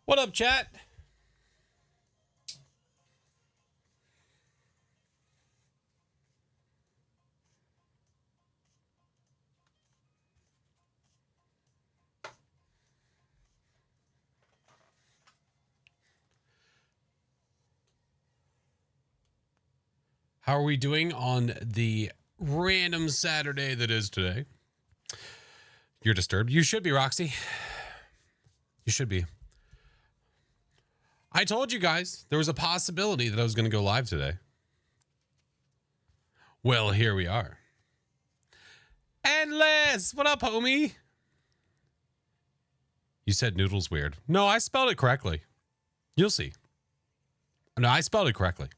What up, chat? How are we doing on the random Saturday that is today? You're disturbed. You should be, Roxy. You should be. I told you guys there was a possibility that I was going to go live today. Well, here we are. Endless! What up, homie? You said noodle's weird. No, I spelled it correctly. You'll see. No, I spelled it correctly.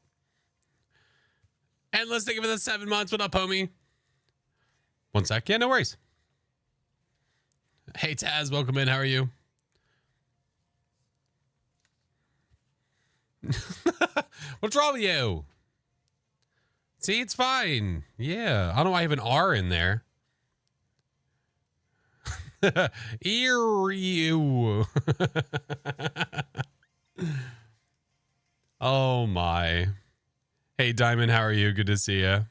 Endless, thank you for the 7 months. What up, homie? One sec. Yeah, no worries. Hey, Taz, welcome in. How are you? What's wrong with you? See, it's fine. Yeah. I don't know why I have an R in there. You. Oh, my. Hey, Diamond, how are you? Good to see you.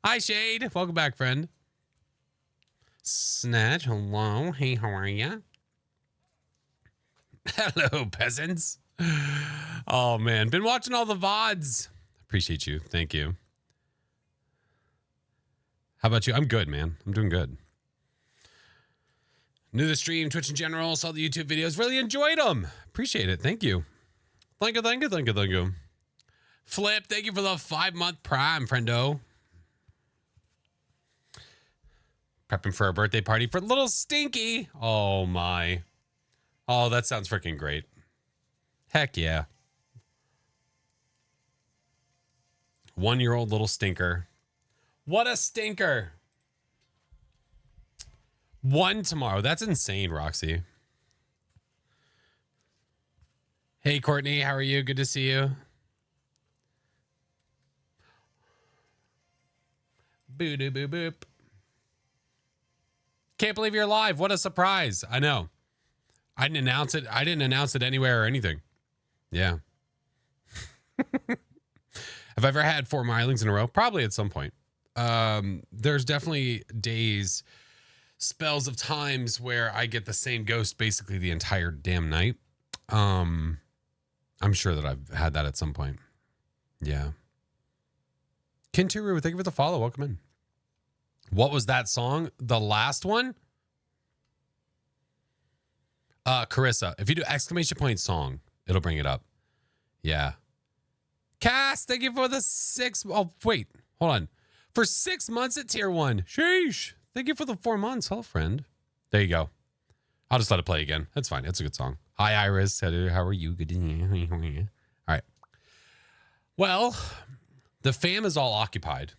Hi, Shade. Welcome back, friend. Snatch, hello. Hey, how are you? Hello, peasants. Oh, man. Been watching all the VODs. Appreciate you. Thank you. How about you? I'm good, man. I'm doing good. Knew the stream, Twitch in general, saw the YouTube videos. Really enjoyed them. Appreciate it. Thank you. Thank you, thank you, thank you, thank you. Flip, thank you for the 5-month prime, friendo. Prepping for a birthday party for little Stinky. Oh, my. Oh, that sounds freaking great. Heck yeah. 1-year-old little stinker. What a stinker. 1 tomorrow. That's insane, Roxy. Hey, Courtney. How are you? Good to see you. Boo doo boo boop. Can't believe you're live. What a surprise. I know. I didn't announce it. I didn't announce it anywhere or anything. Yeah. Have I ever had 4 milings in a row? Probably at some point. There's definitely days, spells of times where I get the same ghost basically the entire damn night. I'm sure that I've had that at some point. Yeah. Kinturu, thank you for the follow. Welcome in. What was that song? The last one? Carissa. If you do exclamation point song, it'll bring it up. Yeah. Cass, thank you for the 6. Oh, wait. Hold on. For 6 months at tier 1. Sheesh. Thank you for the 4 months. Hello, friend. There you go. I'll just let it play again. That's fine. It's a good song. Hi, Iris. How are you? Good. All right. Well, the fam is all occupied.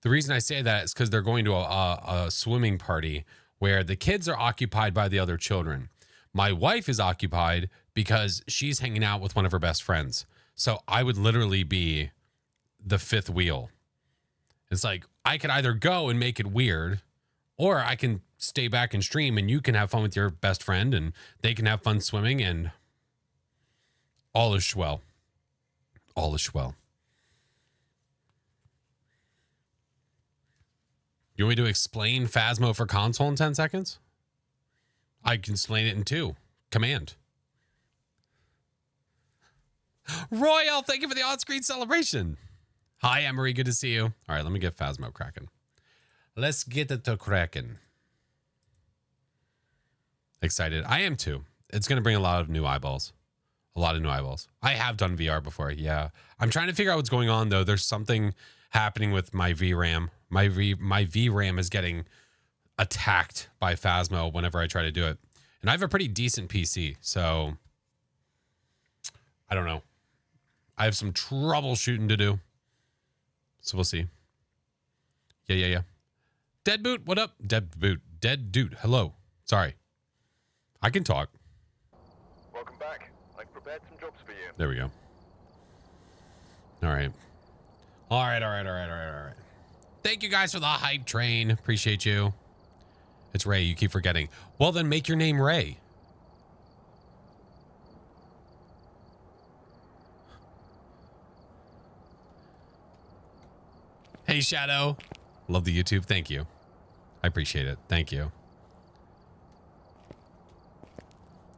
The reason I say that is because they're going to a swimming party where the kids are occupied by the other children. My wife is occupied because she's hanging out with one of her best friends. So I would literally be the 5th wheel. It's like I could either go and make it weird, or I can stay back and stream and you can have fun with your best friend and they can have fun swimming and all is swell. All is swell. You want me to explain Phasmo for console in 10 seconds? I can explain it in 2. Command. Royal, thank you for the on-screen celebration. Hi, Emery. Good to see you. All right, let me get Phasmo cracking. Let's get it to cracking. Excited. I am too. It's going to bring a lot of new eyeballs. A lot of new eyeballs. I have done VR before. Yeah. I'm trying to figure out what's going on, though. There's something happening with my VRAM. My VRAM is getting attacked by Phasmo whenever I try to do it. And I have a pretty decent PC, so I don't know. I have some troubleshooting to do. So we'll see. Yeah. Dead Boot, what up? Dead Dude, hello. Sorry. I can talk. Welcome back. I've prepared some jobs for you. There we go. All right. Thank you guys for the hype train. Appreciate you. It's Ray. You keep forgetting. Well, then make your name Ray. Hey, Shadow. Love the YouTube. Thank you. I appreciate it. Thank you.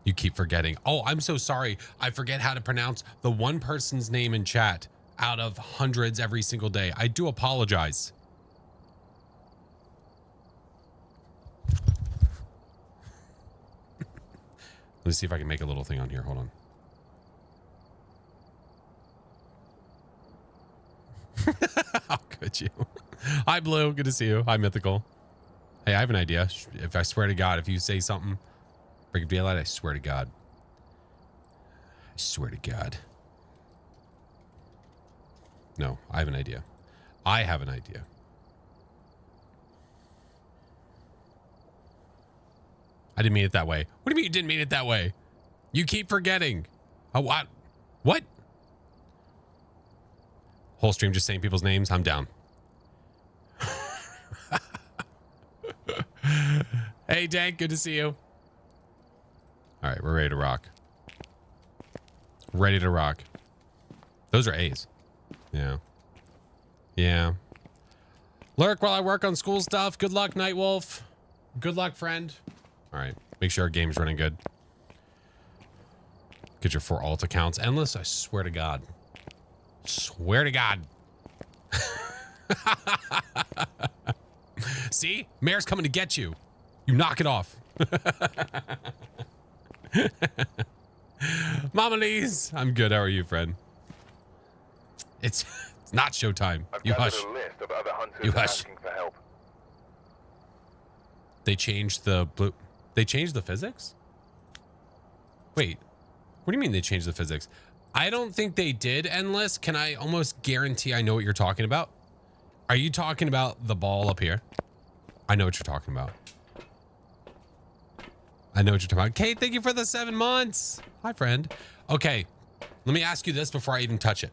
You keep forgetting. Oh, I'm so sorry. I forget how to pronounce the one person's name in chat out of hundreds every single day. I do apologize. Let me see if I can make a little thing on here. Hold on. How could you? Hi, Blue. Good to see you. Hi, Mythical. Hey, I have an idea. If I swear to God, if you say something, break of daylight, I swear to God. I swear to God. No, I have an idea. I have an idea. I didn't mean it that way. What do you mean you didn't mean it that way? You keep forgetting. Oh, what? What? Whole stream just saying people's names. I'm down. Hey, Dank. Good to see you. All right, we're ready to rock. Ready to rock. Those are A's. Yeah. Yeah. Lurk while I work on school stuff. Good luck, Nightwolf. Good luck, friend. All right. Make sure our game's running good. Get your 4 alt accounts endless. I swear to God. Swear to God. See? Mayor's coming to get you. You knock it off. Mama Lee's. I'm good. How are you, friend? It's not showtime. You hush. List of other hunters You hush. asking for help. They changed the blue. They changed the physics? Wait. What do you mean they changed the physics? I don't think they did, Endless. Can I almost guarantee I know what you're talking about? Are you talking about the ball up here? I know what you're talking about. I know what you're talking about. Kate, thank you for the 7 months. Hi, friend. Okay. Let me ask you this before I even touch it.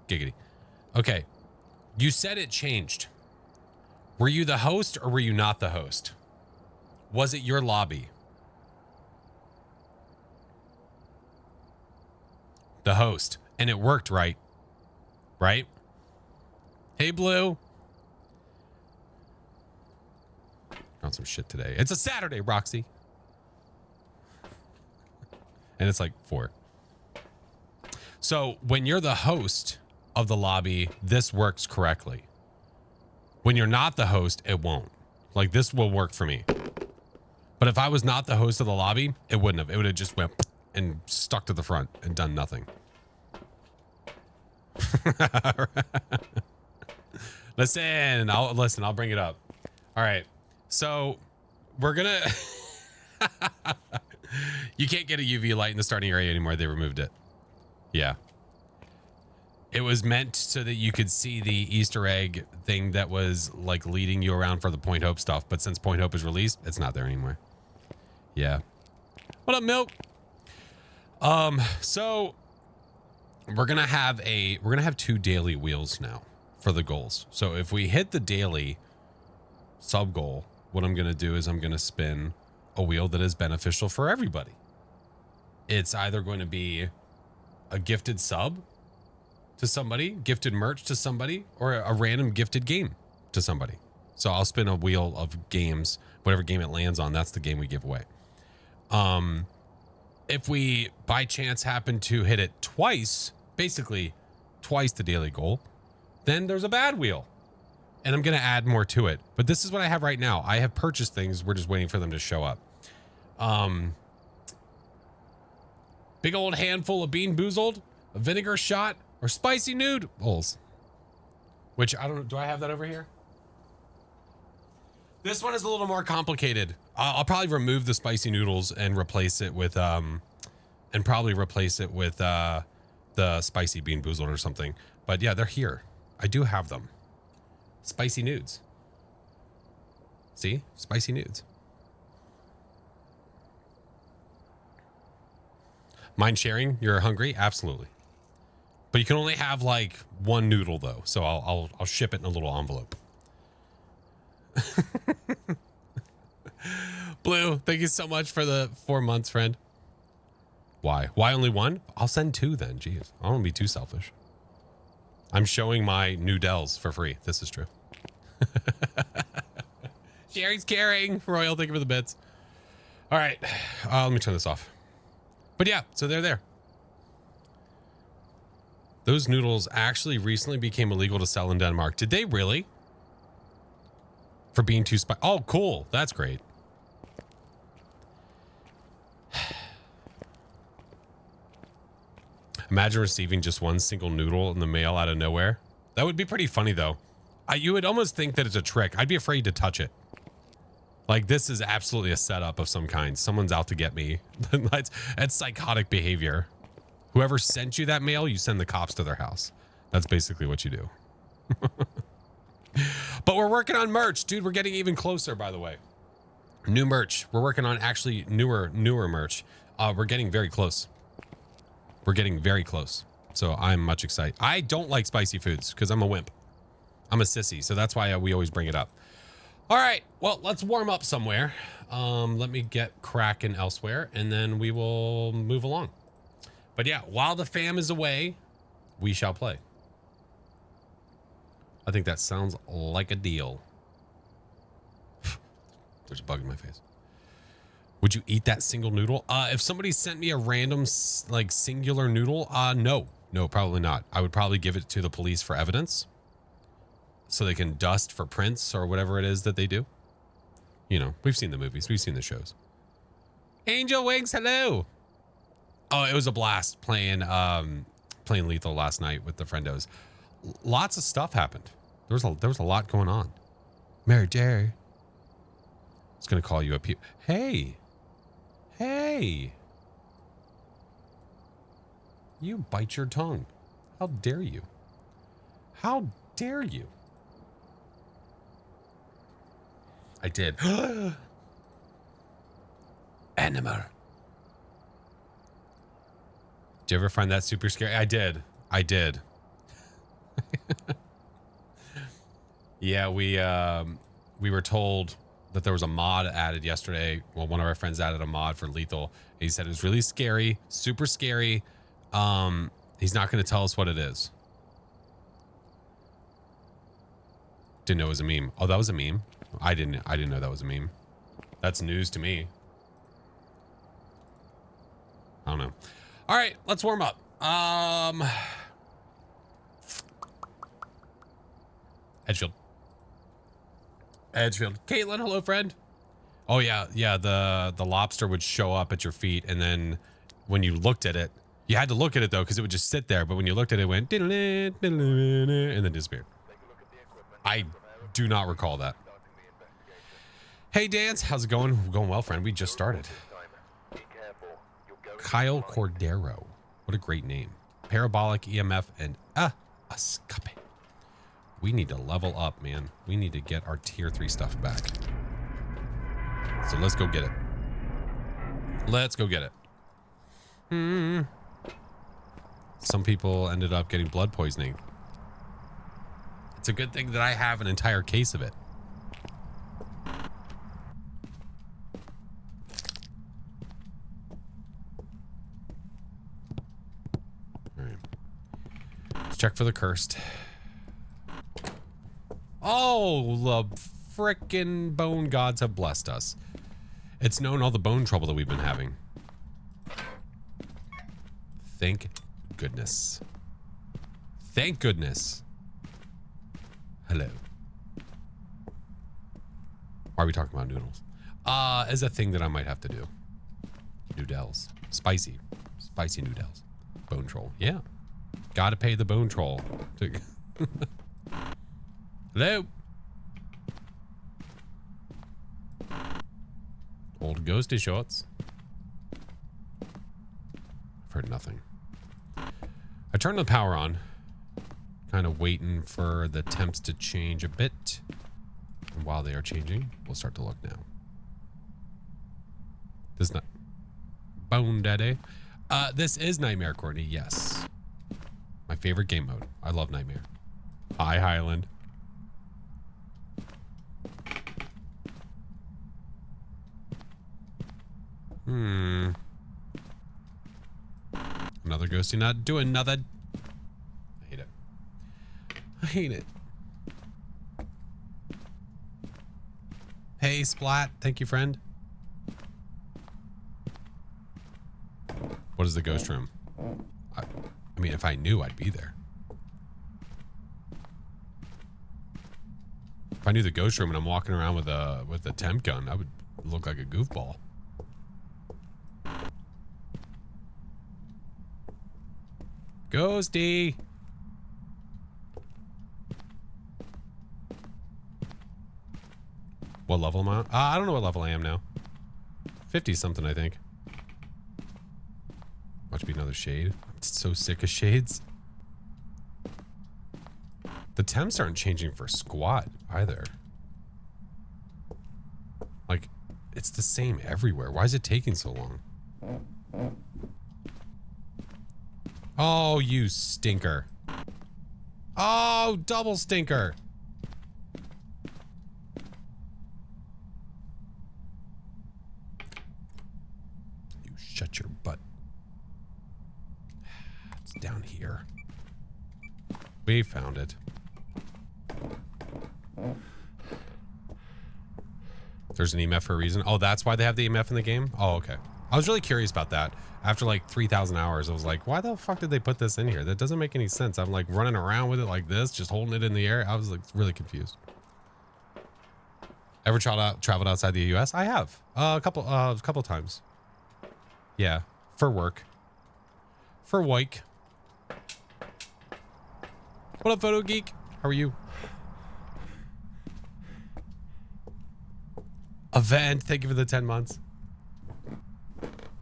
Giggity. Okay. You said it changed. Were you the host or were you not the host? Was it your lobby? The host. And it worked, right? Right? Hey, Blue. On some shit today. It's a Saturday, Roxy. And it's like 4. So when you're the host of the lobby, this works correctly. When you're not the host, it won't. Like, this will work for me. But if I was not the host of the lobby, it wouldn't have. It would have just went and stuck to the front and done nothing. Listen, I'll bring it up. All right. So we're gonna you can't get a UV light in the starting area anymore. They removed it. Yeah. It was meant so that you could see the Easter egg thing that was like leading you around for the Point Hope stuff. But since Point Hope is released, it's not there anymore. Yeah. What up, Milk? So we're gonna have 2 daily wheels now for the goals. So if we hit the daily sub goal, what I'm gonna do is I'm gonna spin a wheel that is beneficial for everybody. It's either going to be a gifted sub to somebody, gifted merch to somebody, or a random gifted game to somebody. So I'll spin a wheel of games, whatever game it lands on, that's the game we give away. If we by chance happen to hit it twice, basically twice the daily goal, then there's a bad wheel. And I'm going to add more to it. But this is what I have right now. I have purchased things. We're just waiting for them to show up. Big old handful of Bean Boozled, a vinegar shot, or spicy noodles. Which, I don't know. Do I have that over here? This one is a little more complicated. I'll probably remove the spicy noodles and replace it with, the spicy Bean Boozled or something. But yeah, they're here. I do have them. Spicy nudes. See? Spicy nudes. Mind sharing? You're hungry? Absolutely. But you can only have like 1 noodle though. So I'll ship it in a little envelope. Blue, thank you so much for the 4 months, friend. Why? Why only 1? I'll send 2 then. Jeez. I don't want to be too selfish. I'm showing my noodles for free. This is true. Sherry's carrying. Royal, thank you for the bits. All right. Let me turn this off. But yeah, so they're there. Those noodles actually recently became illegal to sell in Denmark. Did they really? For being too spicy. Oh, cool. That's great. Imagine receiving just one single noodle in the mail out of nowhere. That would be pretty funny, though. You would almost think that it's a trick. I'd be afraid to touch it. Like, this is absolutely a setup of some kind. Someone's out to get me. That's psychotic behavior. Whoever sent you that mail, you send the cops to their house. That's basically what you do. But we're working on merch, dude. We're getting even closer, by the way. New merch. We're working on actually newer merch. We're getting very close. We're getting very close. So I'm much excited. I don't like spicy foods because I'm a wimp. I'm a sissy. So that's why we always bring it up. All right. Well, let's warm up somewhere. Let me get cracking elsewhere and then we will move along. But yeah, while the fam is away, we shall play. I think that sounds like a deal. There's a bug in my face. Would you eat that single noodle? If somebody sent me a random, like, singular noodle, no. No, probably not. I would probably give it to the police for evidence. So they can dust for prints or whatever it is that they do. You know, we've seen the movies. We've seen the shows. Angel Wings, hello. Oh, it was a blast playing Lethal last night with the friendos. Lots of stuff happened. There was a lot going on. Mary Jerry. I was going to call you up here. Hey. Hey. You bite your tongue. How dare you? How dare you? I did. Animal. Did you ever find that super scary? I did. I did. Yeah, we were told that there was a mod added yesterday. Well, one of our friends added a mod for Lethal. He said it was really scary, super scary. He's not going to tell us what it is. Didn't know it was a meme. Oh, that was a meme. I didn't know that was a meme. That's news to me. I don't know. All right, let's warm up. Edgefield. Caitlin, hello, friend. Oh yeah, yeah. The lobster would show up at your feet, and then when you looked at it, you had to look at it though, because it would just sit there. But when you looked at it, it went and then disappeared. I do not recall that. Hey, Dance, how's it going? Going well, friend. We just started. Kyle Cordero. What a great name. Parabolic EMF and escape. We need to level up, man. We need to get our tier 3 stuff back. So let's go get it. Let's go get it. Some people ended up getting blood poisoning. It's a good thing that I have an entire case of it. All right. Let's check for the cursed. Oh, the frickin' bone gods have blessed us. It's known all the bone trouble that we've been having. Thank goodness. Thank goodness. Hello. Why are we talking about noodles? Is a thing that I might have to do. Noodles. Spicy. Spicy noodles. Bone troll. Yeah. Gotta pay the bone troll. Hello. Old ghosty shorts. I've heard nothing. I turned the power on. Kind of waiting for the temps to change a bit. And while they are changing, we'll start to look now. This is not Bone Daddy. This is Nightmare, Courtney. Yes. My favorite game mode. I love Nightmare. Hi, Highland. Another ghosty not doing nothing. I hate it. hate it. Hey, Splat. Thank you, friend. What is the ghost room? I mean, if I knew, I'd be there. If I knew the ghost room and I'm walking around with a temp gun, I would look like a goofball. Ghosty. What level am I? I don't know what level I am now. 50 something, I think. Watch me another shade. I'm so sick of shades. The temps aren't changing for squat either. Like, it's the same everywhere. Why is it taking so long? Oh, you stinker. Oh, double stinker. You shut your butt. It's down here. We found it. There's an EMF for a reason. Oh, that's why they have the EMF in the game? Oh, okay. I was really curious about that. After like 3,000 hours, I was like, why the fuck did they put this in here? That doesn't make any sense. I'm like running around with it like this, just holding it in the air. I was like really confused. Ever traveled outside the US? I have. A couple times. Yeah, for work. For work. What up, Photo Geek? How are you? Event, thank you for the 10 months.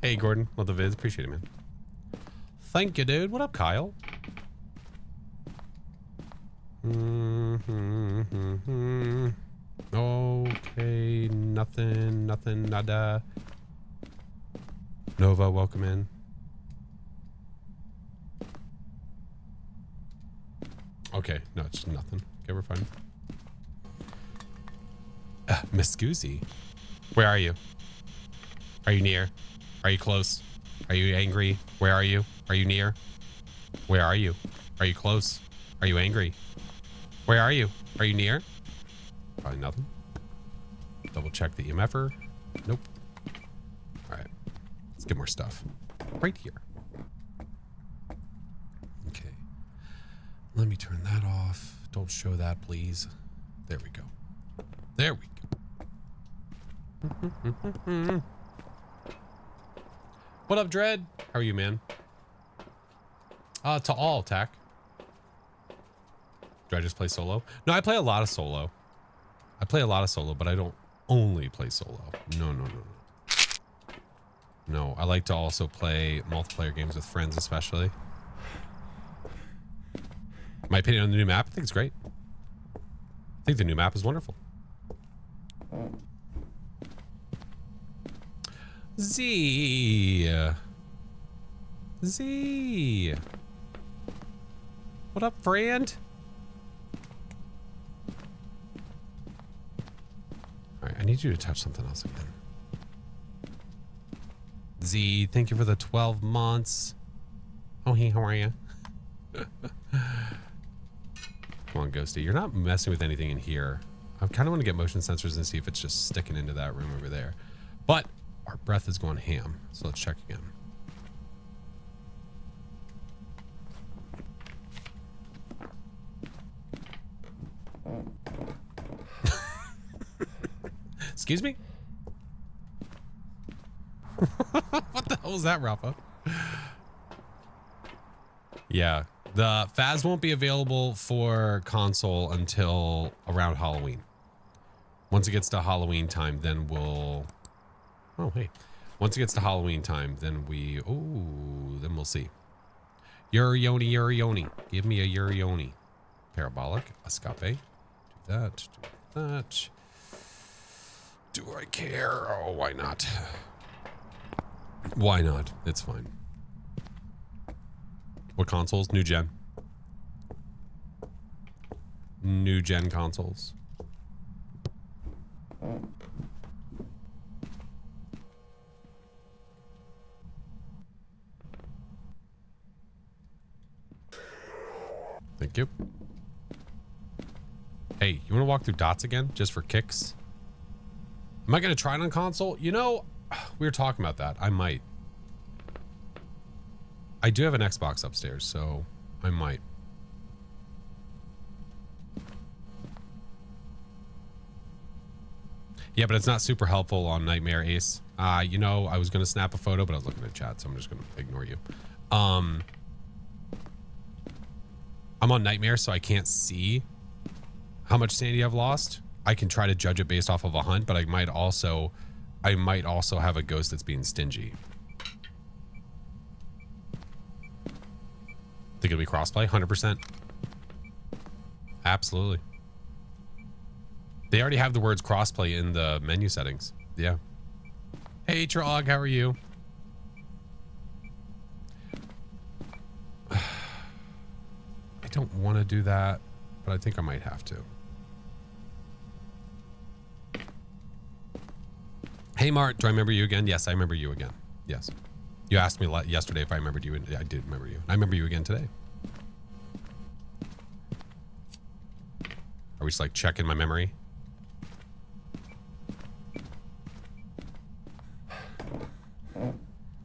Hey, Gordon, love the vids. Appreciate it, man. Thank you, dude. What up, Kyle? Okay, nothing, nada. Nova, welcome in. Okay, no, it's nothing. Okay, we're fine. Miss Goosey, where are you? Are you near? Are you close? Are you angry? Where are you? Are you near? Where are you? Are you close? Are you angry? Where are you? Are you near? Probably nothing. Double check the EMFer. Nope. All right, let's get more stuff. Right here. Okay. Let me turn that off. Don't show that, please. There we go. There we go. What up, Dread? How are you, man? To all, Tack. Do I just play solo? No, I play a lot of solo. I play a lot of solo, but I don't only play solo. No. No, I like to also play multiplayer games with friends, especially. My opinion on the new map, I think it's great. I think the new map is wonderful. Z. What up, friend? All right, I need you to touch something else again. Z, thank you for the 12 months. Oh, hey, how are you? Come on, Ghosty. You're not messing with anything in here. I kind of want to get motion sensors and see if it's just sticking into that room over there. But our breath is going ham, so let's check again. Excuse me? What the hell was that, Rafa? Yeah, the Phas won't be available for console until around Halloween. Once it gets to Halloween time, then we'll... Oh, hey. Once it gets to Halloween time, then we... Oh, then we'll see. Yuri. Give me a Yuri. Parabolic. Escape. Do that. Do that. Do I care? Oh, why not? Why not? It's fine. What consoles? New gen. New gen consoles. Thank you. Hey, you want to walk through dots again, just for kicks? Am I going to try it on console? You know, we were talking about that. I might. I do have an Xbox upstairs, so I might. Yeah, but it's not super helpful on Nightmare Ace. You know, I was going to snap a photo, but I was looking at chat, so I'm just going to ignore you. I'm on Nightmare, so I can't see how much sanity I've lost. I can try to judge it based off of a hunt, but I might also have a ghost that's being stingy. Think it'll be crossplay? 100%. Absolutely. They already have the words crossplay in the menu settings. Yeah. Hey, Trog, how are you? I don't want to do that, but I think I might have to. Hey, Mart, do I remember you again? Yes, I remember you again. Yes. You asked me yesterday if I remembered you, and I did remember you. I remember you again today. Are we just like checking my memory?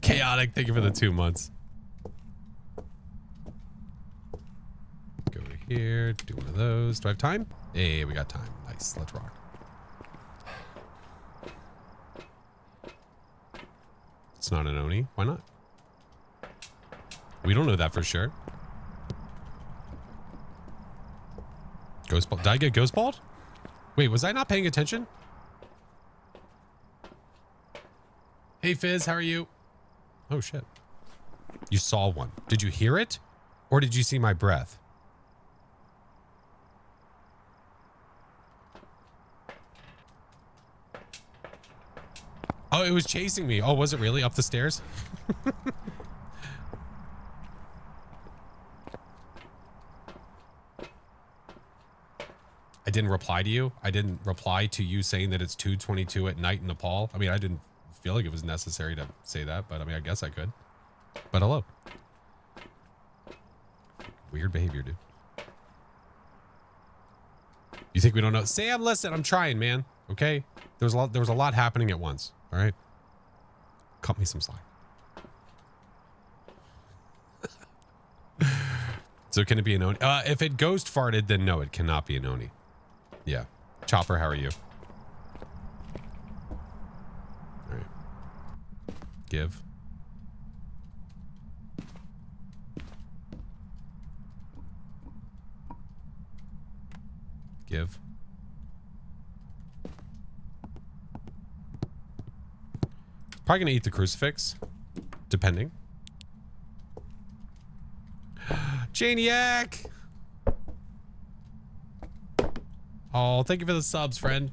Chaotic, thank you for the 2 months. Go over here, do one of those. Do I have time? Hey, we got time. Nice, let's rock. It's not an Oni. Why not? We don't know that for sure. Ghost ball. Did I get ghost balled? Wait, was I not paying attention? Hey, Fizz, how are you? Oh, shit. You saw one. Did you hear it? Or did you see my breath? Oh, it was chasing me. Oh, was it really? Up the stairs? I didn't reply to you. I didn't reply to you saying that it's 2:22 at night in Nepal. I mean, I didn't feel like it was necessary to say that, but I mean, I guess I could. But hello. Weird behavior, dude. You think we don't know? Sam, listen, I'm trying, man. Okay? There was a lot happening at once. All right? Cut me some slack. So can it be an Oni? If it ghost farted, then no, it cannot be an Oni. Yeah. Chopper, how are you? All right. Give. Give. Probably gonna eat the crucifix, depending. Janiac! Oh, thank you for the subs, friend.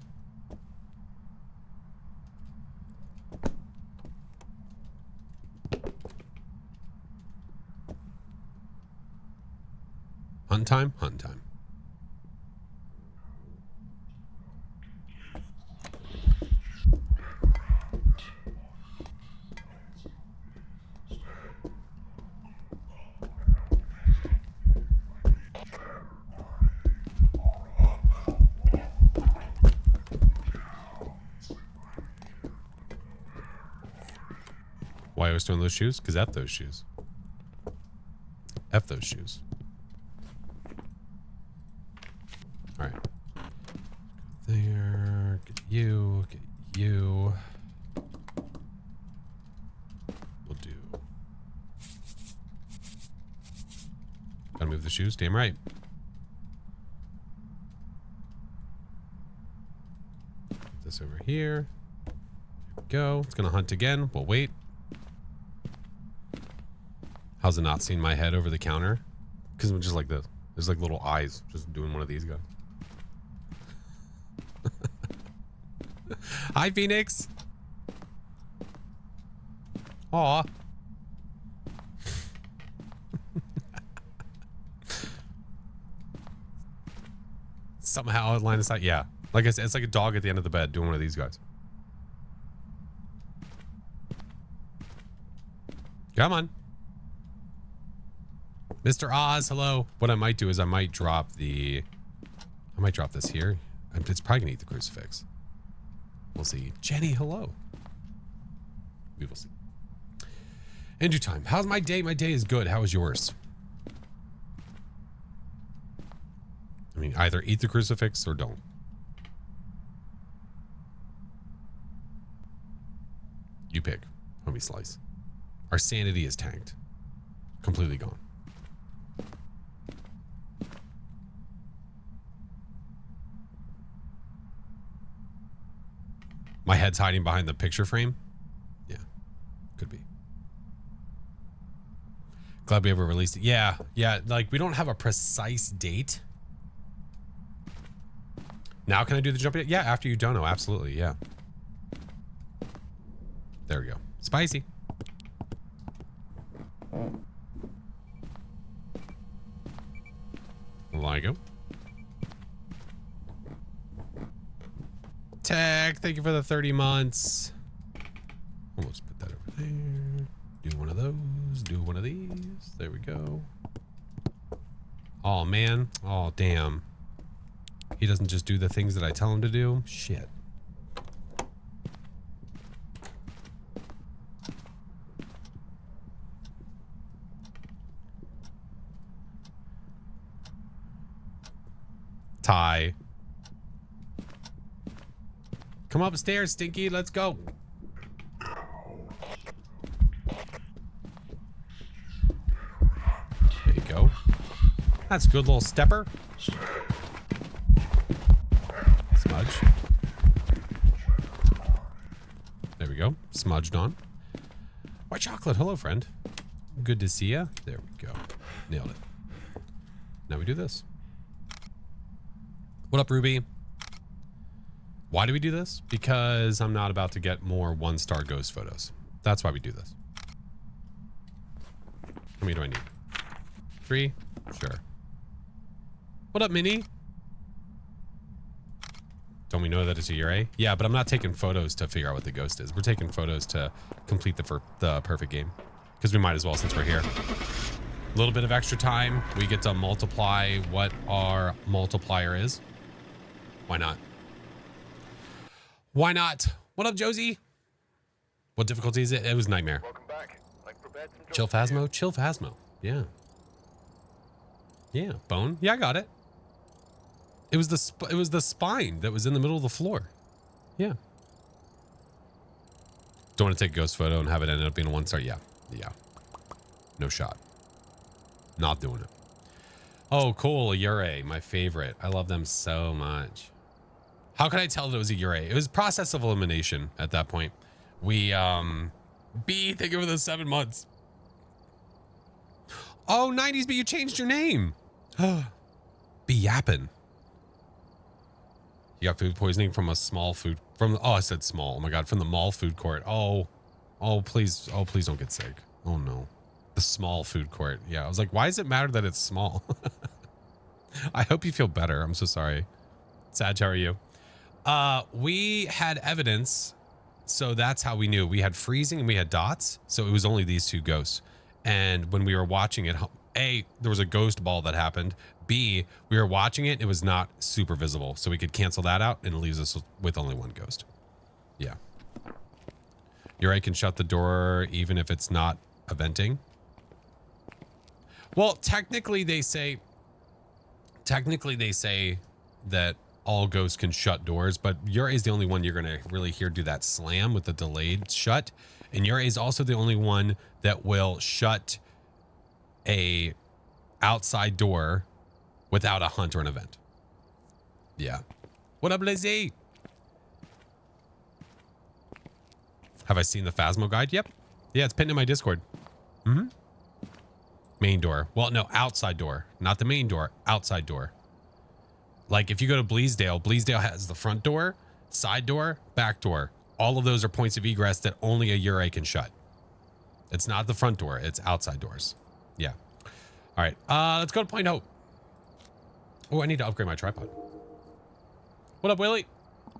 Hunt time? Hunt time. Why I was doing those shoes? Because F those shoes. F those shoes. All right. There. Get you. Get you. We'll do. Gotta move the shoes. Damn right. Put this over here. There we go. It's gonna hunt again. We'll wait. How's it not seeing my head over the counter? Because I'm just like this. There's like little eyes just doing one of these guys. Hi, Phoenix. Aw. Somehow line of sight. Yeah. Like I said, it's like a dog at the end of the bed doing one of these guys. Come on. Mr. Oz, hello. What I might do is I might drop the I might drop this here. It's probably gonna eat the crucifix. We'll see. Jenny, hello. We will see. In due time. How's my day? My day is good. How is yours? I mean, either eat the crucifix or don't. You pick, homie slice. Our sanity is tanked. Completely gone. My head's hiding behind the picture frame. Yeah, could be. Glad we ever released it. Yeah, like we don't have a precise date. Now can I do the jump? Yeah, after you dono, absolutely, yeah. There we go. Spicy. Ligo. Tech, thank you for the 30 months. Almost put that over there. Do one of those. Do one of these. There we go. Oh, man. Oh, damn. He doesn't just do the things that I tell him to do. Shit. Ty. Come upstairs, Stinky. Let's go. There you go. That's a good little stepper. Smudge. There we go. Smudged on. White chocolate. Hello, friend. Good to see ya. There we go. Nailed it. Now we do this. What up, Ruby? Why do we do this? Because I'm not about to get more 1-star ghost photos. That's why we do this. How many do I need? 3? Sure. What up, Minnie? Don't we know that it's a Ure? Yeah, but I'm not taking photos to figure out what the ghost is. We're taking photos to complete the perfect game. Because we might as well since we're here. A little bit of extra time. We get to multiply what our multiplier is. Why not? Why not? What up, Josie? What difficulty is it? It was Nightmare. Welcome back. I've prepared some Chill jobs for you. Phasmo? Chill Phasmo. Yeah. Yeah. Bone? Yeah, I got it. It was the spine that was in the middle of the floor. Yeah. Don't want to take a ghost photo and have it end up being a 1-star? Yeah. Yeah. No shot. Not doing it. Oh, cool. Ure, my favorite. I love them so much. How can I tell that it was a Ure? It was process of elimination at that point. We, B, thank you for the 7 months. Oh, 90s, but you changed your name. Be yapping. You got food poisoning from a small food, oh, I said small. Oh my God, from the mall food court. Oh, please don't get sick. Oh no. The small food court. Yeah, I was like, why does it matter that it's small? I hope you feel better. I'm so sorry. Sag, how are you? We had evidence, so that's how we knew. We had freezing and we had dots, so it was only these 2 ghosts. And when we were watching it, A, there was a ghost ball that happened. B, we were watching it, it was not super visible, so we could cancel that out and it leaves us with only 1 ghost. Yeah. Uri can shut the door even if it's not eventing. Well, technically they say that all ghosts can shut doors, but Uri is the only one you're going to really hear do that slam with the delayed shut. And Uri is also the only one that will shut a outside door without a hunt or an event. Yeah. What up, Lizzie? Have I seen the Phasmo guide? Yep. Yeah, it's pinned in my Discord. Mm-hmm. Main door. Well, no, outside door. Not the main door. Outside door. Like if you go to Bleasdale, Bleasdale has the front door, side door, back door. All of those are points of egress that only a Ure can shut. It's not the front door. It's outside doors. Yeah. All right. Let's go to Point Hope. Oh, I need to upgrade my tripod. What up, Willie?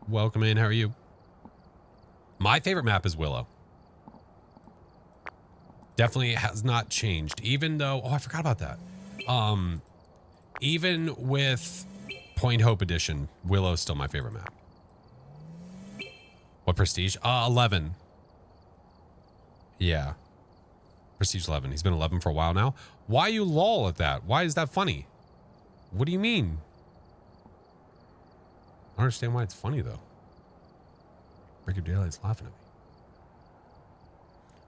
Welcome in. How are you? My favorite map is Willow. Definitely has not changed, even though, oh, I forgot about that. Even with Point Hope Edition. Willow's still my favorite map. What prestige? 11. Yeah. Prestige 11. He's been 11 for a while now. Why you lol at that? Why is that funny? What do you mean? I don't understand why it's funny, though. Break Your Daylight's laughing at me.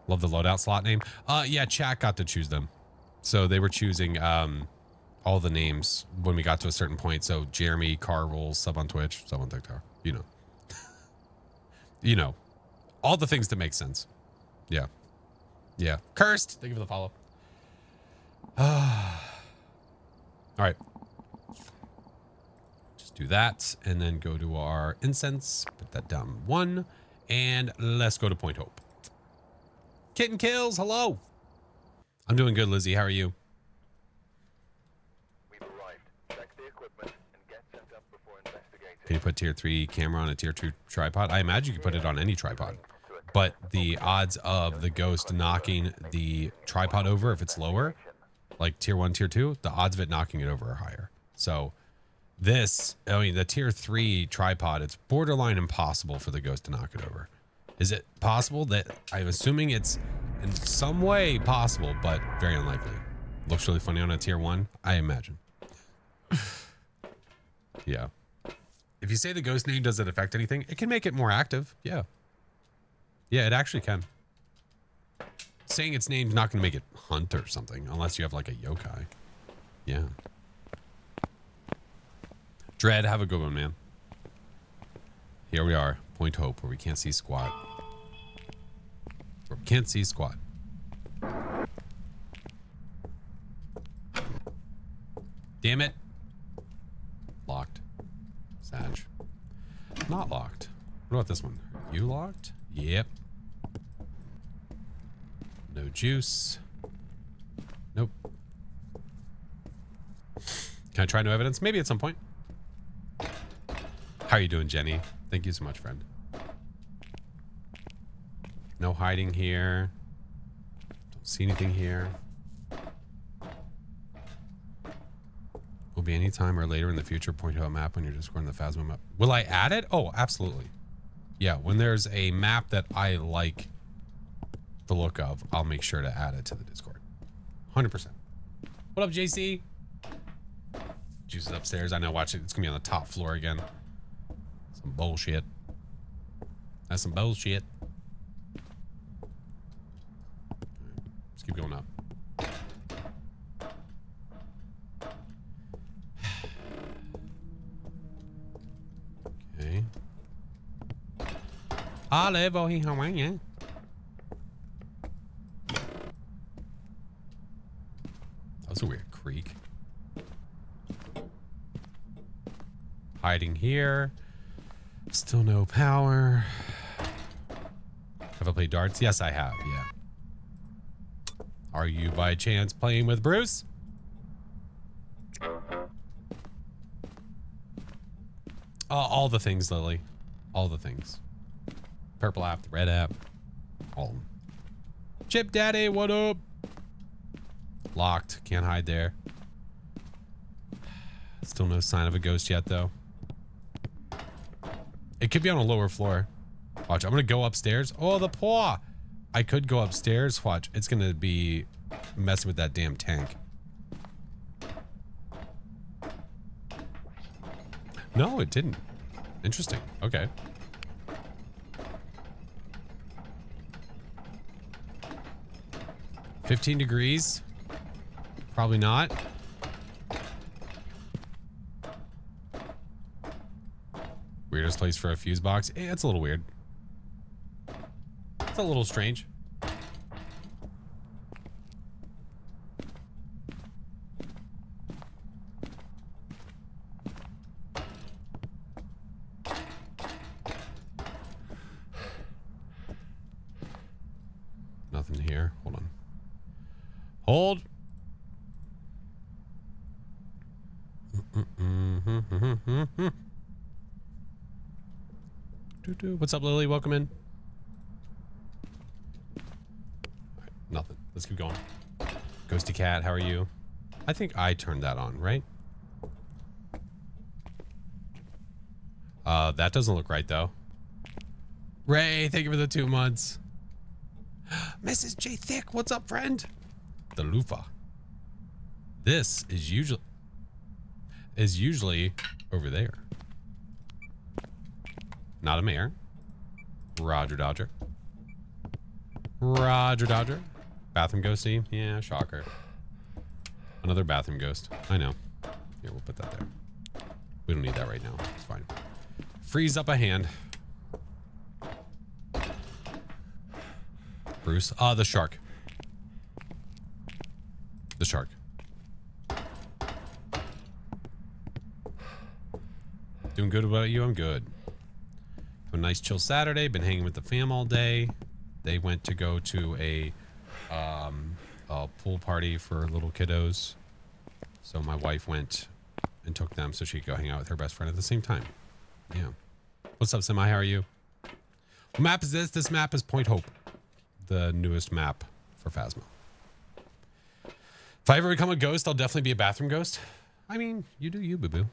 Love the loadout slot name. Yeah, chat got to choose them. So they were choosing all the names when we got to a certain point. So Jeremy, Car Rules, sub on Twitch, sub on TikTok. You know. You know. All the things that make sense. Yeah. Yeah. Cursed. Thank you for the follow. All right. Just do that and then go to our incense. Put that down 1. And let's go to Point Hope. Kitten Kills, hello. I'm doing good, Lizzie. How are you? We've arrived. Check the equipment and get set up before investigating. Can you put tier 3 camera on a tier 2 tripod? I imagine you can put it on any tripod. But the odds of the ghost knocking the tripod over, if it's lower, like tier 1, tier 2, the odds of it knocking it over are higher. So this, I mean, the tier 3 tripod, it's borderline impossible for the ghost to knock it over. Is it possible? That I'm assuming it's in some way possible, but very unlikely. Looks really funny on a tier 1, I imagine. Yeah. If you say the ghost name, does it affect anything? It can make it more active. Yeah. Yeah, it actually can. Saying its name's not going to make it hunt or something, unless you have like a yokai. Yeah. Dread, have a good one, man. Here we are, Point Hope, where we can't see squat. Where we can't see squat. Damn it. Locked. Sag. Not locked. What about this one? You locked? Yep. No juice. Nope. Can I try no evidence? Maybe at some point. How are you doing, Jenny? Thank you so much, friend. No hiding here. Don't see anything here. Will be any time or later in the future point to a map when you're just going to the Phasmo map. Will I add it? Oh, absolutely. Yeah, when there's a map that I like the look of, I'll make sure to add it to the Discord. 100%. What up, JC? Juice is upstairs. I know, watch it. It's going to be on the top floor again. Some bullshit. That's some bullshit. Let's keep going up. Okay. Olive, he Hawaiian. That was a weird creak. Hiding here. Still no power. Have I played darts? Yes, I have. Yeah. Are you by chance playing with Bruce? All the things, Lily. All the things. Purple app, the red app. All of them. Chip Daddy, what up? Locked. Can't hide there. Still no sign of a ghost yet, though. It could be on a lower floor. Watch, I'm going to go upstairs. Oh, the paw. I could go upstairs. Watch, it's going to be messing with that damn tank. No, it didn't. Interesting. Okay. $15 degrees. Probably not. Weirdest place for a fuse box. Eh, it's a little weird. It's a little strange. Nothing here. Hold on. Hold. What's up, Lily? Welcome in. Right, nothing. Let's keep going. Ghosty Cat, how are you? I think I turned that on, right? That doesn't look right though. Ray, thank you for the 2 months. Mrs. J Thick, what's up, friend? The loofah. This is usually over there. Not a mare. Roger Dodger. Roger Dodger. Bathroom ghosty? Yeah, shocker. Another bathroom ghost. I know. Here, we'll put that there. We don't need that right now. It's fine. Freeze up a hand. Bruce. The shark. The shark. Doing good about you? I'm good. Have a nice chill Saturday. Been hanging with the fam all day. They went to go to a pool party for little kiddos. So my wife went and took them so she could go hang out with her best friend at the same time. Yeah. What's up, Semi? How are you? What map is this? This map is Point Hope, the newest map for Phasmo. If I ever become a ghost, I'll definitely be a bathroom ghost. I mean, you do you, boo-boo.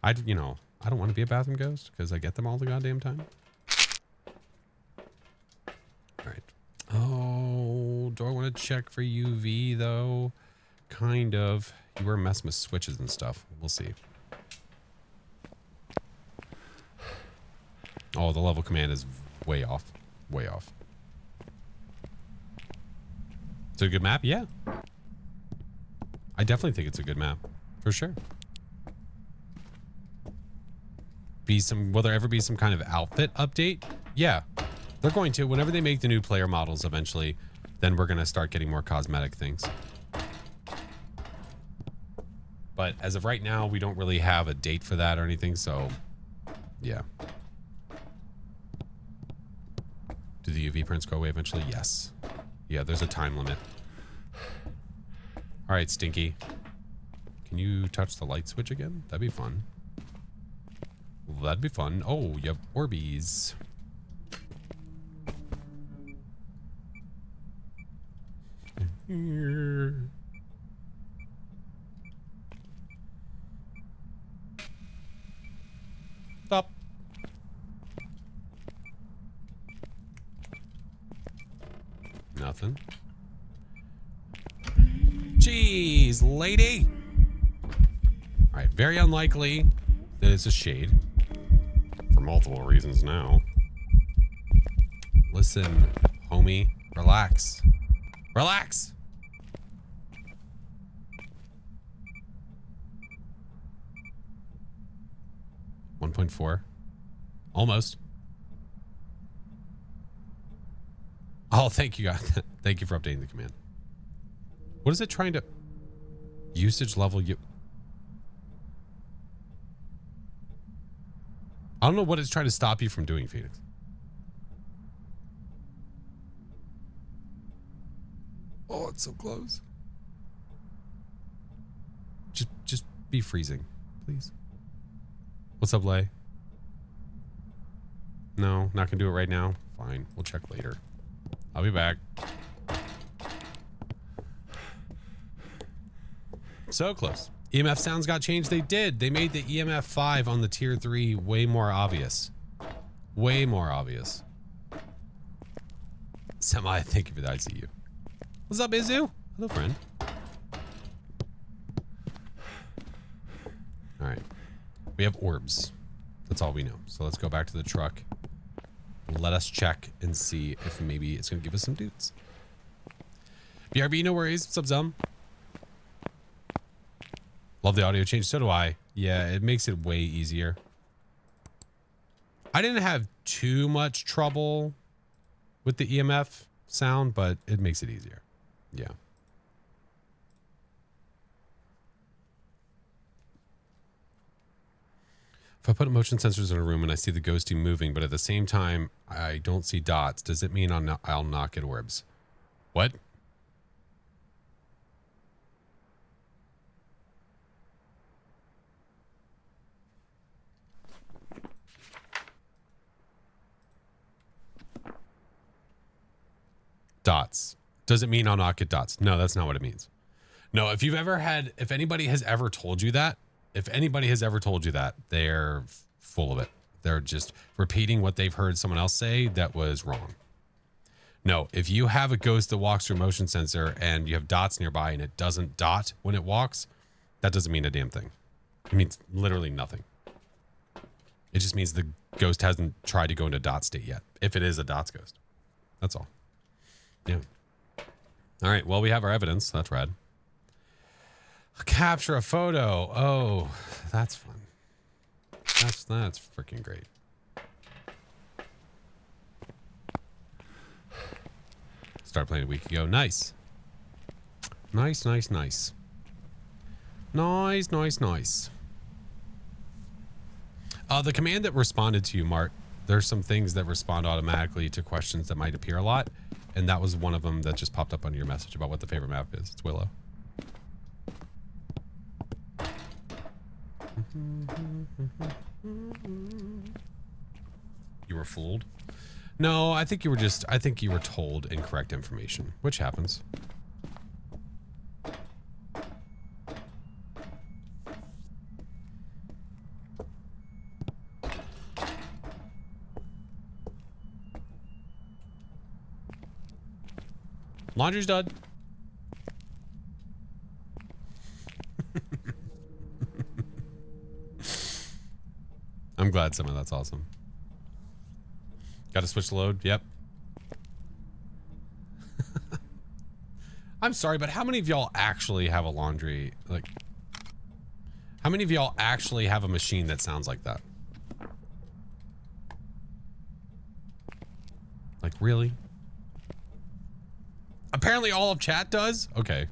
I don't want to be a bathroom ghost because I get them all the goddamn time. All right. Oh, do I want to check for UV though? Kind of. You were messing with switches and stuff. We'll see. Oh, the level command is way off. Way off. It's a good map? Yeah. I definitely think it's a good map. For sure. Will there ever be some kind of outfit update? Yeah. They're going to. Whenever they make the new player models eventually, then we're going to start getting more cosmetic things. But as of right now, we don't really have a date for that or anything, so yeah. Do the UV prints go away eventually? Yes. Yeah, there's a time limit. All right, Stinky. Can you touch the light switch again? That'd be fun. That'd be fun. Oh, you have Orbeez. Stop. Nothing. Jeez, lady. All right, very unlikely that it's a shade for multiple reasons now. Listen, homie, relax. Relax. .4. Almost. Oh, thank you, guys. Thank you for updating the command. What is it trying to... Usage level... I don't know what it's trying to stop you from doing, Phoenix. Oh, it's so close. Just be freezing, please. What's up, Lay? No, not gonna do it right now. Fine, we'll check later. I'll be back. So close. EMF sounds got changed. They did. They made the EMF 5 on the tier 3 way more obvious. Way more obvious. Semi, thank you for the ICU. What's up, Izu? Hello, friend. All right. We have orbs. That's all we know. So let's go back to the truck. Let us check and see if maybe it's going to give us some dudes. BRB, no worries. What's up, Zum? Love the audio change. So do I. Yeah, it makes it way easier. I didn't have too much trouble with the EMF sound, but it makes it easier. Yeah. If I put motion sensors in a room and I see the ghosty moving, but at the same time, I don't see dots, does it mean I'll not get orbs? What? Dots. Does it mean I'll not get dots? No, that's not what it means. No, if anybody has ever told you that, If anybody has ever told you that, they're full of it. They're just repeating what they've heard someone else say that was wrong. No, if you have a ghost that walks through a motion sensor and you have dots nearby and it doesn't dot when it walks, that doesn't mean a damn thing. It means literally nothing. It just means the ghost hasn't tried to go into dot state yet. If it is a dots ghost. That's all. Yeah. All right. Well, we have our evidence. That's rad. Capture a photo. Oh, that's fun. That's freaking great. Started playing a week ago. Nice. Nice, nice, nice. Nice, nice, nice. The command that responded to you, Mark, there's some things that respond automatically to questions that might appear a lot. And that was one of them that just popped up under your message about what the favorite map is. It's Willow. You were fooled? No, I think you were told incorrect information, which happens. Laundry's done. I'm glad some of that's awesome. Got to switch the load? Yep. I'm sorry, but how many of y'all actually have a laundry? Like, how many of y'all actually have a machine that sounds like that? Like, really? Apparently all of chat does? Okay.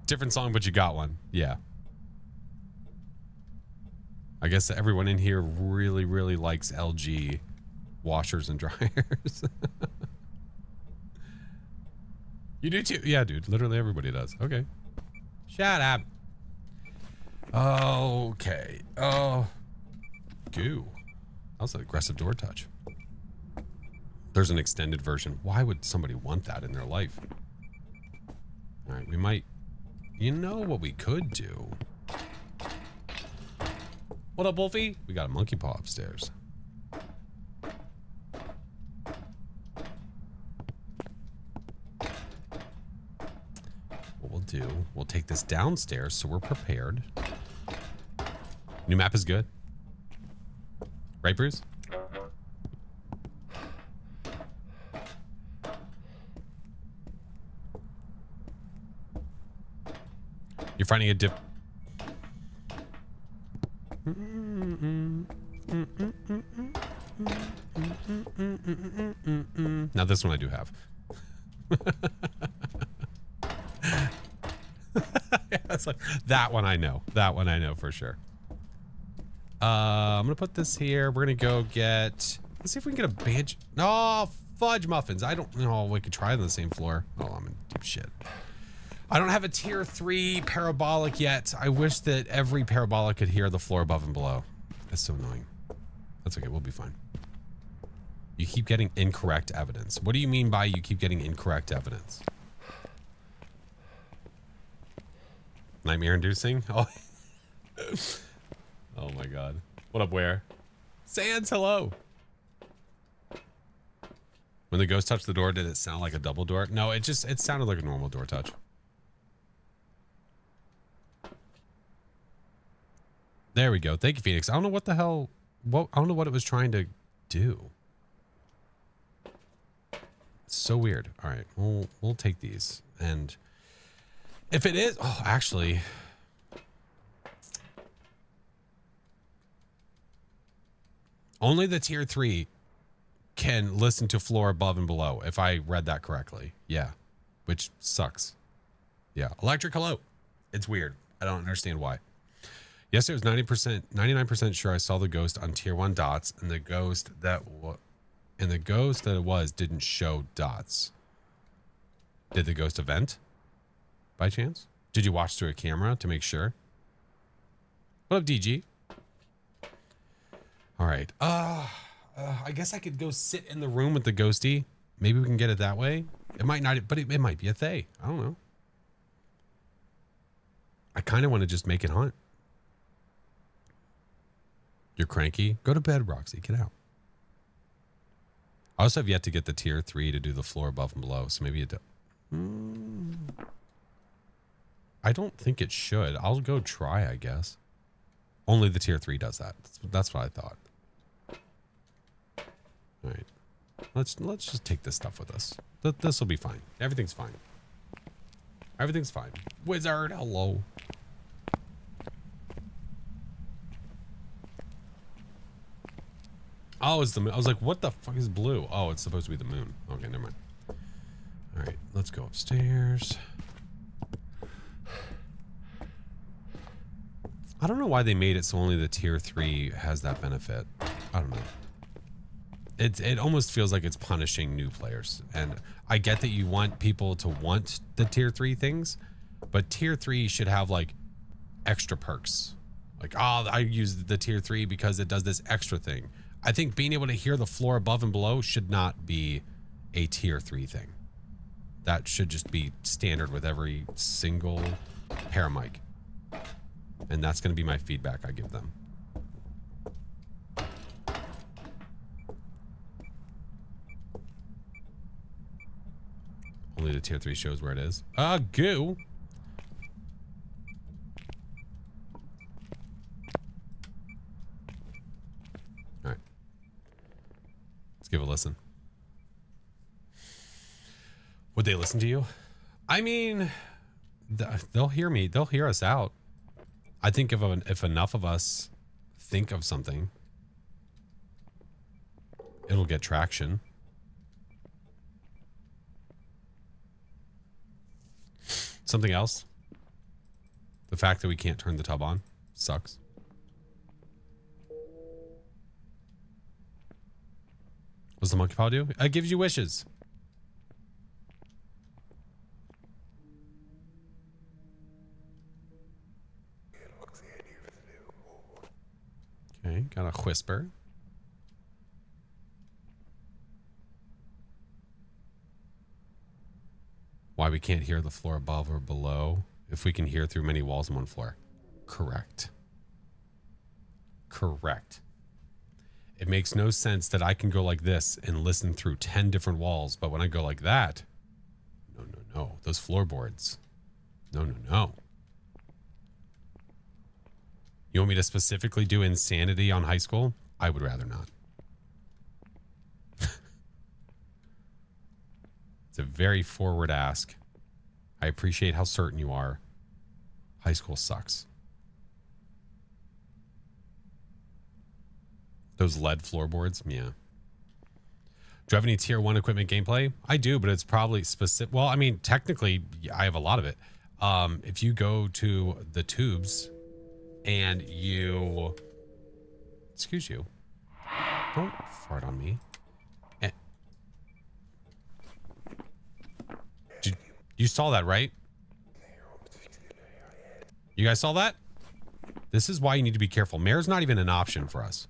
Different song, but you got one. Yeah. I guess everyone in here really, really likes LG washers and dryers. You do too? Yeah, dude. Literally everybody does. Okay. Shut up. Okay. Oh. Goo. That was an aggressive door touch. There's an extended version. Why would somebody want that in their life? All right, we might... You know what we could do? What up, Wolfie? We got a monkey paw upstairs. What we'll do, we'll take this downstairs so we're prepared. New map is good. Right, Bruce? You're finding a dip. Now this one I do have. Yeah, it's like, that one I know. That one I know for sure. I'm gonna put this here. We're gonna go get. Let's see if we can get a badge. Oh, fudge muffins. I don't know. We could try on the same floor. Oh, I'm in deep shit. I don't have a tier 3 parabolic yet. I wish that every parabolic could hear the floor above and below. That's so annoying. That's okay. We'll be fine. You keep getting incorrect evidence. What do you mean by you keep getting incorrect evidence? Nightmare inducing? Oh. Oh my god. What up, where? Sans, hello. When the ghost touched the door, did it sound like a double door? No, it sounded like a normal door touch. There we go. Thank you, Phoenix. I don't know what the hell... I don't know what it was trying to do. It's so weird. All right. We'll take these. And if it is... Oh, actually... Only the tier 3 can listen to floor above and below, if I read that correctly. Yeah. Which sucks. Yeah. Electric, hello. It's weird. I don't understand why. Yesterday was 99% sure I saw the ghost on tier 1 dots, and the ghost that it was didn't show dots. Did the ghost event by chance? Did you watch through a camera to make sure? What up, DG? All right. I guess I could go sit in the room with the ghosty. Maybe we can get it that way. It might not, but it might be a Thay. I don't know. I kind of want to just make it hunt. You're cranky? Go to bed, Roxy. Get out. I also have yet to get the tier 3 to do the floor above and below, so maybe it I don't think it should. I'll go try, I guess. Only the tier 3 does that. That's what I thought. All right. Let's just take this stuff with us. This will be fine. Everything's fine. Everything's fine. Wizard, hello. Oh, it's the moon. I was like, what the fuck is blue? Oh, it's supposed to be the moon. Okay, never mind. All right, let's go upstairs. I don't know why they made it so only the tier 3 has that benefit. I don't know. It almost feels like it's punishing new players. And I get that you want people to want the tier 3 things, but tier 3 should have like extra perks. Like, oh, I use the tier 3 because it does this extra thing. I think being able to hear the floor above and below should not be a tier 3 thing. That should just be standard with every single paramic. And that's going to be my feedback I give them. Only the tier 3 shows where it is. Goo. All right. Let's give it a listen. Would they listen to you? I mean, they'll hear me. They'll hear us out. I think if enough of us think of something, it'll get traction. Something else. The fact that we can't turn the tub on sucks. What's the monkey paw do? It gives you wishes. Okay, got a whisper. Why we can't hear the floor above or below if we can hear through many walls on one floor. Correct. Correct. It makes no sense that I can go like this and listen through 10 different walls, but when I go like that, no, no, no. Those floorboards. No, no, no. You want me to specifically do insanity on high school? I would rather not. It's a very forward ask. I appreciate how certain you are. High school sucks. Those lead floorboards, yeah. Do you have any tier 1 equipment gameplay? I do, but it's probably specific. Well, I mean, technically, I have a lot of it. If you go to the tubes and you... Excuse you. Don't fart on me. You saw that, right? You guys saw that? This is why you need to be careful. Mare's not even an option for us.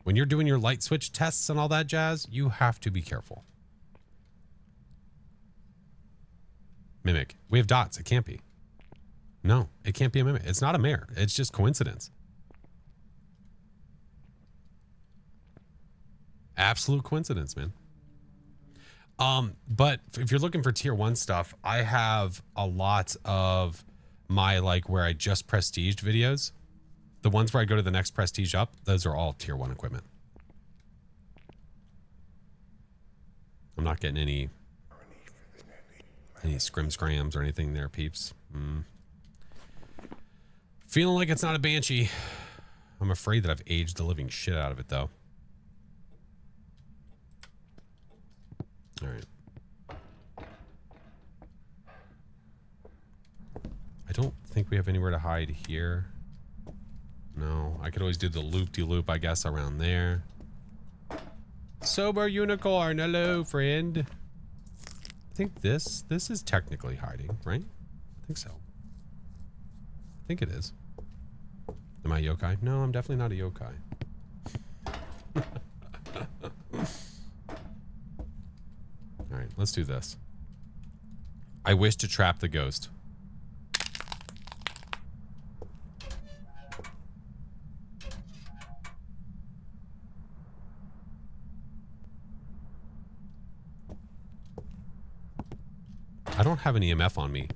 When you're doing your light switch tests and all that jazz, you have to be careful. Mimic. We have dots. It can't be. No, it can't be a mimic. It's not a mare. It's just coincidence. Absolute coincidence, man. But if you're looking for tier 1 stuff, I have a lot of my, like, where I just prestiged videos. The ones where I go to the next prestige up, those are all tier 1 equipment. I'm not getting any scrimsgrams or anything there, peeps. Feeling like it's not a banshee. I'm afraid that I've aged the living shit out of it, though. All right. I don't think we have anywhere to hide here. No, I could always do the loop-de-loop, I guess, around there. Sober unicorn, hello, friend. I think this is technically hiding, right? I think so. I think it is. Am I a yokai? No, I'm definitely not a yokai. All right, let's do this. I wish to trap the ghost. I don't have an EMF on me.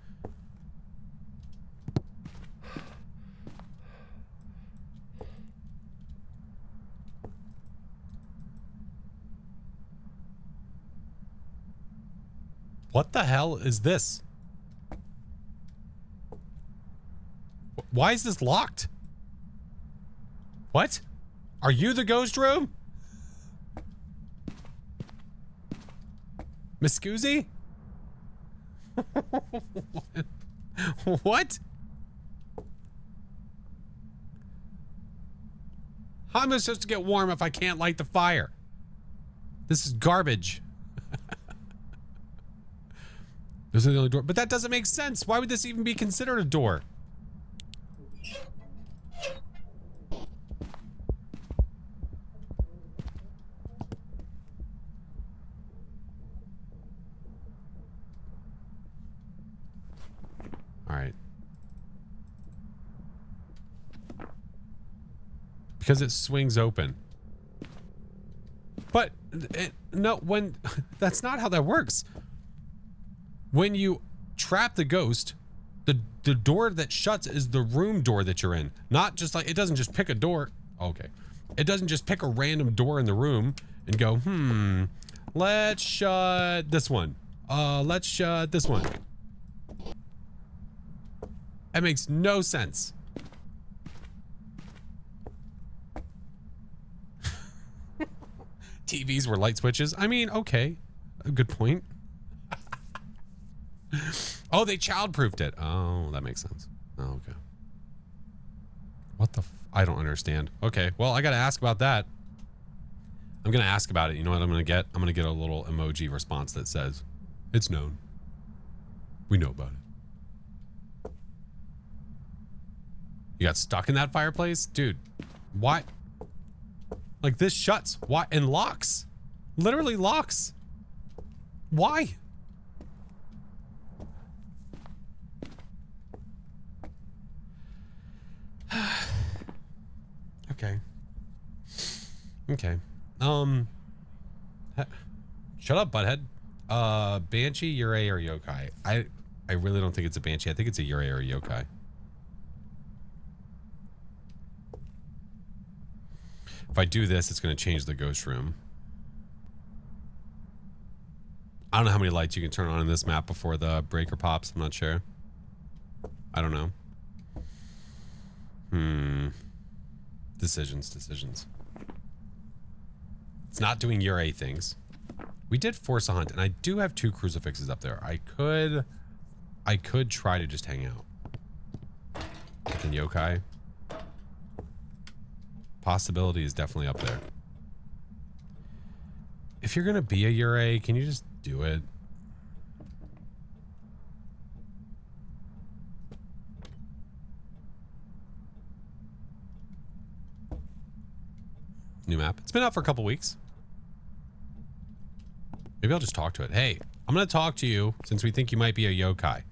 What the hell is this? Why is this locked? What? Are you the ghost room? Miss Scoozy? What? How am I supposed to get warm if I can't light the fire? This is garbage. This is the only door, but that doesn't make sense. Why would this even be considered a door? All right. Because it swings open. But no, when that's not how that works. When you trap the ghost, the door that shuts is the room door that you're in. Not just like, it doesn't just pick a door. Okay. It doesn't just pick a random door in the room and go, let's shut this one. Let's shut this one. That makes no sense. TVs were light switches. I mean, okay. A good point. Oh, they child-proofed it. Oh, that makes sense. Oh, okay. What the I don't understand. Okay, well, I gotta ask about that. I'm gonna ask about it. You know what I'm gonna get? I'm gonna get a little emoji response that says, it's known. We know about it. You got stuck in that fireplace? Dude, why? Like, this shuts. Why? And locks. Literally locks. Why? Okay. Okay. Shut up, butthead. Banshee, Yurei, or yokai? I really don't think it's a banshee. I think it's a Yurei or a yokai. If I do this, it's going to change the ghost room. I don't know how many lights you can turn on in this map before the breaker pops. I'm not sure. I don't know. Decisions. It's not doing Yurei things. We did force a hunt, and I do have 2 crucifixes up there. I could try to just hang out. With yokai. Possibility is definitely up there. If you're gonna be a Yurei, can you just do it? New map. It's been out for a couple weeks. Maybe I'll just talk to it. Hey, I'm gonna talk to you since we think you might be a yokai.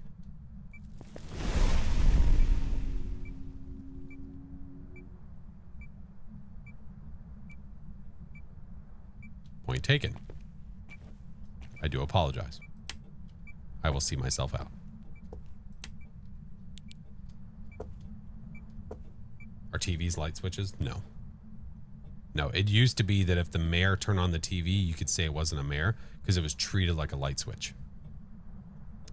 Point taken. I do apologize. I will see myself out. Are TVs light switches? No. No, it used to be that if the mayor turned on the TV, you could say it wasn't a mayor because it was treated like a light switch.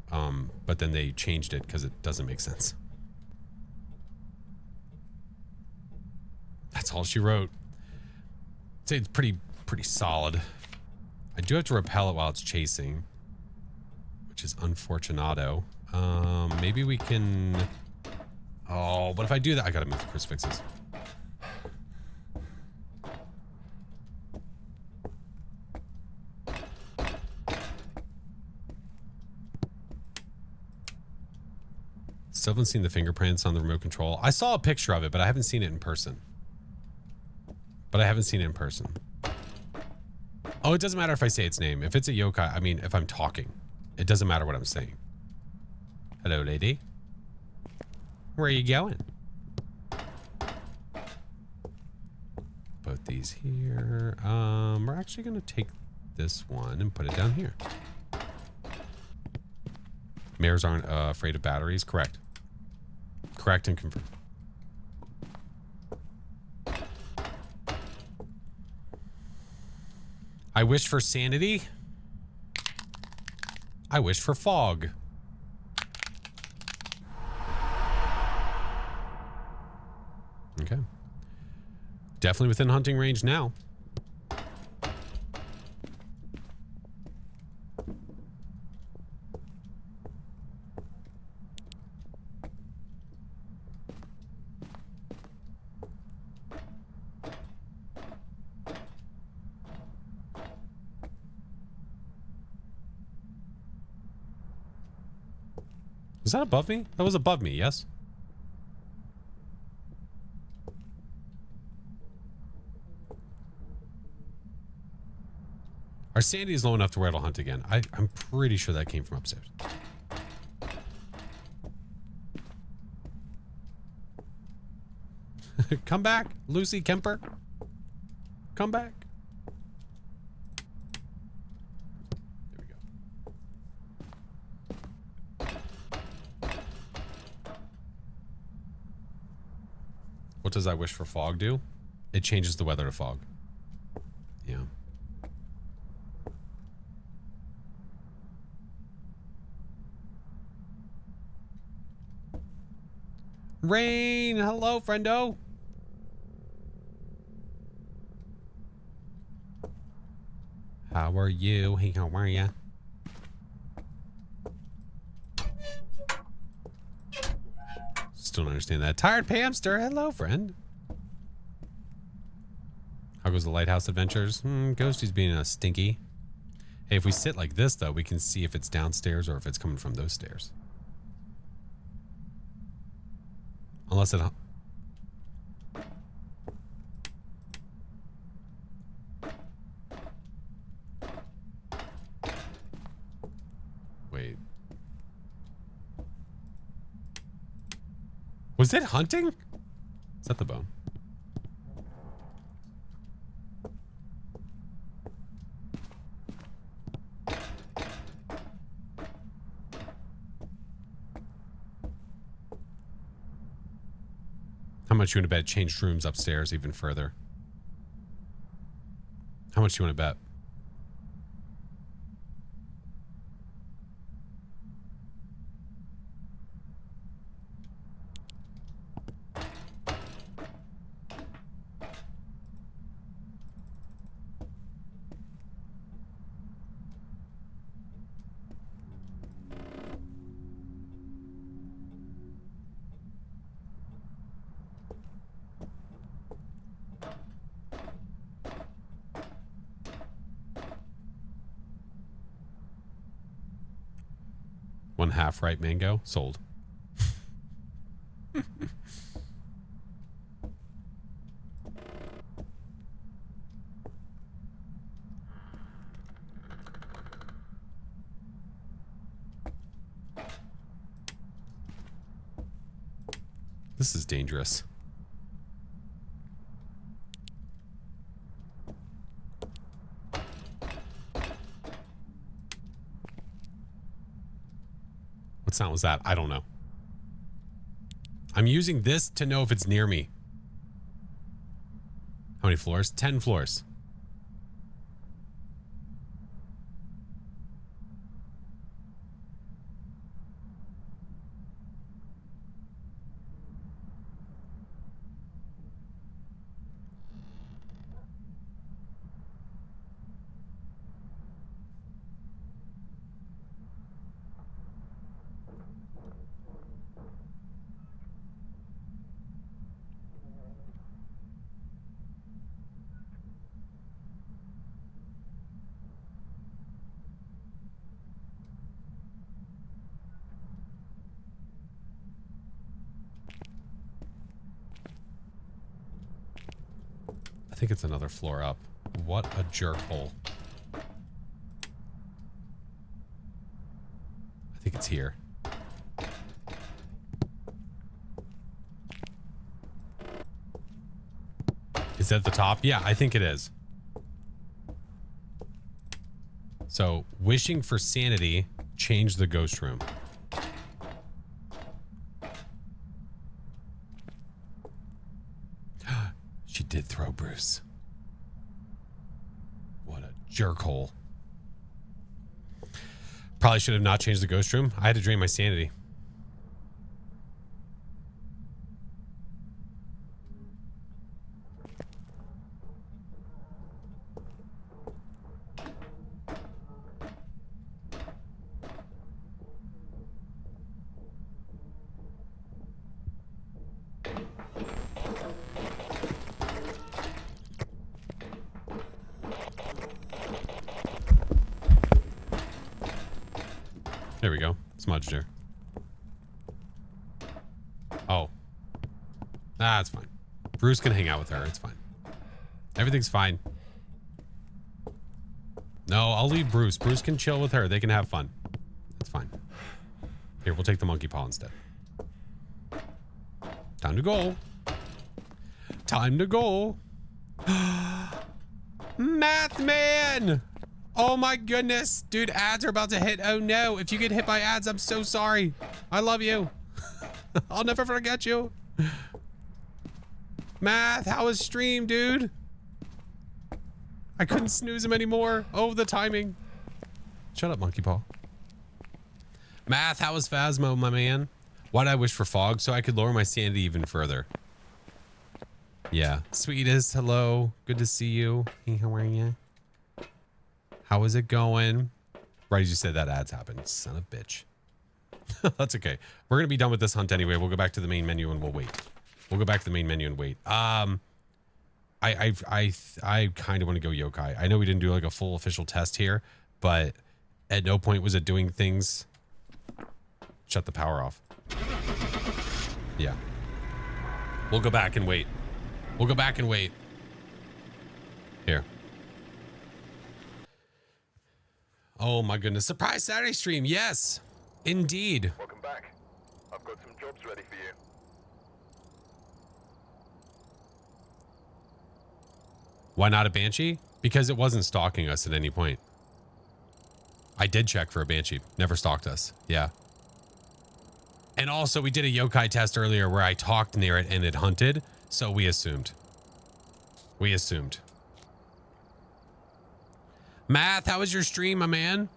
But then they changed it because it doesn't make sense. That's all she wrote. I'd say it's pretty solid. I do have to repel it while it's chasing, which is unfortunato. Maybe we can... Oh, but if I do that, I gotta move the crucifixes. Still haven't seen the fingerprints on the remote control. I saw a picture of it, but I haven't seen it in person. Oh, it doesn't matter if I say its name. If it's a yokai, I mean, if I'm talking, it doesn't matter what I'm saying. Hello, lady. Where are you going? Put these here. We're actually going to take this one and put it down here. Mares aren't afraid of batteries. Correct. Correct and confirmed. I wish for sanity. I wish for fog. Okay. Definitely within hunting range now. Is that above me? That was above me, yes? Our sanity is low enough to where it'll hunt again. I'm pretty sure that came from upstairs. Come back, Lucy Kemper. Come back. There we go. What does I wish for fog do? It changes the weather to fog. Yeah. Rain, hello, friendo. How are you? Hey, how are ya? Still don't understand that. Tired Pamster, hello, friend. How goes the lighthouse adventures? Ghosty's being a stinky. Hey, if we sit like this, though, we can see if it's downstairs or if it's coming from those stairs. Unless it... Wait. Was it hunting? Is that the bone? How much you want to bet? Changed rooms upstairs even further. How much do you want to bet? One half ripe mango sold. This is dangerous. What sound was that? I don't know. I'm using this to know if it's near me. How many floors? 10 floors. I think it's another floor up. What a jerk hole. think it's here. Is it at the top? Yeah, I think it is. So, wishing for sanity, change the ghost room. She did throw Bruce. What a jerkhole. Probably should have not changed the ghost room. I had to drain my sanity. There we go. Smudged her. Oh. That's fine. Bruce can hang out with her. It's fine. Everything's fine. No, I'll leave Bruce. Bruce can chill with her. They can have fun. It's fine. Here, we'll take the monkey paw instead. Time to go. Time to go. Math man! Oh my goodness. Dude, ads are about to hit. Oh no. If you get hit by ads, I'm so sorry. I love you. I'll never forget you. Math, how was stream, dude? I couldn't snooze him anymore. Oh, the timing. Shut up, monkey paw. Math, how was Phasmo, my man? Why'd I wish for fog? So I could lower my sanity even further. Yeah. Sweetest, hello. Good to see you. Hey, how are you? How is it going? Right as you said that ads happened. Son of a bitch. That's okay. We're going to be done with this hunt anyway. We'll go back to the main menu and we'll wait. We'll go back to the main menu and wait. I kind of want to go yokai. I know we didn't do like a full official test here, but at no point was it doing things. Shut the power off. Yeah. We'll go back and wait. We'll go back and wait. Here. Oh my goodness. Surprise Saturday stream. Yes, indeed. Welcome back. I've got some jobs ready for you. Why not a banshee? Because it wasn't stalking us at any point. I did check for a banshee. Never stalked us. Yeah. And also we did a yokai test earlier where I talked near it and it hunted. So we assumed. We assumed. Math, how was your stream, my man?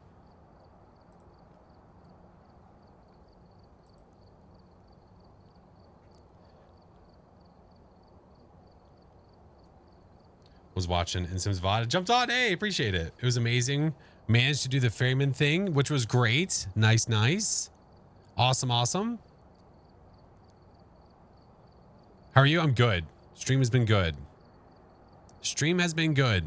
Was watching in Sims VOD. Jumped on. Hey, appreciate it. It was amazing. Managed to do the ferryman thing, which was great. Nice, nice. Awesome, awesome. How are you? I'm good. Stream has been good. Stream has been good.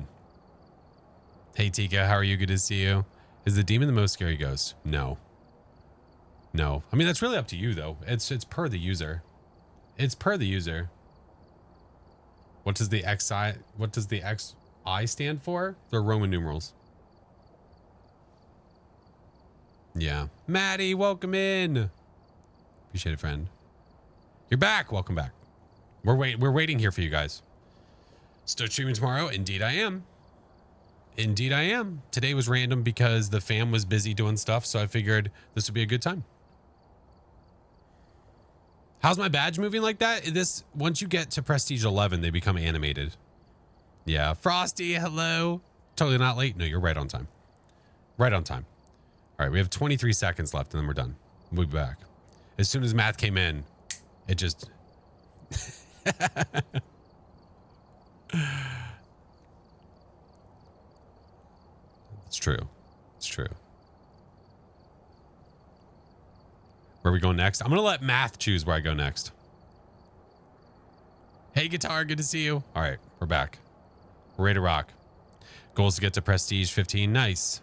Hey, Tika, how are you? Good to see you. Is the demon the most scary ghost? No. No. I mean, that's really up to you, though. It's per the user. It's per the user. What does the XI stand for? They're Roman numerals. Yeah. Maddie, welcome in. Appreciate it, friend. You're back. Welcome back. We're waiting here for you guys. Still streaming tomorrow? Indeed I am. Indeed I am. Today was random because the fam was busy doing stuff, so I figured this would be a good time. How's my badge moving like that? This, once you get to Prestige 11, they become animated. Yeah. Frosty, hello. Totally not late. No, you're right on time. Right on time. All right, we have 23 seconds left and then we're done. We'll be back. As soon as Math came in, it just... It's true. It's true. Where are we going next? I'm going to let Math choose where I go next. Hey, Guitar, good to see you. All right, we're back. We're ready to rock. Goals to get to Prestige 15. Nice.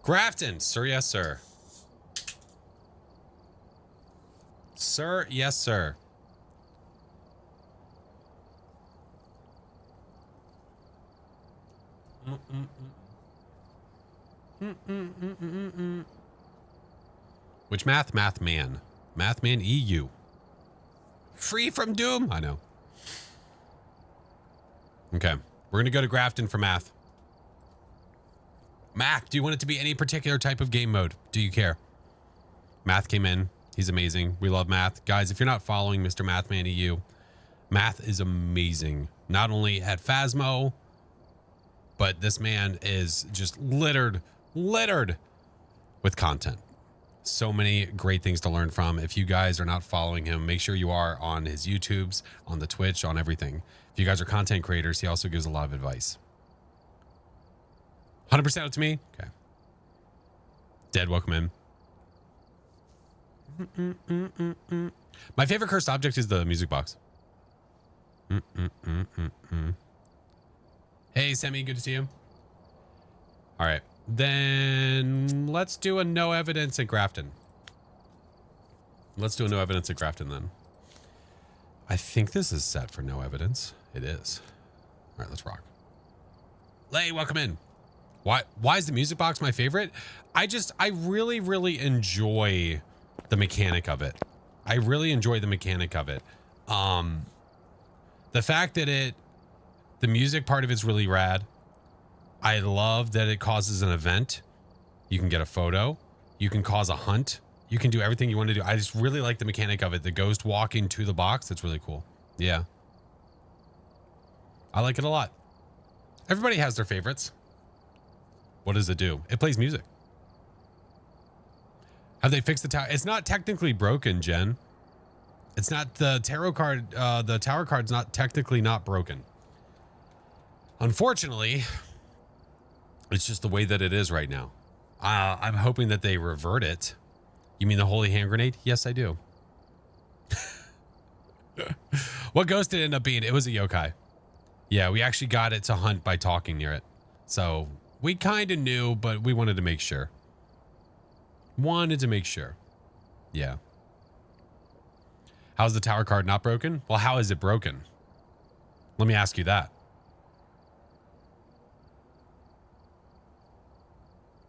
Grafton, sir, yes, sir. Sir, yes, sir. Which math? Math man. Math man EU. Free from doom. I know. Okay. We're going to go to Grafton for math. Math, do you want it to be any particular type of game mode? Do you care? Math came in. He's amazing. We love Math. Guys, if you're not following Mr. Mathman EU, Math is amazing. Not only at Phasmo, but this man is just littered with content. So many great things to learn from. If you guys are not following him, make sure you are on his YouTubes, on the Twitch, on everything. If you guys are content creators, he also gives a lot of advice. 100% up to me? Okay. Dead, welcome in. My favorite cursed object is the music box. Hey, Semi, good to see you. All right. Then let's do a no evidence at Grafton. Let's do a no evidence at Grafton then. I think this is set for no evidence. It is. All right, let's rock. Lay, welcome in. Why is the music box my favorite? I really enjoy the mechanic of it. I really enjoy the mechanic of it. The fact that the music part of it's really rad. I love that it causes an event. You can get a photo. You can cause a hunt. You can do everything you want to do. I just really like the mechanic of it. The ghost walking to the box. That's really cool. Yeah. I like it a lot. Everybody has their favorites. What does it do? It plays music. Have they fixed the tower? It's not technically broken, Jen. It's not the tarot card. The tower card's not technically not broken. Unfortunately, it's just the way that it is right now. I'm hoping that they revert it. You mean the holy hand grenade? Yes, I do. What ghost did it end up being? It was a yokai. Yeah, we actually got it to hunt by talking near it. So we kind of knew, but we wanted to make sure. Wanted to make sure. Yeah. How's the tower card not broken? Well, how is it broken? Let me ask you that.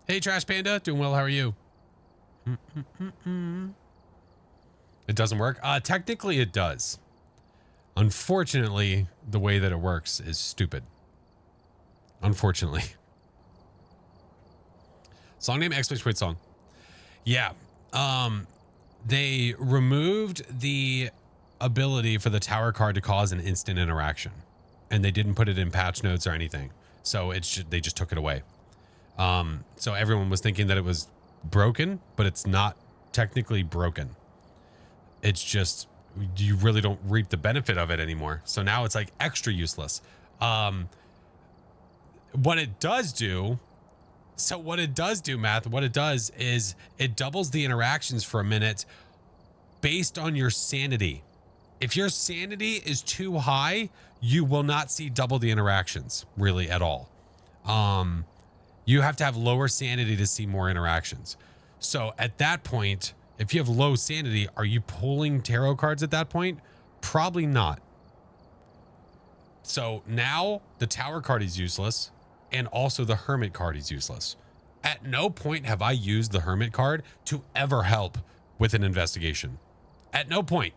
Hey, Trash Panda. Doing well. How are you? It doesn't work? Technically, it does. Unfortunately, the way that it works is stupid. Unfortunately. Song name? Exclamation song. Yeah. They removed the ability for the tower card to cause an instant interaction. And they didn't put it in patch notes or anything. So they just took it away. So everyone was thinking that it was broken, but it's not technically broken. It's just, you really don't reap the benefit of it anymore. So now it's like extra useless. What it does do, Math, what it does is it doubles the interactions for a minute based on your sanity. If your sanity is too high, you will not see double the interactions really at all. You have to have lower sanity to see more interactions. So at that point, if you have low sanity, are you pulling tarot cards at that point? Probably not. So now the tower card is useless and also the hermit card is useless. At no point have I used the hermit card to ever help with an investigation. At no point.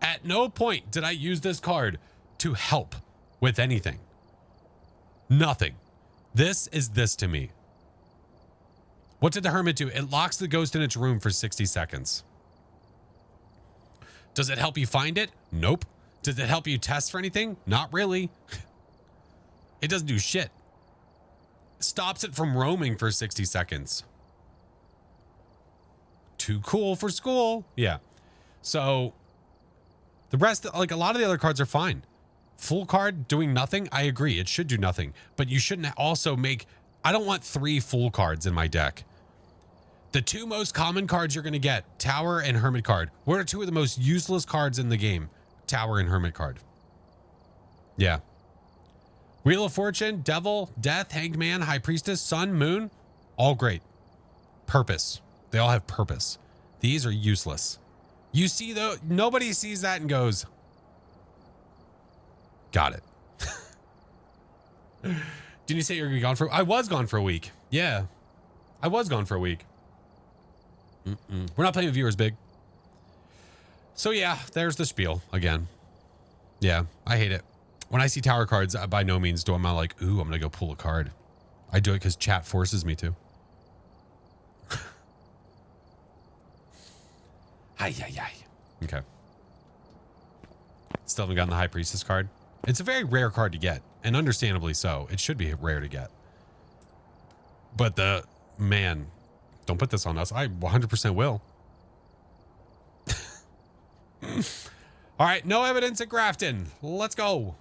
At no point did I use this card to help with anything. Nothing. This is this to me. What did the hermit do? It locks the ghost in its room for 60 seconds. Does it help you find it? Nope. Does it help you test for anything? Not really. It doesn't do shit. Stops it from roaming for 60 seconds. Too cool for school. Yeah. So the rest, like a lot of the other cards are fine. Full card doing nothing. I agree. It should do nothing, but you shouldn't also make, I don't want 3 full cards in my deck. The 2 most common cards you're going to get, Tower and Hermit card. What are 2 of the most useless cards in the game? Tower and Hermit card. Yeah. Wheel of Fortune, Devil, Death, Hanged Man, High Priestess, Sun, Moon. All great. Purpose. They all have purpose. These are useless. You see though, nobody sees that and goes, got it. Didn't you say you're gonna be gone for? I was gone for a week. Yeah, I was gone for a week. We're not playing with viewers, big. So yeah, there's the spiel again. Yeah, I hate it. When I see tower cards, by no means do I'm not like, ooh, I'm gonna go pull a card. I do it because chat forces me to. Hi. Okay. Still haven't gotten the High Priestess card. It's a very rare card to get, and understandably so. It should be rare to get. But man, don't put this on us. I 100% will. All right, no evidence at Grafton. Let's go.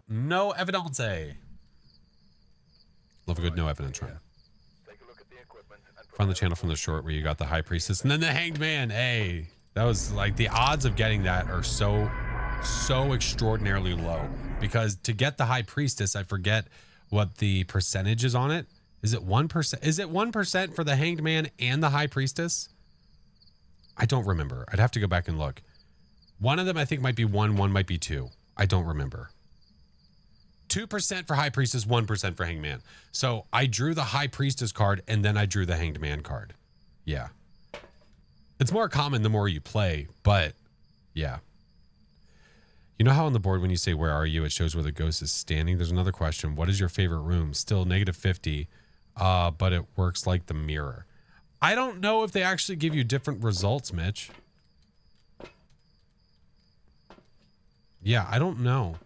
No evidence. Love a good no evidence run. Find the channel from the short where you got the High Priestess and then the Hanged Man. Hey, that was like the odds of getting that are so extraordinarily low, because to get the High Priestess, I forget what the percentage is on it. Is it 1%? Is it 1% for the Hanged Man and the High Priestess? I don't remember. I'd have to go back and look. One of them I think might be 1, one might be 2. I don't remember. 2% for High Priestess, 1% for Hanged Man. So I drew the High Priestess card and then I drew the Hanged Man card. Yeah. It's more common the more you play, but yeah. You know how on the board when you say, where are you? It shows where the ghost is standing. There's another question. What is your favorite room? Still -50, but it works like the mirror. I don't know if they actually give you different results, Mitch. Yeah, I don't know.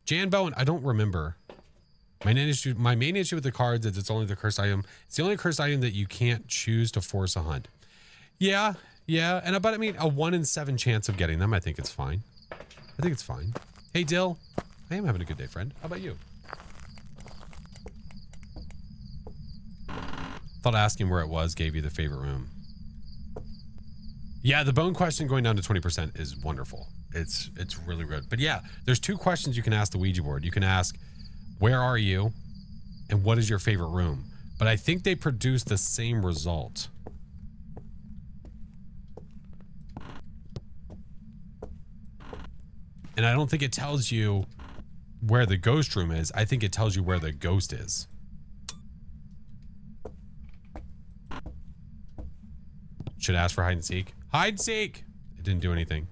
Jan Bowen, I don't remember. My main issue with the cards is it's only the cursed item. It's the only cursed item that you can't choose to force a hunt. Yeah. But I mean, a 1 in 7 chance of getting them, I think it's fine. I think it's fine. Hey, Dill. I am having a good day, friend. How about you? Thought asking where it was gave you the favorite room. Yeah, the bone question going down to 20% is wonderful. It's really good. But yeah, there's 2 questions you can ask the Ouija board. You can ask, where are you? And what is your favorite room? But I think they produce the same result. And I don't think it tells you where the ghost room is. I think it tells you where the ghost is. Should ask for hide and seek. Hide and seek! It didn't do anything.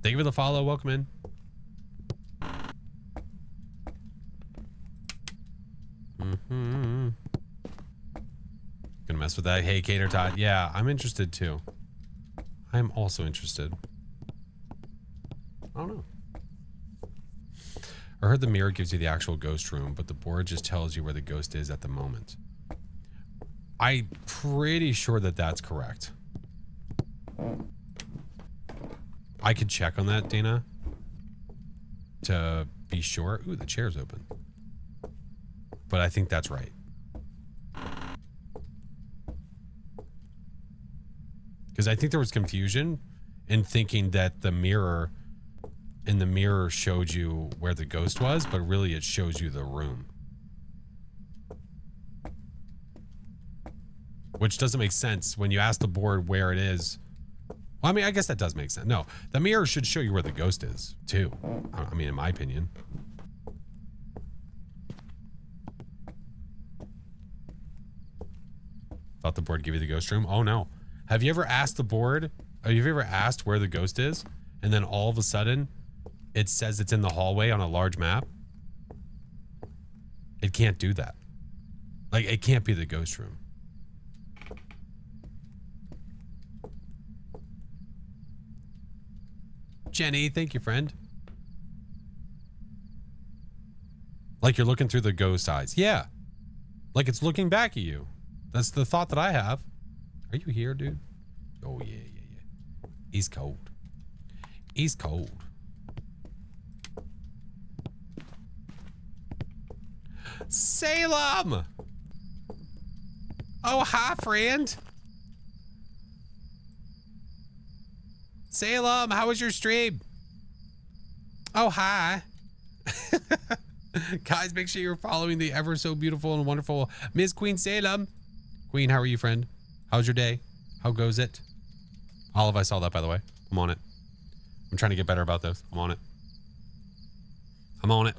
Thank you for the follow. Welcome in. Gonna mess with that. Hey, Cater Tot. Yeah, I'm interested too. I'm also interested. I don't know. I heard the mirror gives you the actual ghost room, but the board just tells you where the ghost is at the moment. I'm pretty sure that that's correct. I could check on that, Dana, to be sure. Ooh, the chair's open. But I think that's right. Because I think there was confusion in thinking that the mirror showed you where the ghost was, but really it shows you the room. Which doesn't make sense when you ask the board where it is. Well, I mean, I guess that does make sense. No, the mirror should show you where the ghost is, too. I mean, in my opinion. Thought the board gave you the ghost room? Oh, no. Have you ever asked the board? Have you ever asked where the ghost is? And then all of a sudden, it says it's in the hallway on a large map? It can't do that. Like, it can't be the ghost room. Jenny, thank you, friend. Like you're looking through the ghost eyes. Yeah. Like it's looking back at you. That's the thought that I have. Are you here, dude? Oh, yeah. He's cold. He's cold. Salem! Oh, hi, friend. Salem, how was your stream? Oh, hi. Guys, make sure you're following the ever so beautiful and wonderful Miss Queen Salem. Queen, how are you, friend? How's your day? How goes it? Olive, I saw that, by the way. I'm on it. I'm trying to get better about this. I'm on it. I'm on it.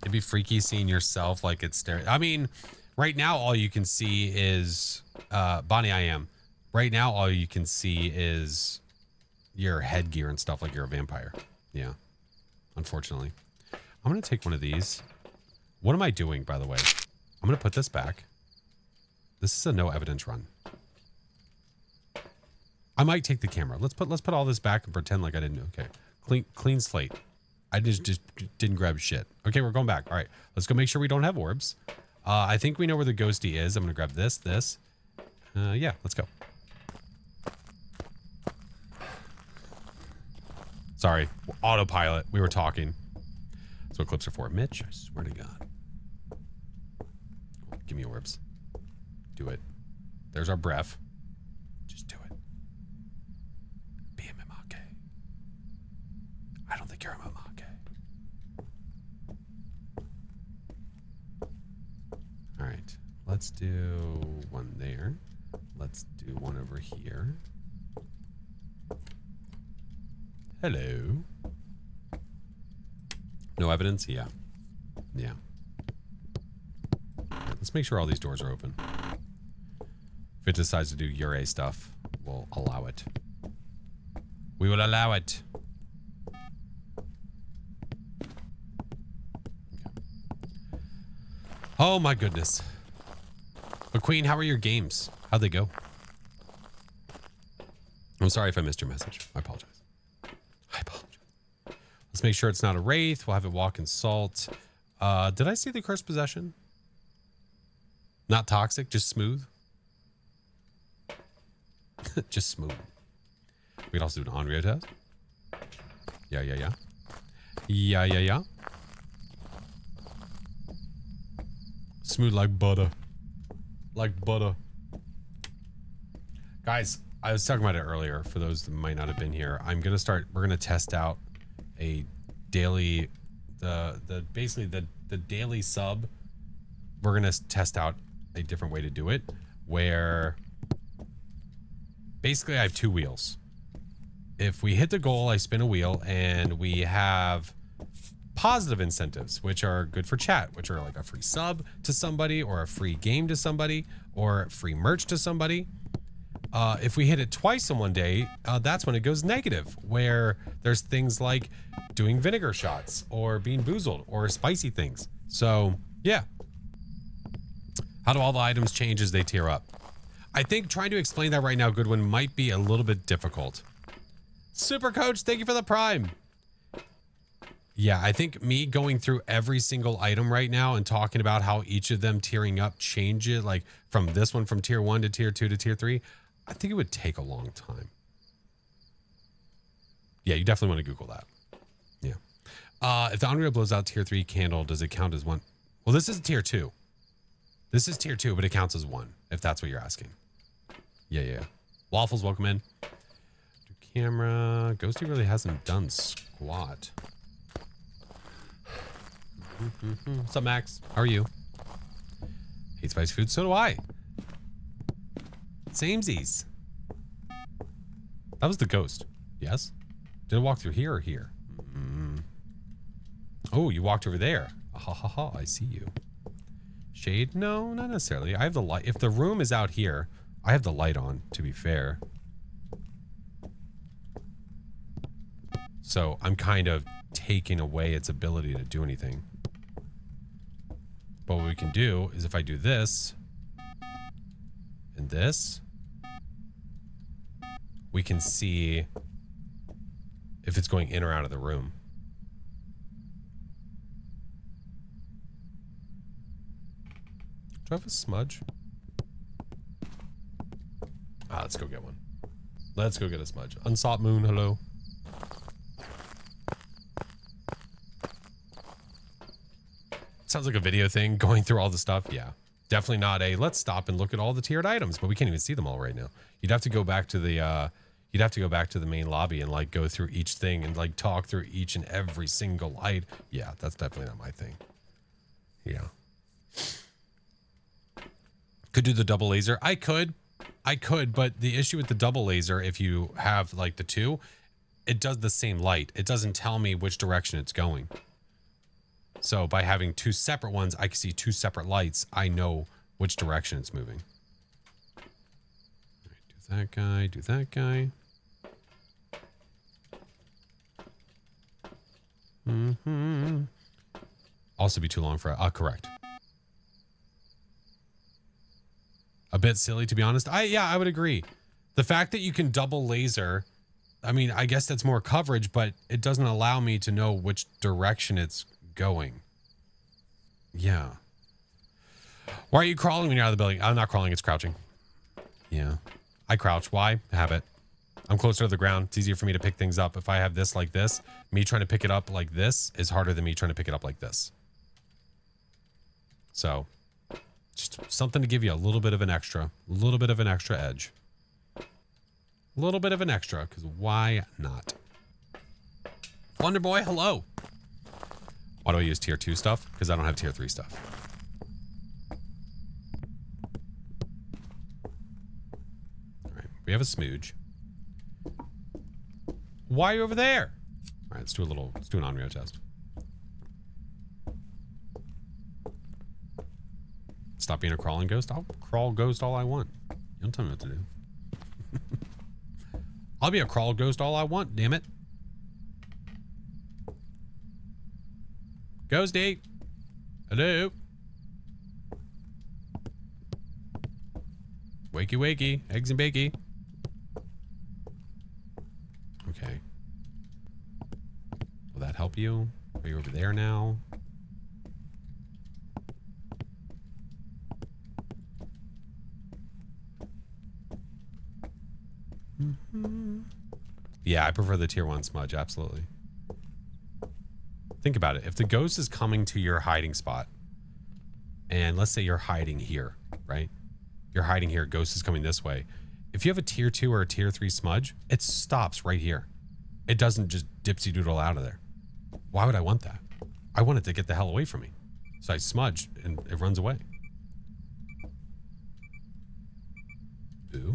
It'd be freaky seeing yourself like it's staring. I mean, right now, all you can see is, Bonnie, I am. Right now, all you can see is your headgear and stuff like you're a vampire. Yeah. Unfortunately. I'm going to take one of these. What am I doing, by the way? I'm going to put this back. This is a no evidence run. I might take the camera. Let's put all this back and pretend like I didn't. Okay. Clean slate. I just didn't grab shit. Okay, we're going back. All right. Let's go make sure we don't have orbs. I think we know where the ghosty is. I'm going to grab this. Yeah, let's go. Sorry. Autopilot. We were talking. That's what clips are for. Mitch, I swear to God. Give me orbs. Do it. There's our breath. Just do it. Be a Mimake. I don't think you're a Mimake. All right. Let's do one there. Let's do one over here. Hello. No evidence? Yeah. Yeah. Right, let's make sure all these doors are open. If it decides to do Ure stuff, we'll allow it. We will allow it. Okay. Oh my goodness. But Queen, how are your games? How'd they go? I'm sorry if I missed your message. I apologize. Let's make sure it's not a wraith. We'll have it walk in salt. Did I see the cursed possession? Not toxic, just smooth. Just smooth. We could also do an Onryo test. Yeah. Smooth like butter. Like butter. Guys, I was talking about it earlier. For those that might not have been here, we're gonna test out a daily, basically the daily sub. We're gonna test out a different way to do it, where basically I have two wheels. If we hit the goal, I spin a wheel, and we have positive incentives, which are good for chat, which are like a free sub to somebody, or a free game to somebody, or free merch to somebody. If we hit it twice in one day, that's when it goes negative, where there's things like doing vinegar shots, or being boozled, or spicy things. So yeah. How do all the items change as they tier up? I think trying to explain that right now, Goodwin, might be a little bit difficult. Super Coach, thank you for the Prime. Yeah, I think me going through every single item right now and talking about how each of them tiering up change it, like from this one from tier 1 to tier 2 to tier 3, I think it would take a long time. Yeah, you definitely want to Google that. Yeah. If the Onryo blows out tier 3 candle, does it count as one? Well, this is tier 2. This is tier 2, but it counts as 1, if that's what you're asking. Yeah. Waffles, welcome in. Do camera. Ghosty really hasn't done squat. What's up, Max? How are you? Hate spicy food? So do I. Samesies. That was the ghost. Yes? Did it walk through here or here? Oh, you walked over there. Ha. I see you. Shade? No, not necessarily. I have the light. If the room is out here, I have the light on, to be fair. So I'm kind of taking away its ability to do anything. But what we can do is if I do this and this, we can see if it's going in or out of the room. Do I have a smudge? Let's go get one. Let's go get a smudge. Unsought moon, hello. Sounds like a video thing, going through all the stuff. Yeah, definitely not a let's stop and look at all the tiered items, but we can't even see them all right now. You'd have to go back to the main lobby and like go through each thing and like talk through each and every single item. Yeah, that's definitely not my thing. Yeah. Could do the double laser. I could, but the issue with the double laser, if you have like the two, it does the same light. It doesn't tell me which direction it's going. So by having two separate ones, I can see two separate lights. I know which direction it's moving. All right, do that guy, do that guy. Also be too long for correct. A bit silly, to be honest. Yeah, I would agree. The fact that you can double laser, I mean, I guess that's more coverage, but it doesn't allow me to know which direction it's going. Yeah. Why are you crawling when you're out of the building? I'm not crawling, it's crouching. Yeah. I crouch. Why? Habit. I'm closer to the ground. It's easier for me to pick things up. If I have this like this, me trying to pick it up like this is harder than me trying to pick it up like this. So, just something to give you a little bit of an extra edge. A little bit of an extra, because why not? Wonder Boy, hello. Why do I use tier 2 stuff? Because I don't have tier 3 stuff. All right, we have a smooge. Why are you over there? All right, let's do an Onryo test. Stop being a crawling ghost. I'll crawl ghost all I want. You don't tell me what to do. I'll be a crawl ghost all I want, damn it. Ghosty. Hello. Wakey wakey. Eggs and bakey. Okay. Will that help you? Are you over there now? Yeah, I prefer the tier 1 smudge, absolutely. Think about it. If the ghost is coming to your hiding spot, and let's say you're hiding here, right? You're hiding here, ghost is coming this way. If you have a tier 2 or a tier 3 smudge, it stops right here. It doesn't just dipsy doodle out of there. Why would I want that? I want it to get the hell away from me. So I smudge and it runs away. Ooh.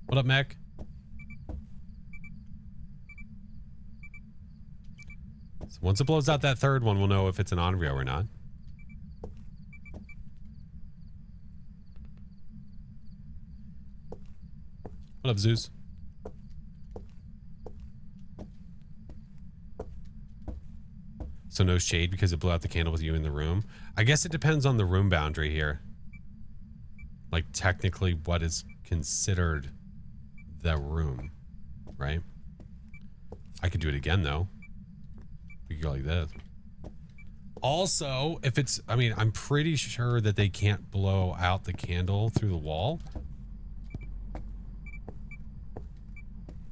What up, Mech? So once it blows out that third one, we'll know if it's an Onryo or not. What up, Zeus? So no shade because it blew out the candle with you in the room. I guess it depends on the room boundary here. Like technically what is considered the room, right? I could do it again though. We could go like this. Also, if it's, I mean, I'm pretty sure that they can't blow out the candle through the wall.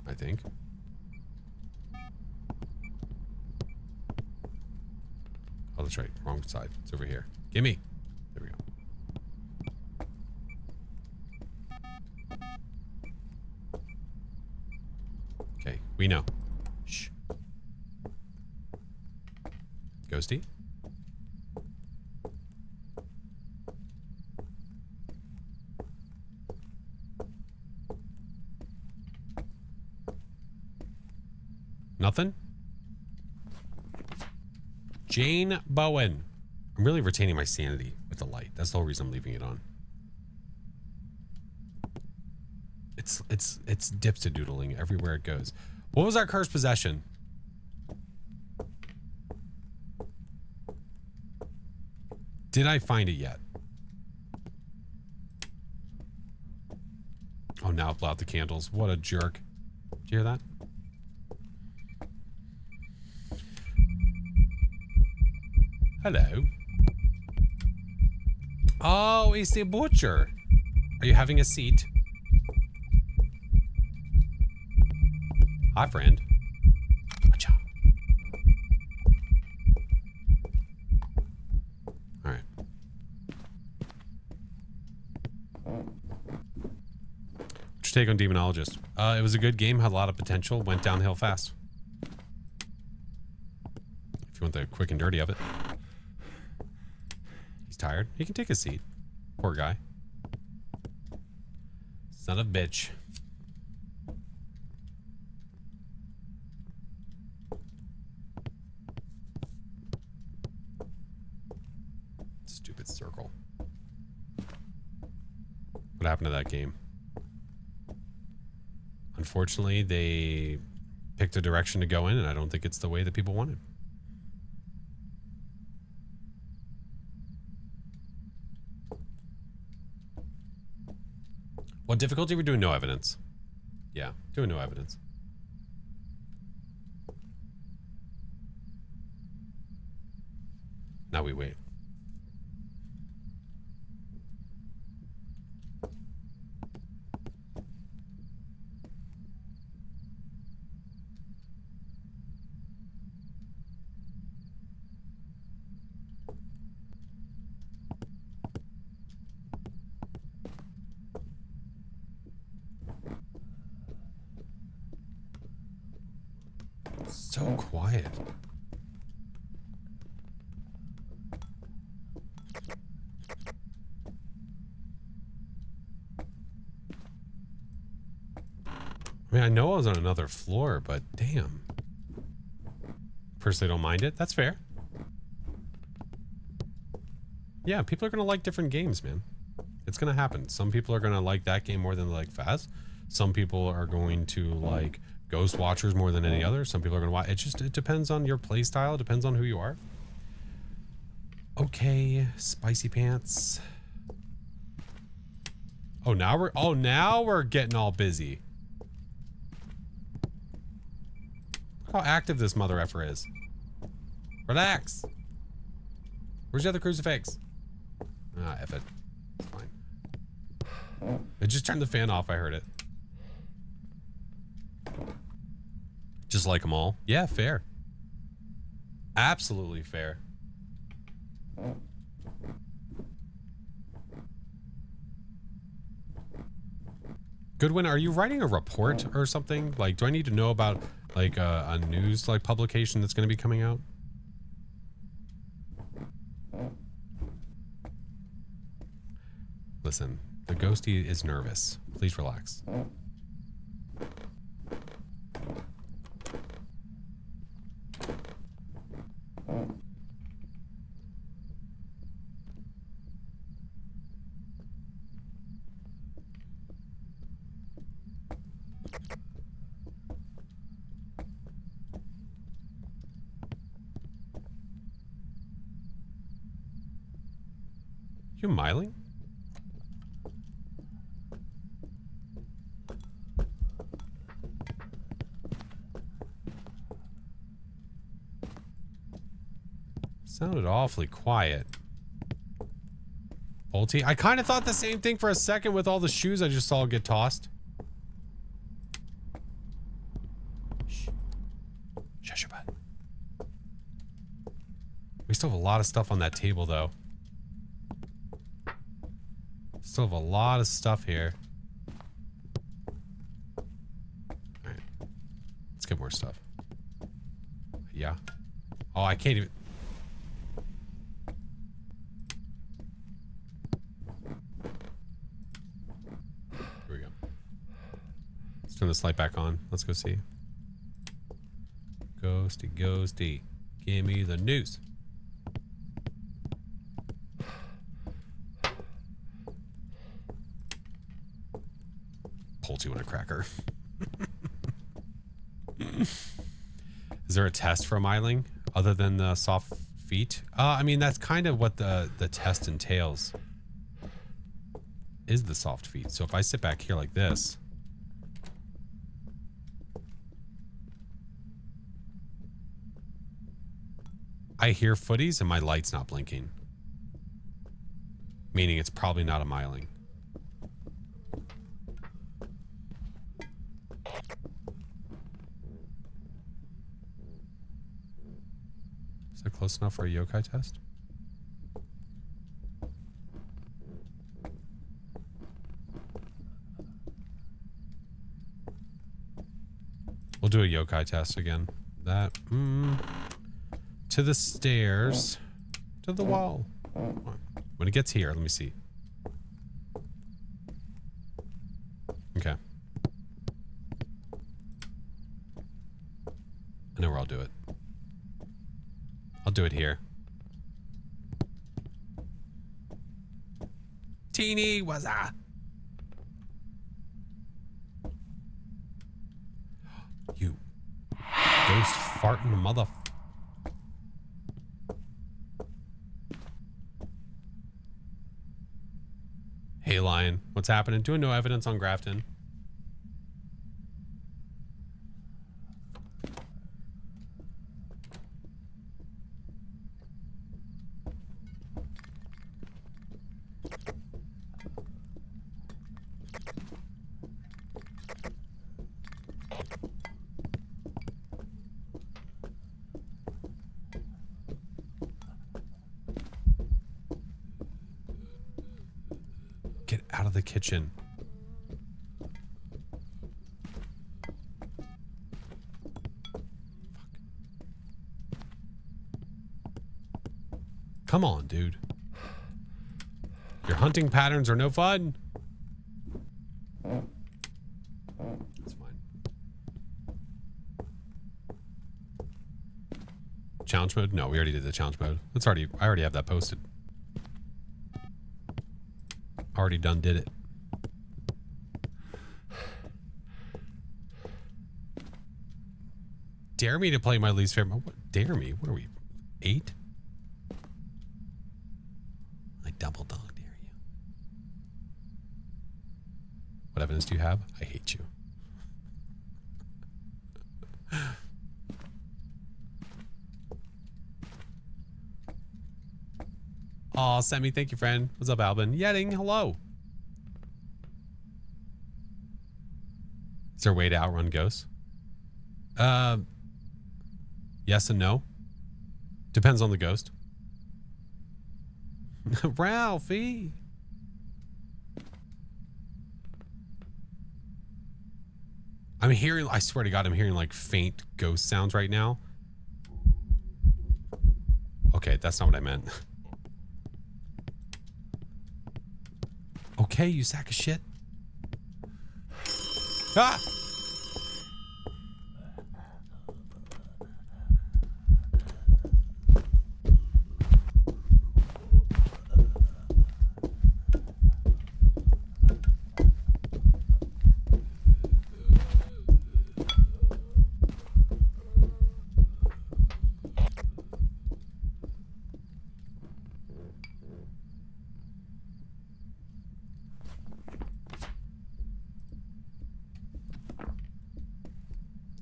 I think. Oh, that's right. Wrong side. It's over here. Gimme. There we go. Okay, we know. Shh. Ghosty. Nothing? Jane Bowen. I'm really retaining my sanity with the light. That's the whole reason I'm leaving it on. It's dipsy-doodling everywhere it goes. What was our cursed possession? Did I find it yet? Oh, now it blew out the candles. What a jerk. Did you hear that? Hello. Oh, it's the butcher. Are you having a seat? Hi, friend. Gotcha. All right. What's your take on Demonologist? It was a good game, had a lot of potential, went downhill fast. If you want the quick and dirty of it. He's tired. He can take a seat. Poor guy. Son of a bitch. Stupid circle. What happened to that game? Unfortunately, they picked a direction to go in, and I don't think it's the way that people wanted. What difficulty? We're doing no evidence. Yeah, doing no evidence. Now we wait. So quiet. I mean, I know I was on another floor, but damn. Personally, don't mind it. That's fair. Yeah, people are going to like different games, man. It's going to happen. Some people are going to like that game more than they like Phas. Some people are going to like Ghost Watchers more than any other. Some people are going to watch. It depends on your play style. It depends on who you are. Okay, spicy pants. Oh, now we're getting all busy. Look how active this mother effer is. Relax. Where's the other crucifix? Ah, F it. It's fine. I just turned the fan off. I heard it. Just like them all. Yeah, fair. Absolutely fair. Goodwin, are you writing a report or something? Like, do I need to know about like a news like publication that's going to be coming out? Listen, the ghostie is nervous. Please relax. You miling? Sounded awfully quiet. Bolty? I kind of thought the same thing for a second with all the shoes I just saw get tossed. Shh. Shush your butt. We still have a lot of stuff on that table, though. Still have a lot of stuff here. Alright. Let's get more stuff. Yeah. Oh, I can't even... Here we go. Let's turn this light back on. Let's go see. Ghosty, ghosty. Give me the news. Pulled you in a cracker. Is there a test for miling other than the soft feet? I mean, that's kind of what the test entails. Is the soft feet. So if I sit back here like this. I hear footies and my light's not blinking. Meaning it's probably not a miling. Is that close enough for a yokai test? We'll do a yokai test again. That, to the stairs. To the wall. When it gets here, let me see. Okay. I know where I'll do it. I'll do it here. Teeny was a. You ghost farting mother. Hey, Lion. What's happening? Doing no evidence on Grafton. Get out of the kitchen. Fuck. Come on, dude. Your hunting patterns are no fun. That's fine. Challenge mode? No, we already did the challenge mode. I already have that posted. Already done did it. Dare me to play my least favorite. What, dare me? What are we? 8? I double dog dare you. What evidence do you have? I hate you. Aw, Sammy, thank you, friend. What's up, Albin? Yetting, hello. Is there a way to outrun ghosts? Yes and no. Depends on the ghost. Ralphie. I'm hearing, I swear to God, I'm hearing like faint ghost sounds right now. Okay, that's not what I meant. Okay, you sack of shit. Ah!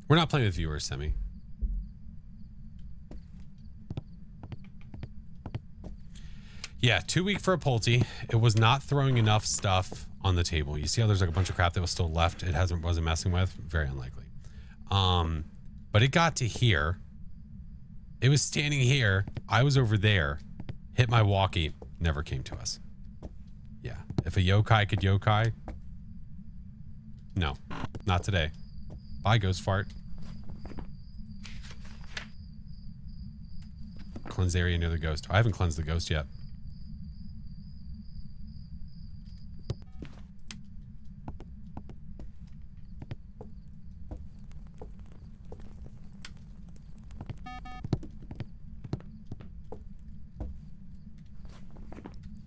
We're not playing with viewers, Semi. Yeah, 2 week for a Pulte. It was not throwing enough stuff on the table. You see how there's like a bunch of crap that was still left. It wasn't messing with. Very unlikely. But it got to here. It was standing here. I was over there. Hit my walkie. Never came to us. Yeah. If a yokai could yokai. No. Not today. Bye, ghost fart. Cleanse area near the ghost. I haven't cleansed the ghost yet.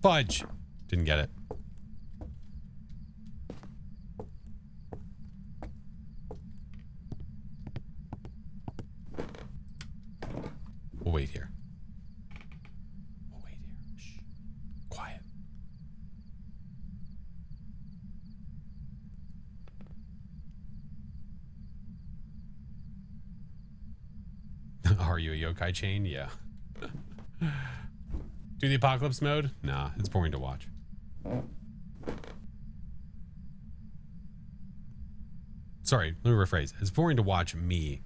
Fudge. Didn't get it. We'll wait here. We'll wait here. Shh. Quiet. Are you a yokai chain? Yeah. Do the apocalypse mode? Nah, it's boring to watch. Sorry, let me rephrase. It's boring to watch me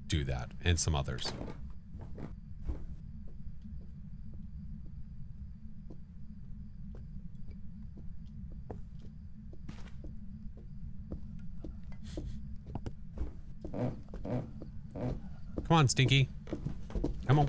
do that and some others. Come on, Stinky. Come on.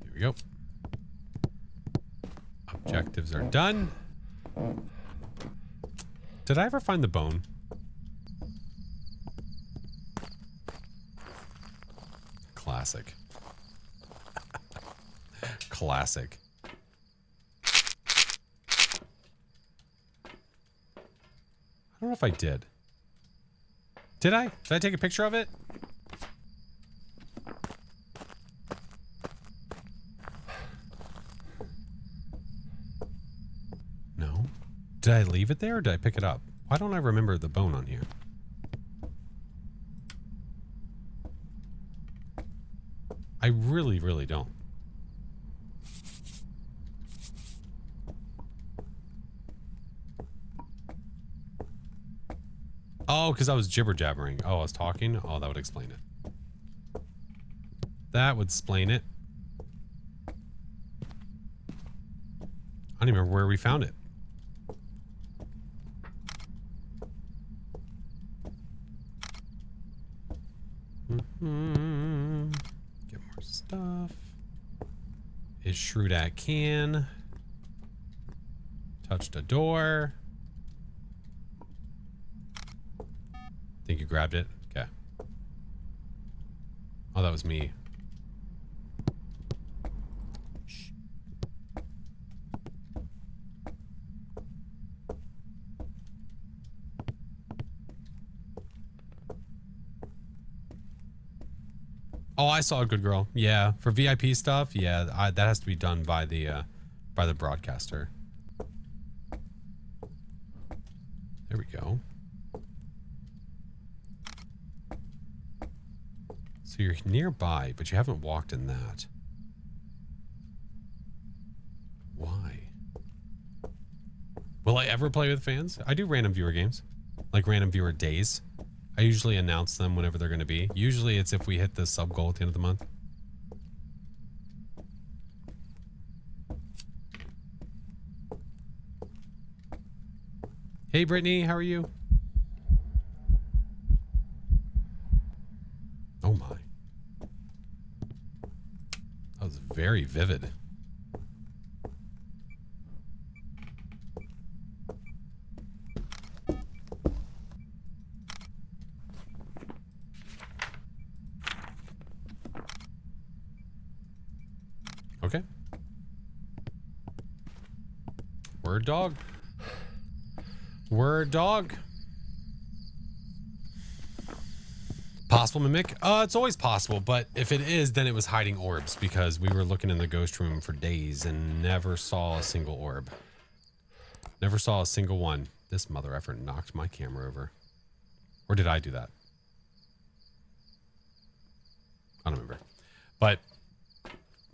Here we go. Objectives are done. Did I ever find the bone? Classic. Classic. I don't know if I did. Did I? Did I take a picture of it? No. Did I leave it there or did I pick it up? Why don't I remember the bone on here? I really, really don't. Oh, because I was jibber-jabbering. Oh, I was talking? Oh, that would explain it. That would explain it. I don't even remember where we found it. Get more stuff. Is shrewd at can. Touched a door. Think you grabbed it? Okay. Oh, that was me. Shh. Oh, I saw a good girl. Yeah, for VIP stuff. Yeah, that has to be done by the broadcaster. There we go. So you're nearby, but you haven't walked in that. Why? Will I ever play with fans? I do random viewer games, like random viewer days. I usually announce them whenever they're going to be. Usually it's if we hit the sub goal at the end of the month. Hey, Brittany, how are you? Oh my. That was very vivid. Okay. Word dog. Word dog. Possible mimic? It's always possible, but if it is, then it was hiding orbs because we were looking in the ghost room for days and never saw a single orb. Never saw a single one. This mother effer knocked my camera over. Or did I do that? I don't remember. But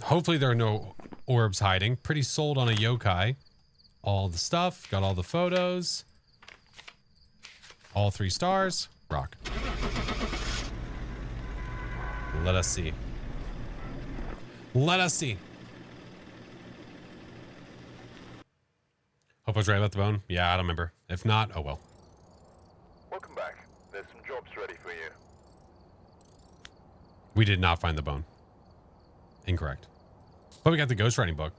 hopefully there are no orbs hiding. Pretty sold on a yokai. All the stuff. Got all the photos. All 3 stars. Rock. Let us see. Let us see. Hope I was right about the bone. Yeah, I don't remember. If not, oh well. Welcome back. There's some jobs ready for you. We did not find the bone. Incorrect. But we got the ghostwriting book.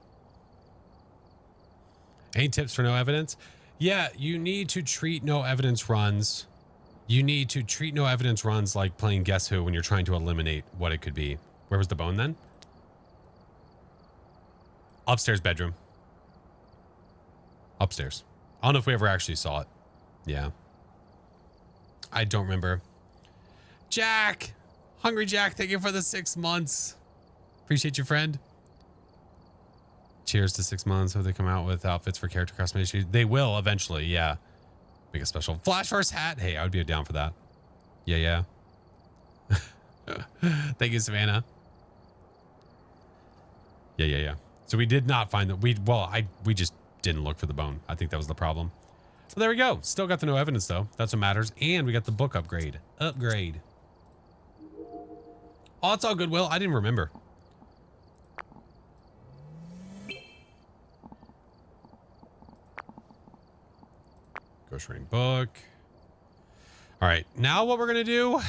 Any tips for no evidence? Yeah, you need to treat no evidence runs. You need to treat no evidence runs like playing Guess Who when you're trying to eliminate what it could be. Where was the bone then? Upstairs bedroom. Upstairs. I don't know if we ever actually saw it. Yeah. I don't remember. Jack! Hungry Jack, thank you for the 6 months. Appreciate you, friend. Cheers to 6 months. Hope they come out with outfits for character customization. They will eventually, yeah. Make a special FlashForce hat. Hey, I would be down for that. Yeah, yeah. Thank you, Savannah. Yeah. So we did not find that. We just didn't look for the bone. I think that was the problem. Well, there we go. Still got the no evidence though. That's what matters. And we got the book upgrade. Upgrade. Oh, it's all good, Will. I didn't remember. Ghostwriting book. All right. Now what we're going to do.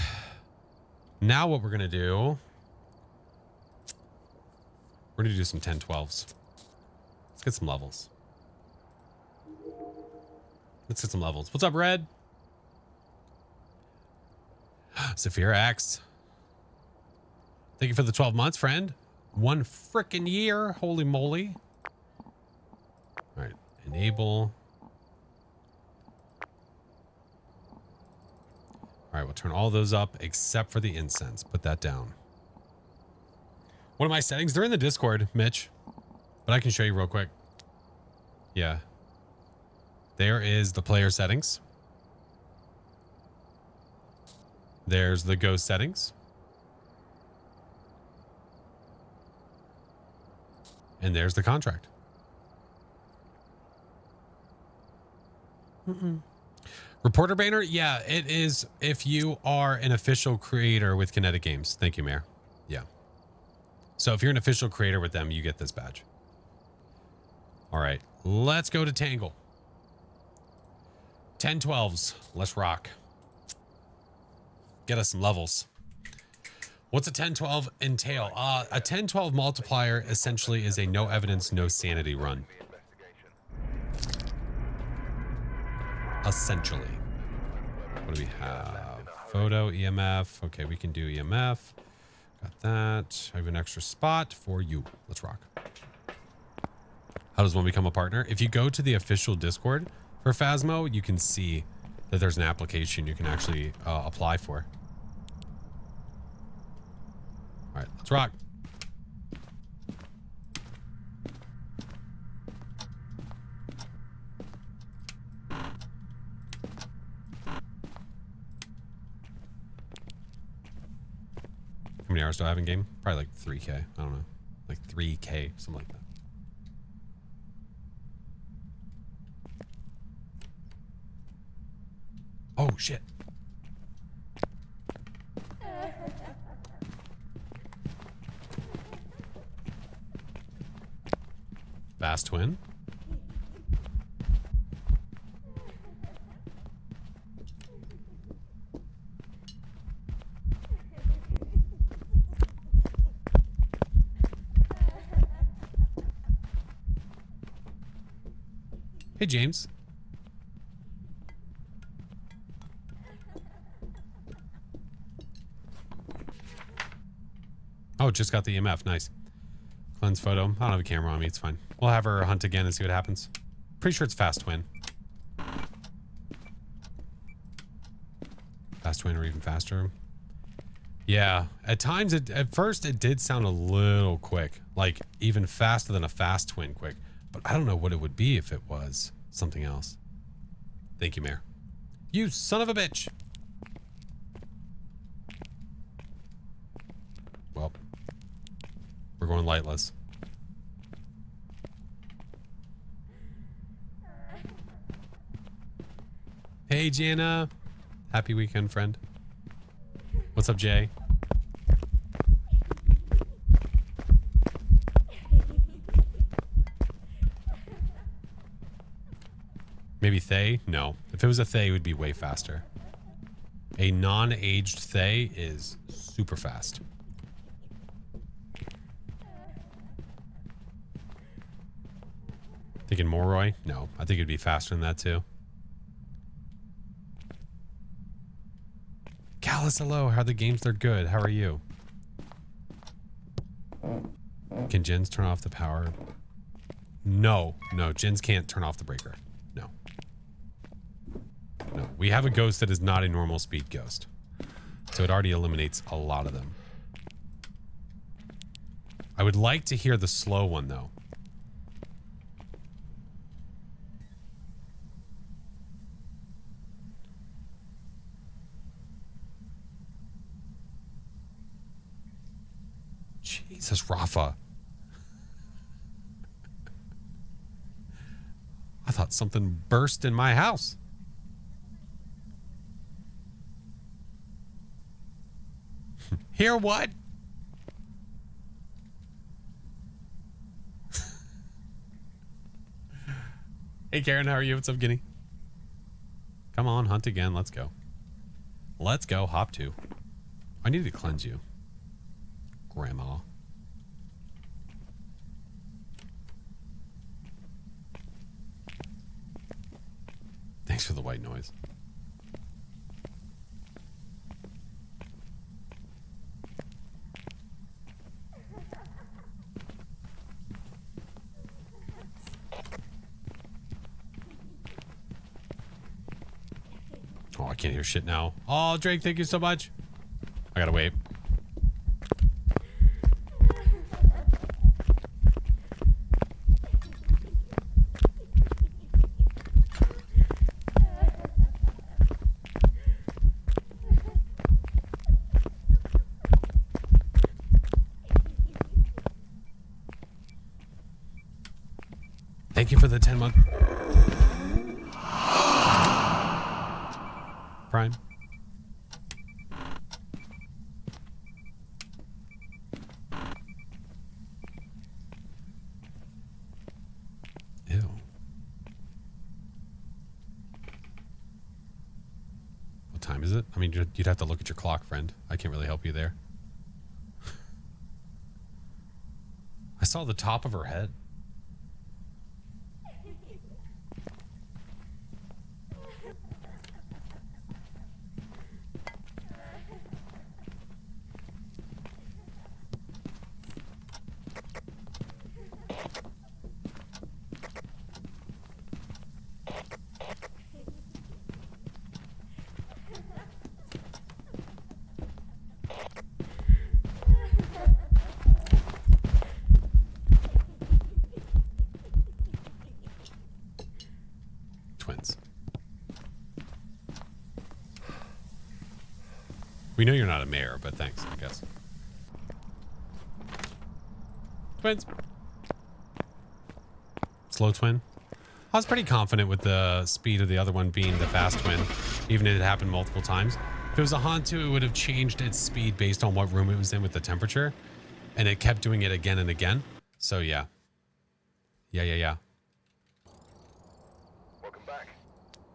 We're going to do some 10-12s. Let's get some levels. Let's get some levels. What's up, Red? Saphira X. Thank you for the 12 months, friend. 1 frickin' year. Holy moly. All right. Enable. All right. We'll turn all those up except for the incense. Put that down. What are my settings? They're in the Discord, Mitch. But I can show you real quick. Yeah. There is the player settings. There's the ghost settings. And there's the contract. Reporter banner? Yeah, it is if you are an official creator with Kinetic Games. Thank you, Mayor. Yeah. So if you're an official creator with them, you get this badge. All right, let's go to Tangle. 10-12s. Let's rock. Get us some levels. What's a 10-12 entail? A 10-12 multiplier essentially is a no evidence, no sanity run. Essentially. What do we have? Photo, EMF. Okay, we can do EMF. Got that. I have an extra spot for you. Let's rock. How does one become a partner? If you go to the official Discord for Phasmo, you can see that there's an application you can actually apply for. All right, let's rock. How many hours do I have in game? Probably like 3K. I don't know. Like 3K, something like that. Oh, shit. Fast twin. Hey, James. Oh, just got the EMF. Nice. Cleanse photo. I don't have a camera on me. It's fine. We'll have her hunt again and see what happens. Pretty sure it's fast twin. Fast twin or even faster. Yeah. At times, at first, it did sound a little quick. Like, even faster than a fast twin quick. But I don't know what it would be if it was something else. Thank you, Mayor. You son of a bitch. Well, we're going lightless. Hey, Jana. Happy weekend, friend. What's up, Jay? Maybe Thay? No. If it was a Thay, it would be way faster. A non-aged Thay is super fast. Thinking Moroi? No. I think it'd be faster than that, too. Callus, hello. How are the games? They're good. How are you? Can Jins turn off the power? No. No, Jins can't turn off the breaker. No. No. We have a ghost that is not a normal speed ghost. So it already eliminates a lot of them. I would like to hear the slow one, though. Jesus, Rafa. I thought something burst in my house. Hear what? Hey, Karen, how are you? What's up, Guinea? Come on, hunt again. Let's go. Let's go. Hop 2. I need to cleanse you, Grandma. Thanks Thanks for the white noise. Oh, I can't hear shit now. Oh, Drake, thank you so much. I gotta wait. Thank you for the 10-month Prime. Ew. What time is it? I mean, you'd have to look at your clock, friend. I can't really help you there. I saw the top of her head. Twins. We know you're not a mayor, but thanks, I guess. Twins. Slow twin. I was pretty confident with the speed of the other one being the fast twin, even if it happened multiple times. If it was a Hantu, it would have changed its speed based on what room it was in with the temperature, and it kept doing it again and again. So yeah. Yeah. Welcome back.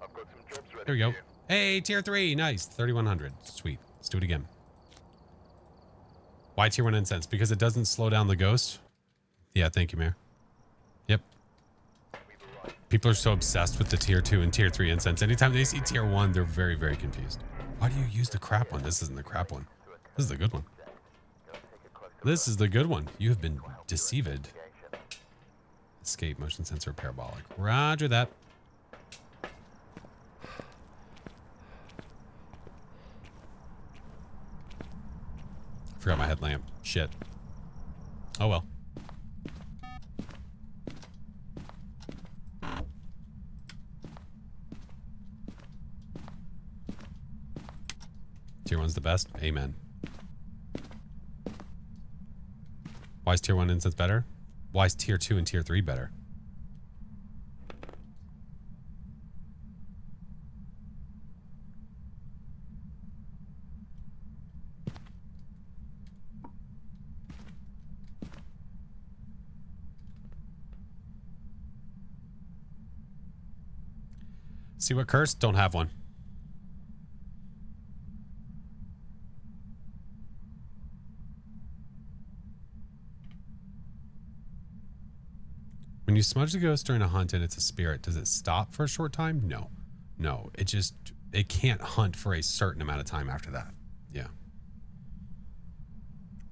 I've got some jobs ready. There we go. for you. Hey, tier 3. Nice. 3,100. Sweet. Let's do it again. Why tier 1 incense? Because it doesn't slow down the ghost? Yeah, thank you, Mayor. Yep. People are so obsessed with the tier 2 and tier 3 incense. Anytime they see tier 1, they're very, very confused. Why do you use the crap one? This isn't the crap one. This is the good one. This is the good one. You have been deceived. Escape, motion sensor, parabolic. Roger that. Forgot my headlamp. Shit. Oh well. Tier 1's the best? Amen. Why is tier 1 instance better? Why is tier 2 and tier 3 better? See what curse? Don't have one. When you smudge the ghost during a hunt and it's a spirit, does it stop for a short time? No. No. It can't hunt for a certain amount of time after that. Yeah.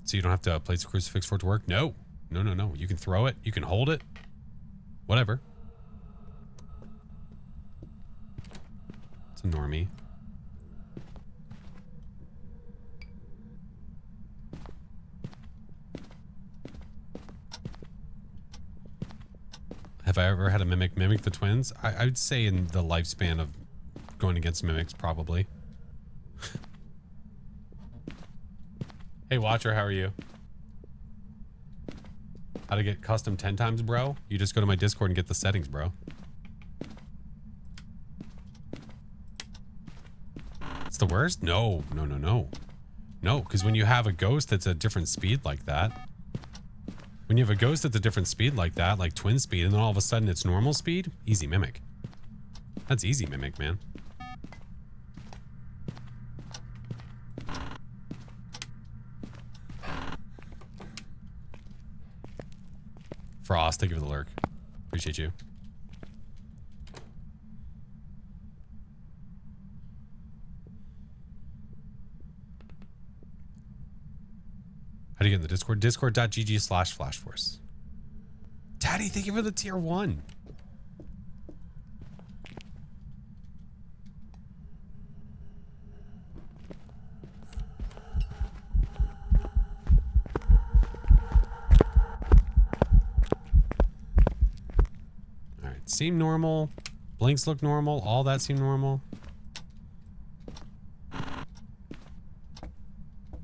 So you don't have to place a crucifix for it to work? No. No. You can throw it. You can hold it. Whatever. It's a normie. Have I ever had a mimic the twins? I would say in the lifespan of going against mimics, probably. Hey, Watcher, how are you? How to get custom 10 times, bro? You just go to my Discord and get the settings, bro. It's the worst? No. No, because when you have a ghost that's a different speed like that, when you have a ghost that's a different speed like that, like twin speed, and then all of a sudden it's normal speed, easy mimic. That's easy mimic, man. Frost, thank you for the lurk. Appreciate you. do you get in the Discord? Discord.gg/FlashForce. Daddy, thank you for the tier 1. All right, seem normal. Blinks look normal. All that seem normal.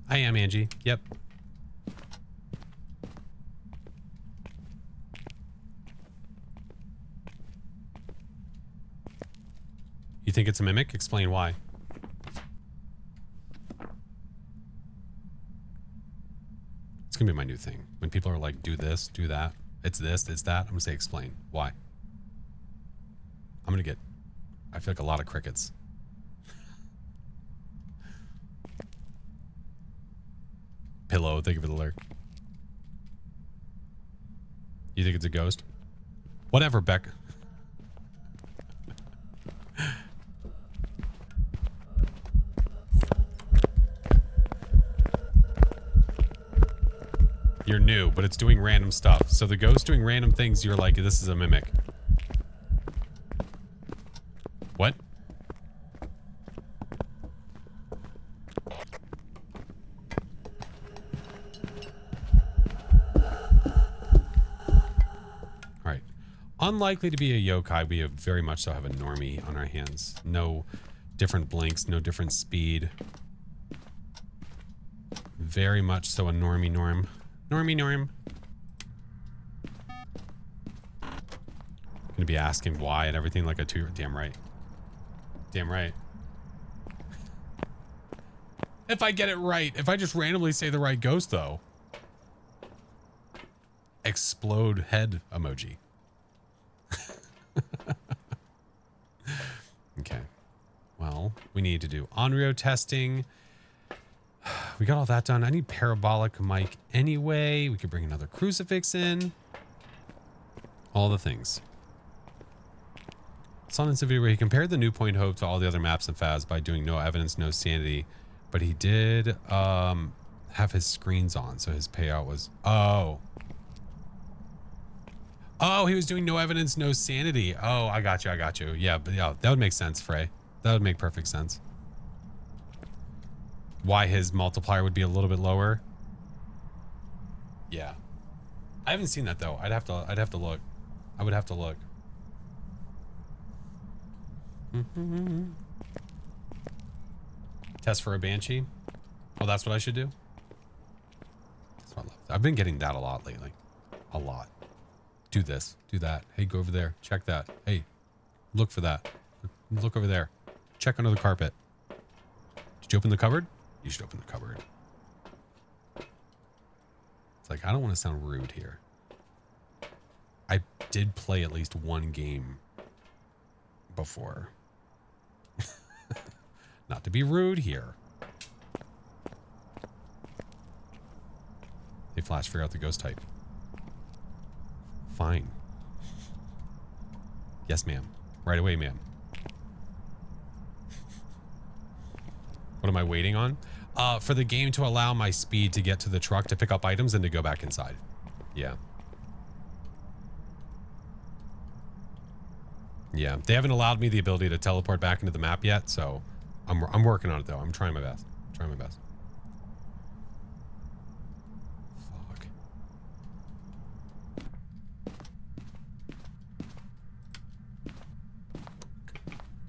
I am Angie. Yep. You think it's a mimic? Explain why. It's gonna be my new thing. When people are like, do this, do that. It's this, it's that. I'm gonna say explain. Why? I'm gonna get, I feel like a lot of crickets. Pillow, thank you for the lurk. You think it's a ghost? Whatever, Beck. You're new, but it's doing random stuff. So the ghost doing random things, you're like, this is a mimic. What? Alright. Unlikely to be a yokai. We have very much so have a normie on our hands. No different blinks, no different speed. Very much so a normie norm. Normie norm. Gonna be asking why and everything like a 2. Damn right. Damn right. If I get it right. If I just randomly say the right ghost though. Explode head emoji. Okay. Well, we need to do Onryo testing. We got all that done. I need parabolic mic anyway. We could bring another crucifix in. All the things. Saw in this video where he compared the New Point Hope to all the other maps in Phas by doing no evidence, no sanity. But he did have his screens on, so his payout was... Oh. Oh, he was doing no evidence, no sanity. Oh, I got you, I got you. Yeah, but yeah, that would make sense, Frey. That would make perfect sense. Why his multiplier would be a little bit lower. Yeah. I haven't seen that though. I'd have to look. I would have to look. Test for a banshee. Oh, that's what I should do. That's what I love. I've been getting that a lot lately. A lot. Do this, do that. Hey, go over there. Check that. Hey, look for that. Look over there. Check under the carpet. Did you open the cupboard? You should open the cupboard. It's like, I don't want to sound rude here. I did play at least one game before. Not to be rude here. Hey, Flash, figure out the ghost type. Fine. Yes, ma'am. Right away, ma'am. What am I waiting on? For the game to allow my speed to get to the truck to pick up items and to go back inside. Yeah. Yeah. They haven't allowed me the ability to teleport back into the map yet, so I'm working on it though. I'm trying my best. Trying my best. Fuck.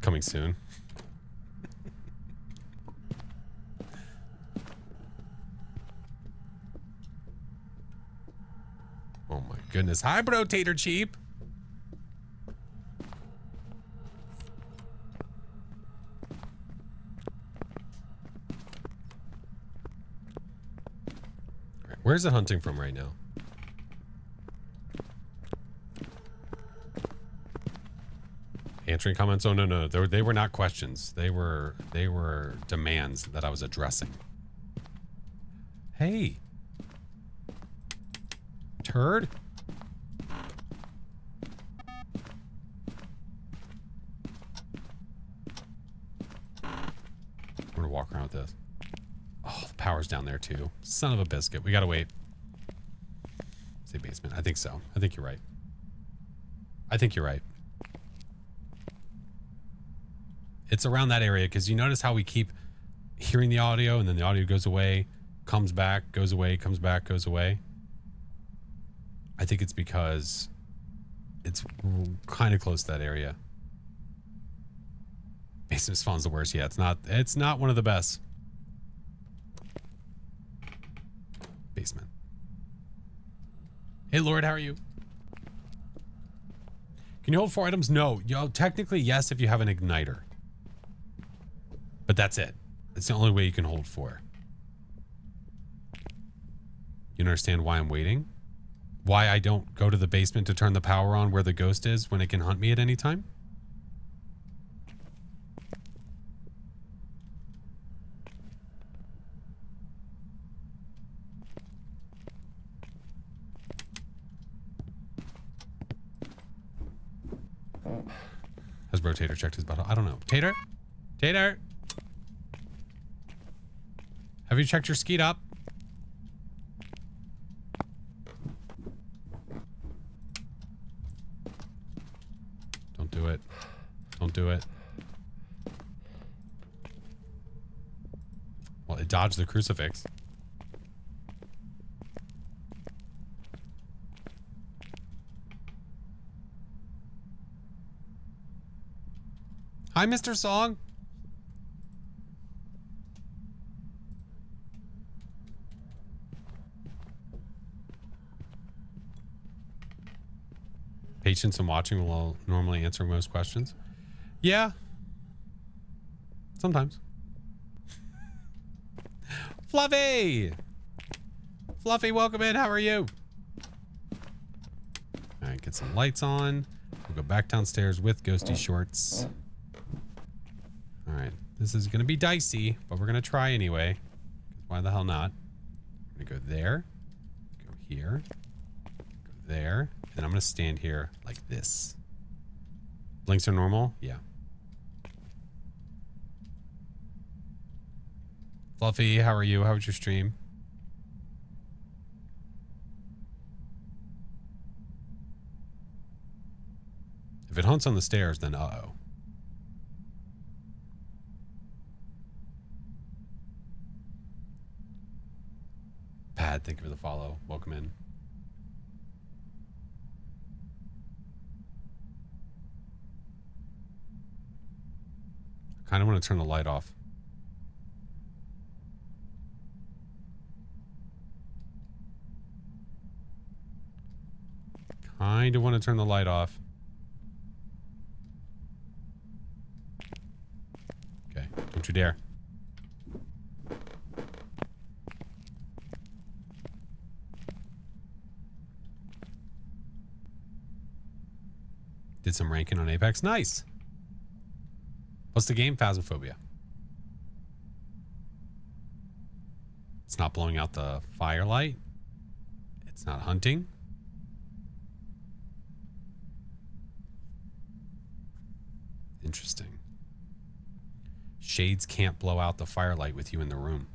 Coming soon. Oh my goodness. Hi, bro, Tater Cheap. Right, where's it hunting from right now? Answering comments? Oh, no. They were not questions. They were demands that I was addressing. Hey. Turd. I'm gonna walk around with this. Oh, the power's down there too. Son of a biscuit. We gotta wait. Say basement. I think so. I think you're right. I think you're right. It's around that area because you notice how we keep hearing the audio and then the audio goes away, comes back, goes away, comes back, goes away. I think it's because it's kind of close to that area. Basement spawn's the worst. Yeah, it's not one of the best. Basement. Hey Lord, how are you? Can you hold 4 items? No. Yo, technically yes if you have an igniter. But that's it. It's the only way you can hold 4. You understand why I'm waiting? Why I don't go to the basement to turn the power on where the ghost is when it can hunt me at any time? Has Rotator checked his bottle? I don't know. Tater? Tater? Have you checked your skeet up? Don't do it. Don't do it. Well, it dodged the crucifix. Hi, Mr. Song. Patience and watching will normally answer most questions. Yeah. Sometimes. Fluffy! Fluffy, welcome in. How are you? All right, get some lights on. We'll go back downstairs with Ghosty Shorts. All right, this is going to be dicey, but we're going to try anyway. Why the hell not? I'm going to go there, go here, go there, and I'm going to stand here like this. Blinks are normal? Yeah. Fluffy, how are you? How was your stream? If it hunts on the stairs, then uh-oh. Pad, thank you for the follow. Welcome in. I kind of want to turn the light off. Kind of want to turn the light off. Okay, don't you dare. Did some ranking on Apex. Nice. What's the game? Phasmophobia. It's not blowing out the firelight. It's not hunting. Interesting. Shades can't blow out the firelight with you in the room.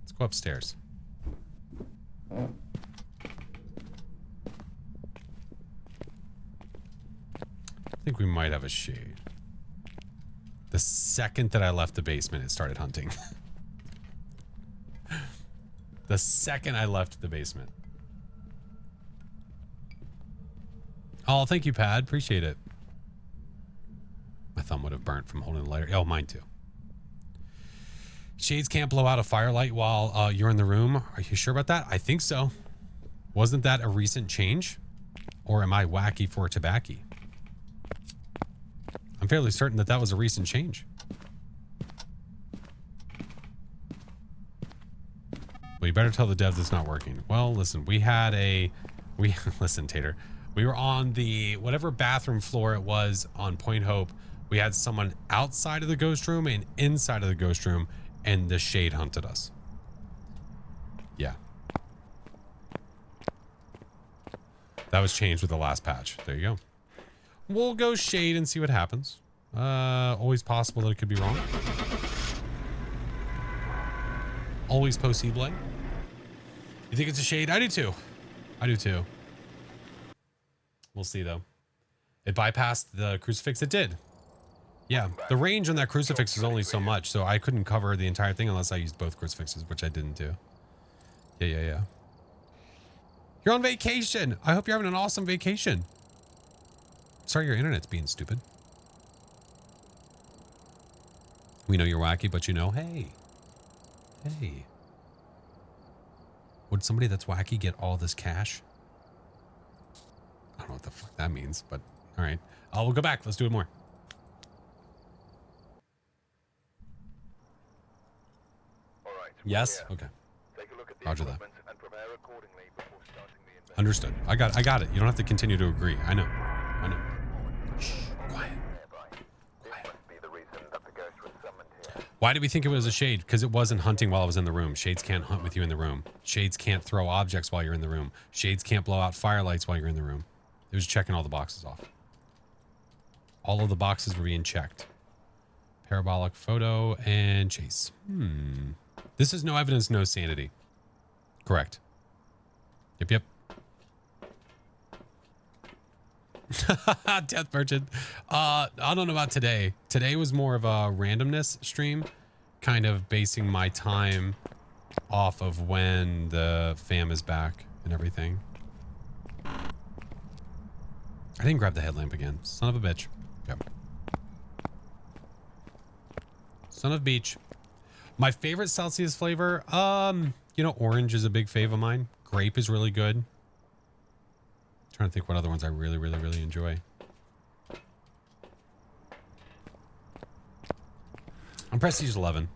Let's go upstairs. I think we might have a shade. The second that I left the basement, it started hunting. The second I left the basement. Oh, thank you, Pad. Appreciate it. My thumb would have burnt from holding the lighter. Oh, mine too. Shades can't blow out a firelight while you're in the room. Are you sure about that? I think so. Wasn't that a recent change? Or am I wacky for tobacco? I'm fairly certain that that was a recent change. Well, you better tell the devs it's not working. Well, listen, listen, Tater. We were on the, whatever bathroom floor it was on Point Hope. We had someone outside of the ghost room and inside of the ghost room, and the shade hunted us. Yeah. That was changed with the last patch. There you go. We'll go shade and see what happens. Always possible that it could be wrong. Always possible. You think it's a shade? I do too. I do too. We'll see though. It bypassed the crucifix. It did. Yeah, the range on that crucifix is only so much, so I couldn't cover the entire thing unless I used both crucifixes, which I didn't do. Yeah. You're on vacation. I hope you're having an awesome vacation. Sorry, your internet's being stupid. We know you're wacky, but you know, hey. Would somebody that's wacky get all this cash? I don't know what the fuck that means, but all right. We'll go back. Let's do it more. All right. Yes? Okay. Take a look at the Roger that. equipment and prepare accordingly before starting the investigation. Understood. I got it. You don't have to continue to agree. I know. Shh. Quiet. This must be the reason that the ghost was summoned here. Why did we think it was a shade? Because it wasn't hunting while I was in the room. Shades can't hunt with you in the room. Shades can't throw objects while you're in the room. Shades can't blow out firelights while you're in the room. It was checking all the boxes off. All of the boxes were being checked. Parabolic photo and chase. This is no evidence, no sanity. Correct. Yep. Death Merchant. I don't know about today. Today was more of a randomness stream, kind of basing my time off of when the fam is back and everything. I didn't grab the headlamp again. Son of a bitch. Okay. Son of beach. My favorite Celsius flavor, you know, orange is a big fave of mine. Grape is really good. Trying to think what other ones I really enjoy. I'm Prestige 11.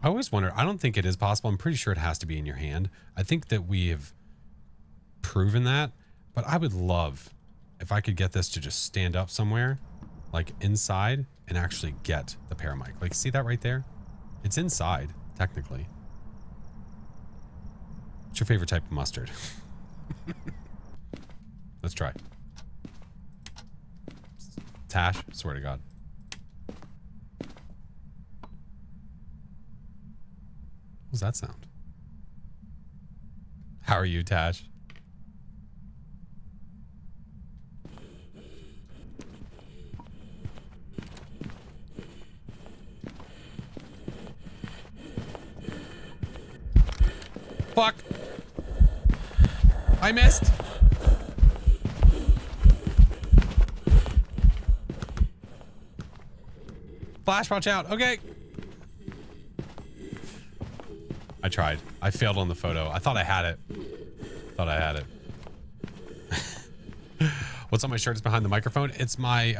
I always wonder, I don't think it is possible. I'm pretty sure it has to be in your hand. I think that we have proven that, but I would love if I could get this to just stand up somewhere, like inside, and actually get the paramic. Like, see that right there? It's inside, technically. What's your favorite type of mustard? Let's try. Tash, swear to God. What was that sound? How are you, Tash? Fuck. I missed. Flash, watch out. Okay. I tried. I failed on the photo. I thought I had it. What's on my shirt is behind the microphone. It's my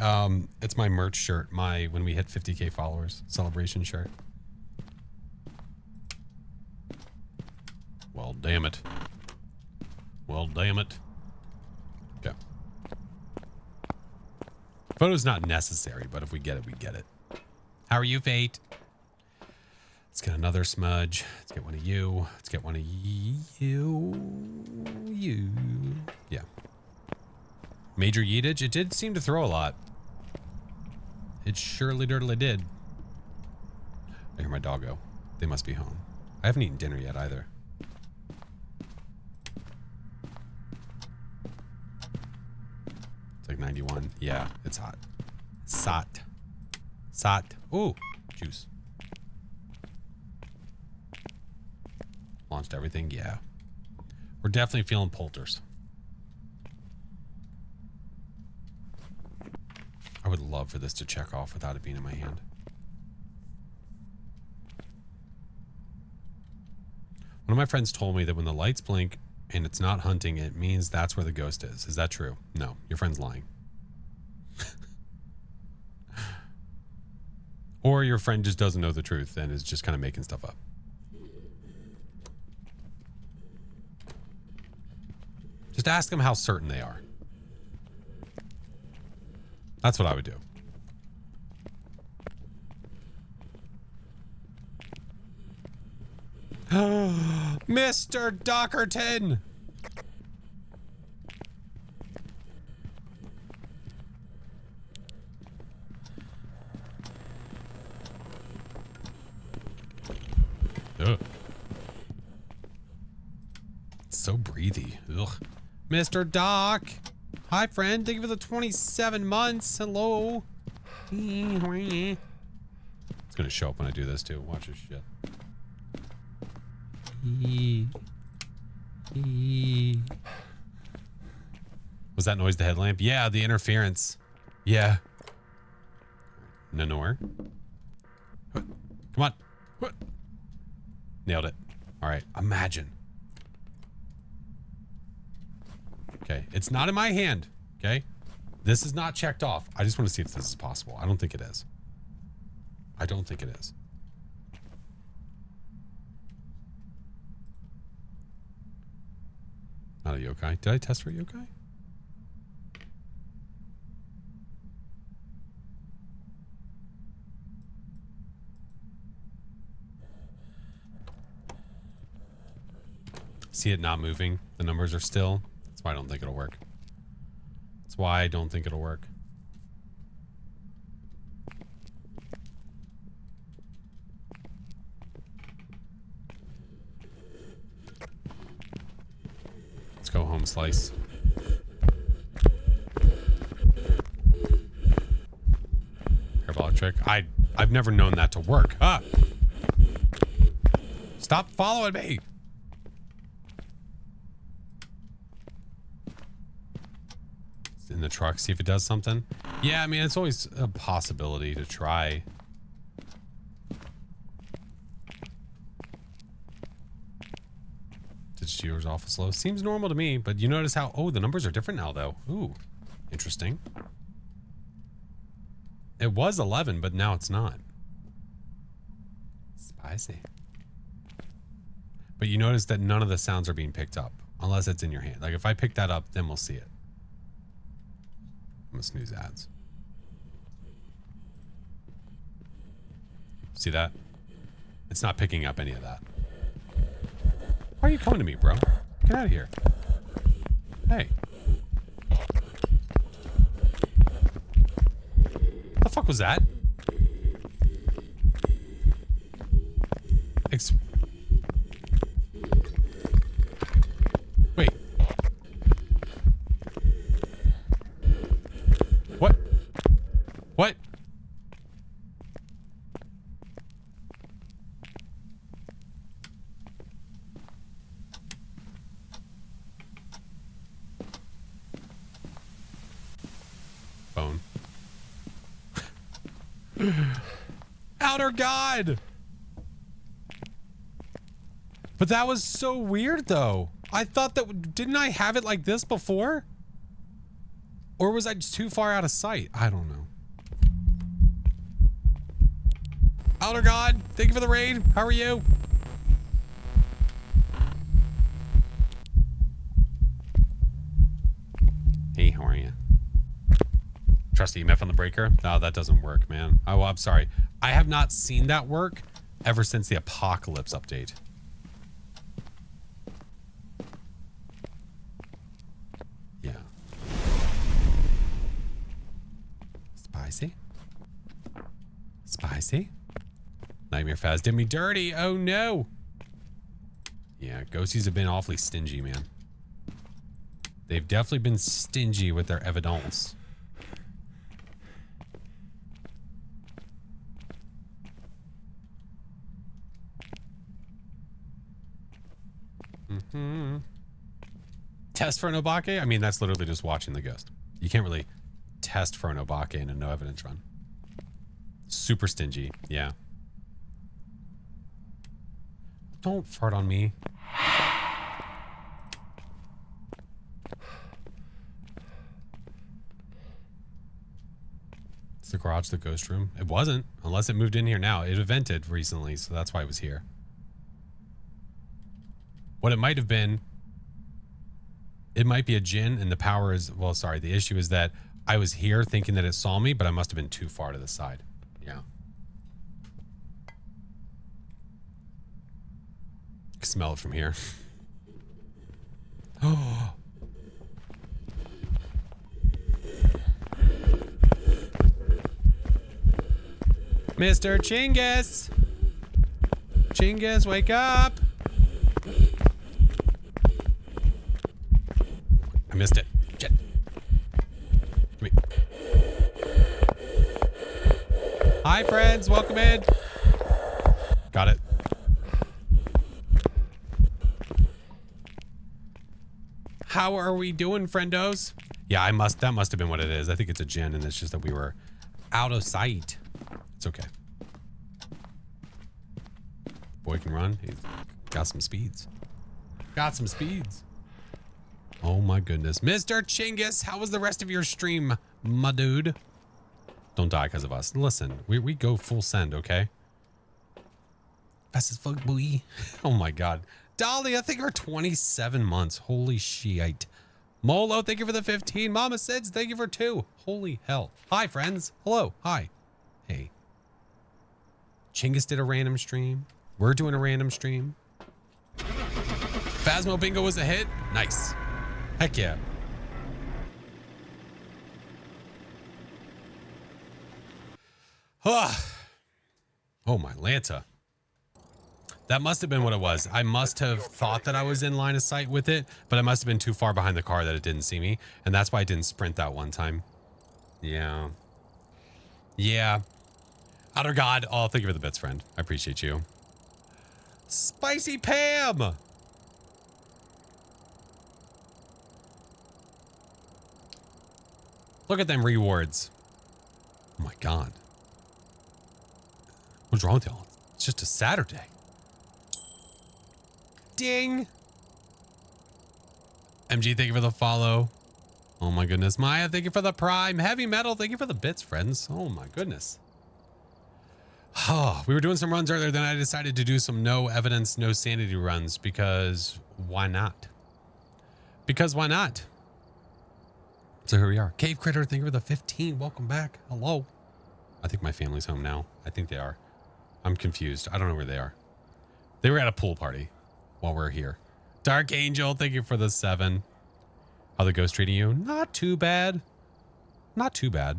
merch shirt. My when we hit 50K followers celebration shirt. Well, damn it. Okay. Photo's not necessary, but if we get it, we get it. How are you, Fate? Let's get another smudge. Let's get one of you. Let's get one of you. Yeah. Major yeetage. It did seem to throw a lot. It surely did. I hear my doggo. They must be home. I haven't eaten dinner yet either. It's like 91. Yeah, it's hot. Sot. Ooh, juice. Launched everything. Yeah. We're definitely feeling polters. I would love for this to check off without it being in my hand. One of my friends told me that when the lights blink and it's not hunting, it means that's where the ghost is. Is that true? No, your friend's lying. Or your friend just doesn't know the truth and is just kind of making stuff up. Just ask them how certain they are. That's what I would do. Mr. Dockerton! so breathy. Ugh. Mr. Doc. Hi, friend. Thank you for the 27 months. Hello. It's gonna show up when I do this too. Watch this shit. Was that noise the headlamp? Yeah, the interference. Yeah. Nanor. Come on. Nailed it. All right. Imagine. Okay. It's not in my hand. Okay. This is not checked off. I just want to see if this is possible. I don't think it is. I don't think it is. Not a yokai. Did I test for a yokai? See it not moving. The numbers are still. That's why I don't think it'll work. That's why I don't think it'll work. Let's go home slice. Parabolic trick. I've never known that to work. Ah! Stop following me! In the truck, see if it does something. Yeah, I mean, it's always a possibility to try. Yours awful slow. Seems normal to me, but you notice how, oh, the numbers are different now, though. Ooh, interesting. It was 11, but now it's not. Spicy. But you notice that none of the sounds are being picked up, unless it's in your hand. Like, if I pick that up, then we'll see it. I'm gonna snooze ads. See that? It's not picking up any of that. Why are you coming to me, bro? Get out of here. Hey. What the fuck was that? Wait. What? What? Phone. Outer God! But that was so weird, though. I thought that... Didn't I have it like this before? Or was I just too far out of sight? I don't know. Outer God, thank you for the raid. How are you? Hey, how are you? Trust EMF on the breaker? No, that doesn't work, man. Oh, I'm sorry. I have not seen that work ever since the Apocalypse update. Yeah. Spicy? Spicy? Nightmare Faz did me dirty. Oh, no. Yeah, ghosties have been awfully stingy, man. They've definitely been stingy with their evidence. Mm-hmm. Test for an Obake? I mean, that's literally just watching the ghost. You can't really test for an Obake in a no evidence run. Super stingy, yeah. Don't fart on me. Is the garage the ghost room? It wasn't, unless it moved in here now. It evented recently, so that's why it was here. What it might have been, it might be a djinn, and the power is, well, sorry, the issue is that I was here thinking that it saw me, but I must have been too far to the side. Yeah. I can smell it from here. Oh. Mr. Chinggis! Chinggis, wake up! I missed it. Shit. Come here. Hi, friends. Welcome in. Got it. How are we doing, friendos? Yeah, that must have been what it is. I think it's a gin, and it's just that we were out of sight. It's okay. Boy can run. He's got some speeds. Got some speeds. Oh my goodness. Mr. Chinggis, how was the rest of your stream, my dude? Don't die because of us. Listen, we go full send, okay? Fast as fuck, boy. Oh my god. Dolly, I think we're 27 months. Holy shit. Molo, thank you for the 15. Mama Sids, thank you for 2. Holy hell. Hi, friends. Hello. Hi. Hey. Chinggis did a random stream. We're doing a random stream. Phasmo Bingo was a hit. Nice. Heck yeah. Oh my Lanta. That must have been what it was. I must have thought that I was in line of sight with it, but I must have been too far behind the car that it didn't see me. And that's why I didn't sprint that one time. Yeah. Yeah. Outer God. Oh, thank you for the bits, friend. I appreciate you. Spicy Pam. Look at them rewards. Oh my God. What's wrong with y'all? It's just a Saturday. Ding. MG, thank you for the follow. Oh my goodness. Maya, thank you for the prime. Heavy Metal, thank you for the bits, friends. Oh my goodness. Oh, we were doing some runs earlier, then I decided to do some no evidence, no sanity runs because why not? Because why not? So here we are. Cave Critter, thank you for the 15. Welcome back. Hello. I think my family's home now. I think they are. I'm confused. I don't know where they are. They were at a pool party while we're here. Dark Angel, thank you for the 7. How the ghost treating you? Not too bad. Not too bad.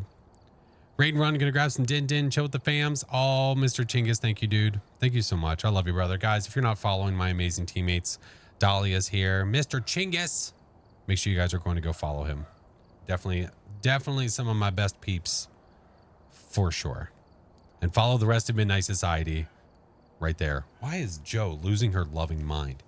Raid and Run, gonna grab some din, chill with the fams. Oh, Mr. Chinggis, thank you, dude. Thank you so much. I love you, brother. Guys, if you're not following my amazing teammates, Dahlia's here. Mr. Chinggis, make sure you guys are going to go follow him. Definitely some of my best peeps, for sure. And follow the rest of Midnight Society right there. Why is Joe losing her loving mind?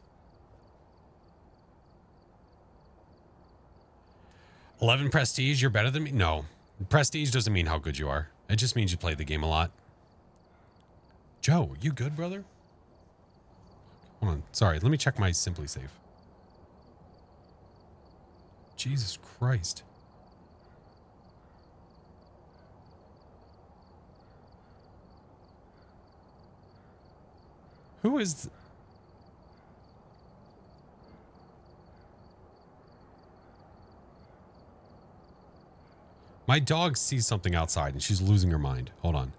11 prestige, you're better than me? No. Prestige doesn't mean how good you are. It just means you play the game a lot. Joe, you good, brother? Hold on. Sorry, let me check my Simply Safe. Jesus Christ. Who is... My dog sees something outside and she's losing her mind. Hold on.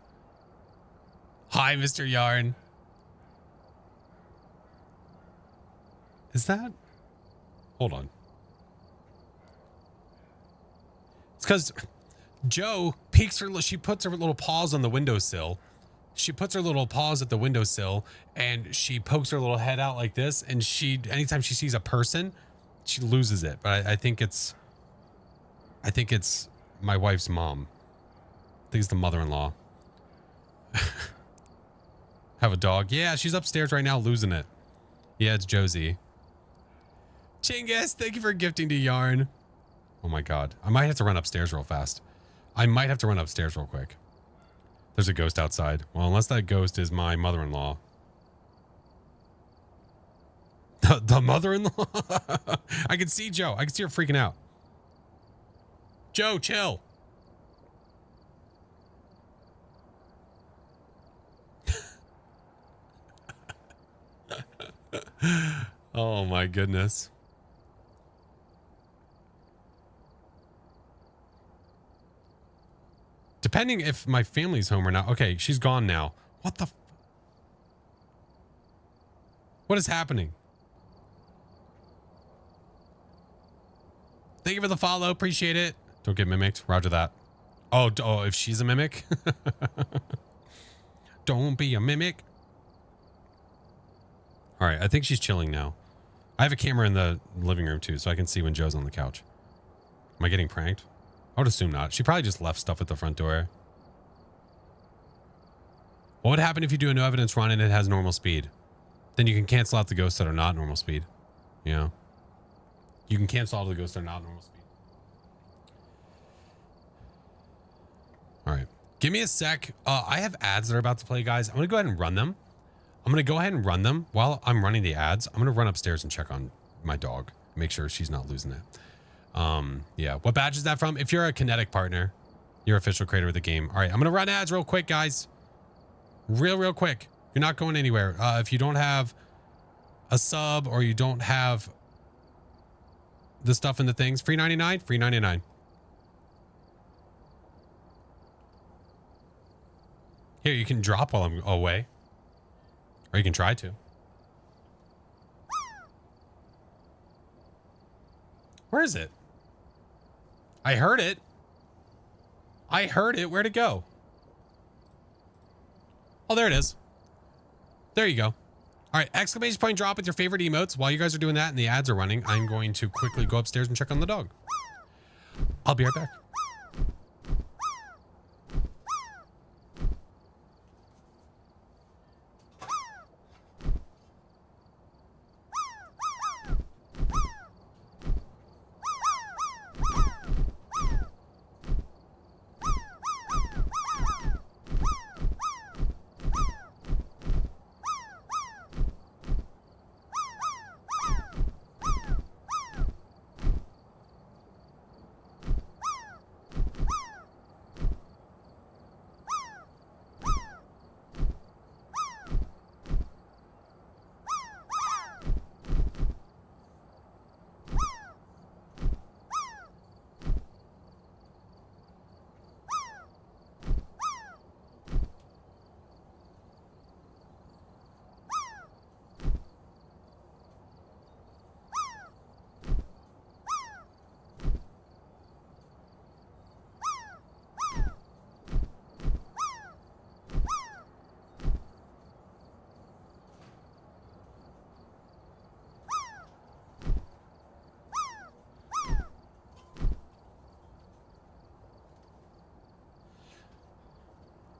Hi, Mr. Yarn. Is that... Hold on. It's because Joe peeks her... She puts her little paws on the windowsill. She puts her little paws at the windowsill and she pokes her little head out like this. And anytime she sees a person, she loses it. But I think it's my wife's mom. I think it's the mother-in-law. Have a dog. Yeah, she's upstairs right now losing it. Yeah, it's Josie. Chinggis, thank you for gifting to Yarn. Oh my God. I might have to run upstairs real fast. Real quick. There's a ghost outside. Well, unless that ghost is my mother-in-law. The mother-in-law? I can see Joe. I can see her freaking out. Joe, chill. Oh my goodness. Depending if my family's home or not. Okay, she's gone now. What the... What is happening? Thank you for the follow. Appreciate it. Don't get mimicked. Roger that. Oh, if she's a mimic. Don't be a mimic. All right, I think she's chilling now. I have a camera in the living room too, so I can see when Joe's on the couch. Am I getting pranked? I would assume not. She probably just left stuff at the front door. What would happen if you do a no evidence run and it has normal speed? Then you can cancel out the ghosts that are not normal speed. You know? You can cancel all the ghosts that are not normal speed. All right. Give me a sec. I have ads that are about to play, guys. I'm going to go ahead and run them. I'm going to go ahead and run them. While I'm running the ads, I'm going to run upstairs and check on my dog. Make sure she's not losing it. Yeah. What badge is that from? If you're a Kinetic partner, you're official creator of the game. All right. I'm going to run ads real quick, guys. Real quick. You're not going anywhere. If you don't have a sub or you don't have the stuff in the things, free 99, free 99. Here, you can drop while I'm away. Or you can try to. Where is it? I heard it. I heard it. Where'd it go? Oh, there it is. There you go. All right. Exclamation point drop with your favorite emotes. While you guys are doing that and the ads are running, I'm going to quickly go upstairs and check on the dog. I'll be right back.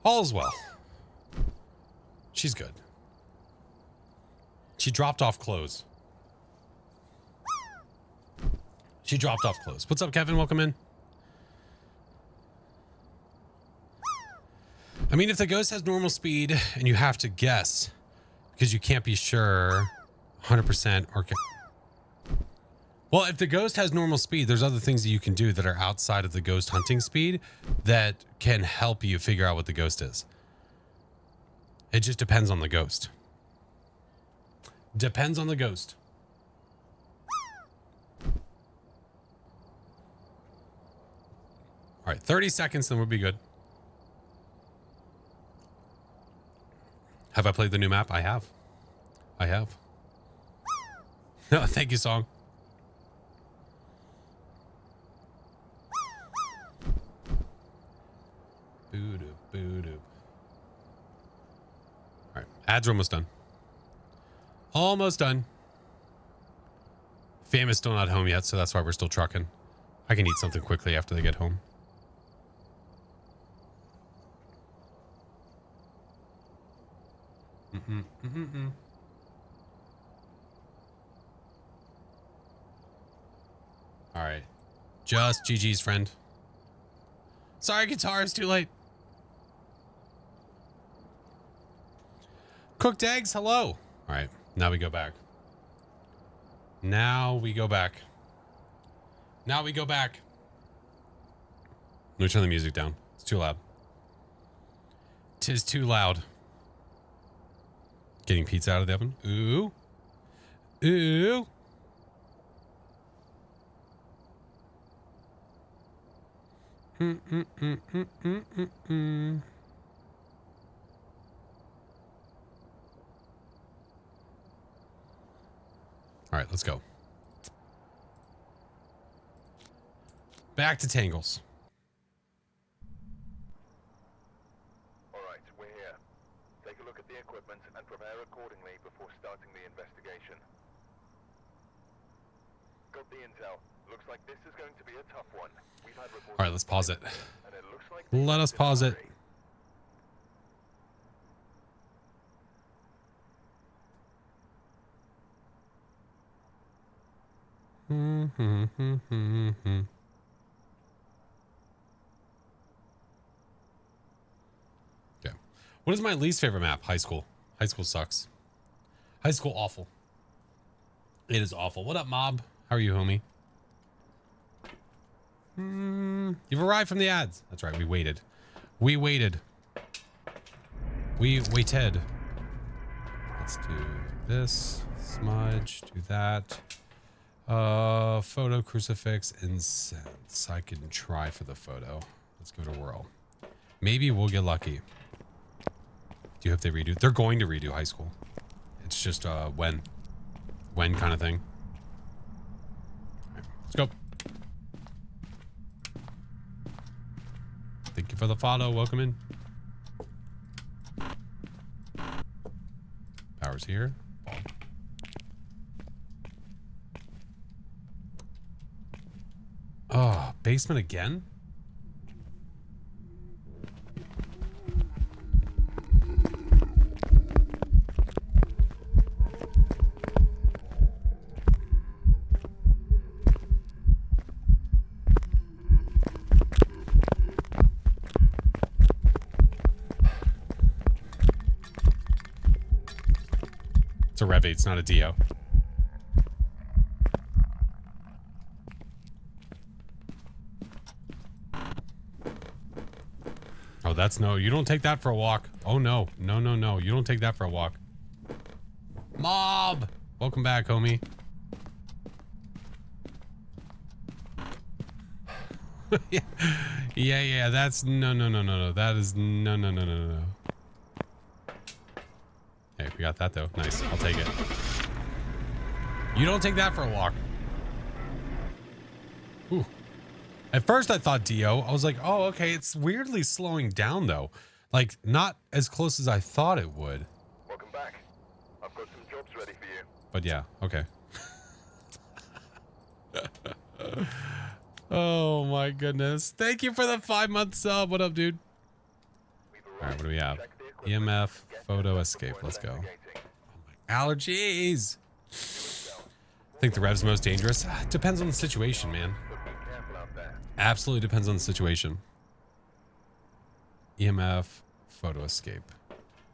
All's well. She's good. She dropped off clothes. She dropped off clothes. What's up, Kevin? Welcome in. I mean, if the ghost has normal speed and you have to guess because you can't be sure 100% or... Well, if the ghost has normal speed, there's other things that you can do that are outside of the ghost hunting speed that can help you figure out what the ghost is. It just depends on the ghost. Depends on the ghost. All right, 30 seconds, then we'll be good. Have I played the new map? I have. I have. No, thank you, Song. Boo-doo. All right, ads are almost done. Almost done. Fam is still not home yet, so that's why we're still trucking. I can eat something quickly after they get home. All right. Just GG's, friend. Sorry, guitar, it's too late. Cooked eggs, hello. All right, now we go back. Now we go back. Now we go back. Let me turn the music down. It's too loud. 'Tis too loud. Getting pizza out of the oven. Ooh. Ooh. All right, let's go. Back to Tangles. All right, we're here. Take a look at the equipment and prepare accordingly before starting the investigation. Got the intel. Looks like this is going to be a tough one. We've had reports. All right, let's pause it. And it looks like Let us pause it. Okay. What is my least favorite map? High school. High school sucks. High school awful. It is awful. What up, mob? How are you, homie? You've arrived from the ads. That's right. We waited. We waited. We waited. Let's do this. Smudge. Do that. Photo, crucifix, incense. I can try for the photo. Let's go to whirl. Maybe we'll get lucky. Do you hope they redo? They're going to redo high school. It's just when kind of thing. All right, let's go. Thank you for the follow. Welcome in. Power's here. Oh, basement again? It's a Rev 8, it's not a Dio. Oh, that's no. You don't take that for a walk. Oh, no. No, no, no. You don't take that for a walk. Mob! Welcome back, homie. Yeah. That's no. That is no. Hey, we got that, though. Nice. I'll take it. You don't take that for a walk. Ooh. At first, I thought Dio. I was like, oh, okay. It's weirdly slowing down, though. Like, not as close as I thought it would. Welcome back. I've got some jobs ready for you. But yeah, okay. Oh, my goodness. Thank you for the 5-month sub. What up, dude? All right, what do we have? EMF, photo, escape. Let's go. Oh, my allergies. I think the Rev's most dangerous. Depends on the situation, man. Absolutely depends on the situation. EMF, photo, escape.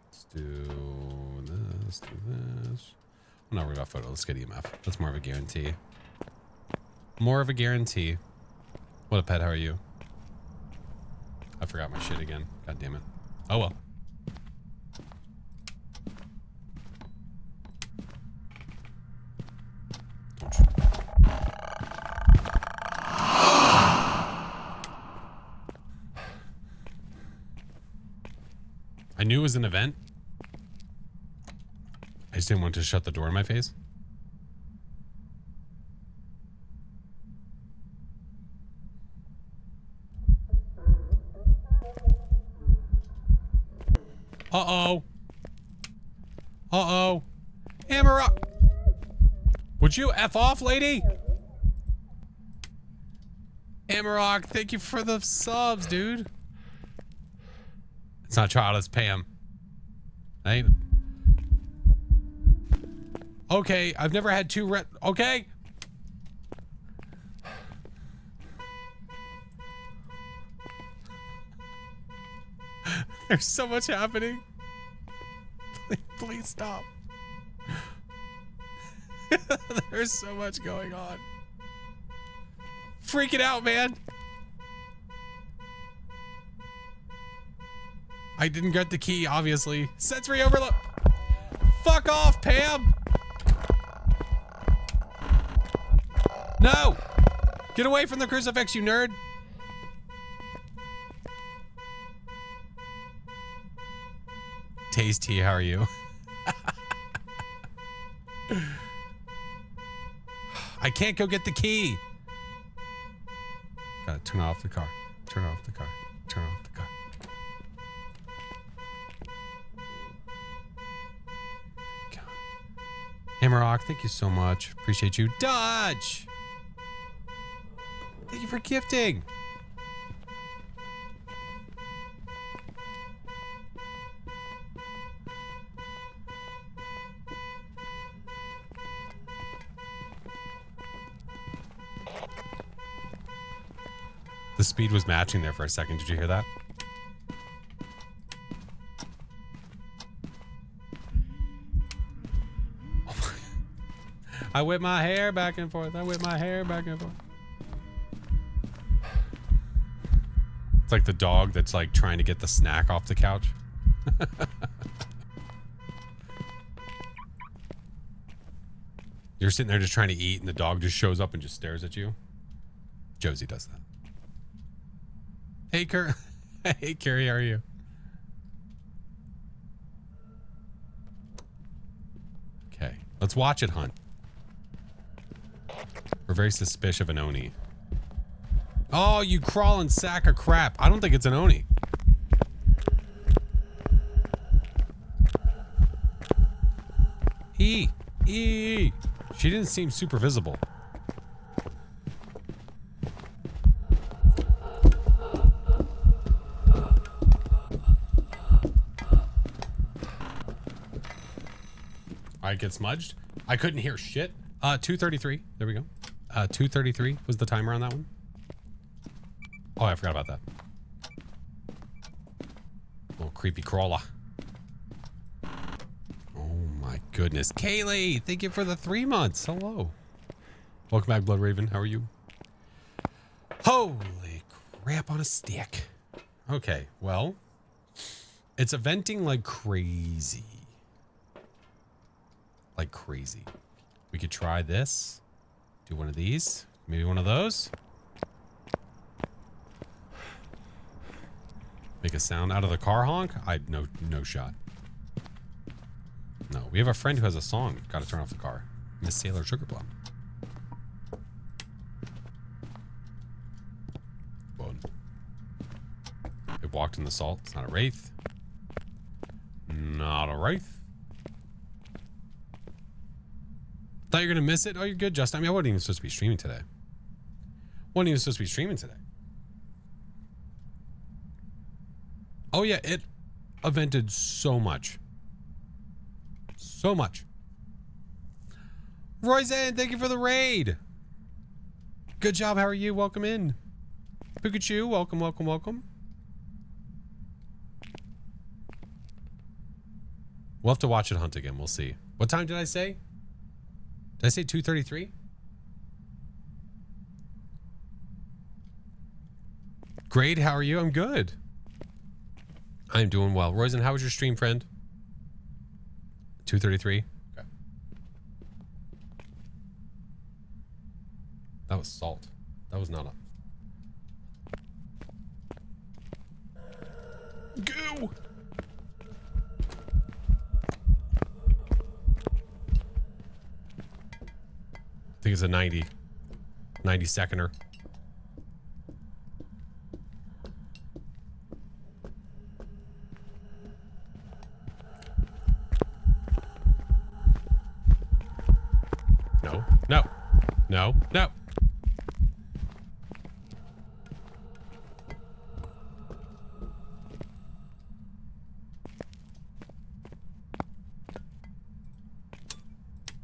Let's do this, do this. I'm not worried about photo. Let's get EMF. That's more of a guarantee. More of a guarantee. What up, pet? How are you? I forgot my shit again. God damn it. Oh, well. I knew it was an event. I just didn't want to shut the door in my face. Uh-oh. Uh-oh. Hammer up. Would you F off, lady? Amarok, thank you for the subs, dude. It's not child, it's Pam. Right? Okay, I've never had two okay. There's so much happening. Please stop. There's so much going on. Freaking out, man. I didn't get the key, obviously. Sensory overload. Fuck off, Pam. No. Get away from the crucifix, you nerd. Tasty, how are you? I can't go get the key. Gotta turn off the car. Turn off the car. Turn off the car. Hammerrock, thank you so much. Appreciate you. Dodge! Thank you for gifting. The speed was matching there for a second. Did you hear that? I whip my hair back and forth. I whip my hair back and forth. It's like the dog that's like trying to get the snack off the couch. You're sitting there just trying to eat and the dog just shows up and just stares at you. Josie does that. Hey, Hey, Carrie, how are you? Okay, let's watch it hunt. We're very suspicious of an Oni. Oh, you crawling sack of crap. I don't think it's an Oni. She didn't seem super visible. I get smudged. I couldn't hear shit. 233. There we go. 233 was the timer on that one. Oh, I forgot about that. Little creepy crawler. Oh my goodness. Kaylee, thank you for the 3 months. Hello. Welcome back, Blood Raven. How are you? Holy crap on a stick. Okay, well, it's eventing like crazy. Like crazy. We could try this. Do one of these. Maybe one of those. Make a sound out of the car honk? No shot. No, we have a friend who has a song. Got to turn off the car. Miss Sailor Sugar Plum. Whoa. It walked in the salt. It's not a wraith. Not a wraith. Thought you were going to miss it? Oh, you're good, Justin. I mean, I wasn't even supposed to be streaming today. Oh, yeah, it evented so much. So much. Royzan, thank you for the raid. Good job. How are you? Welcome in. Pikachu, welcome, welcome, welcome. We'll have to watch it hunt again. We'll see. What time did I say? Did I say 2:33? Great, how are you? I'm good. I'm doing well. Royzen, how was your stream, friend? 2:33? Okay. That was salt. That was not a... Goo! I think it's a 90 seconder. No, no, no, no.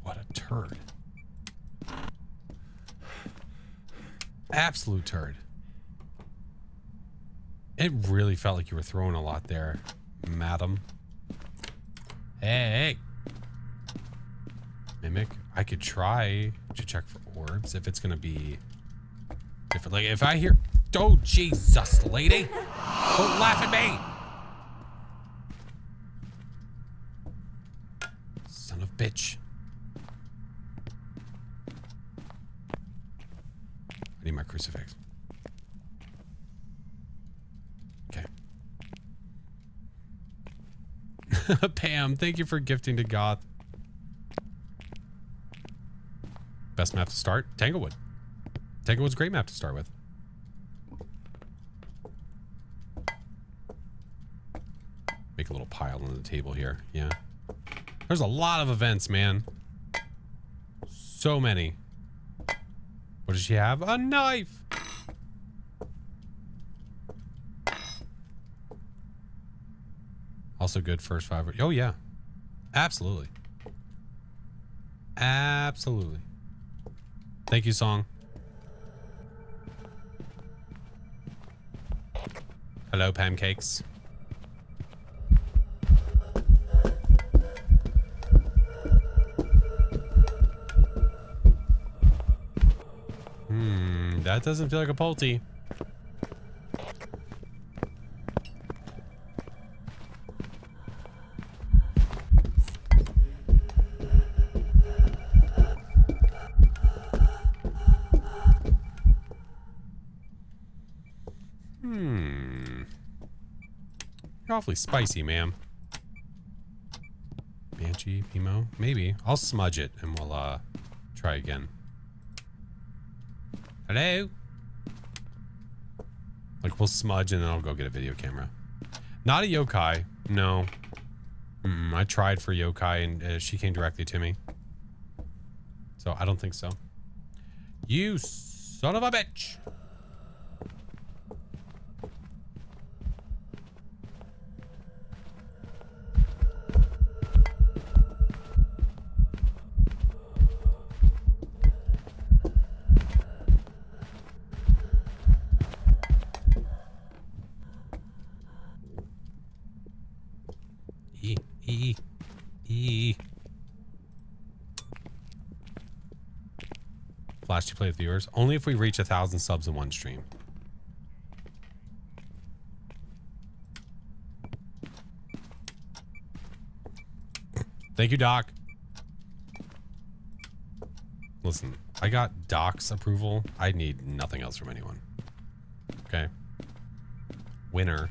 What a turd. Absolute turd. It really felt like you were throwing a lot there, madam. Hey. Mimic. I could try to check for orbs if it's gonna be different. Like if I hear, oh Jesus, lady, don't laugh at me. Son of bitch. I need my crucifix. Okay. Pam, thank you for gifting to Goth. Best map to start? Tanglewood. Tanglewood's a great map to start with. Make a little pile on the table here. Yeah. There's a lot of events, man. So many. What does she have? A knife! Also good first 5. Oh yeah, absolutely, absolutely. Thank you, song. Hello, pancakes. That doesn't feel like a Pulte. You're awfully spicy, ma'am. Banshee, Pimo, maybe. I'll smudge it and we'll try again. Hello? Like, we'll smudge and then I'll go get a video camera. Not a yokai. No. I tried for yokai and she came directly to me. So I don't think so. You son of a bitch. Flash to play with viewers. Only if we reach 1,000 subs in one stream. Thank you, Doc. Listen, I got Doc's approval. I need nothing else from anyone. Okay. Winner.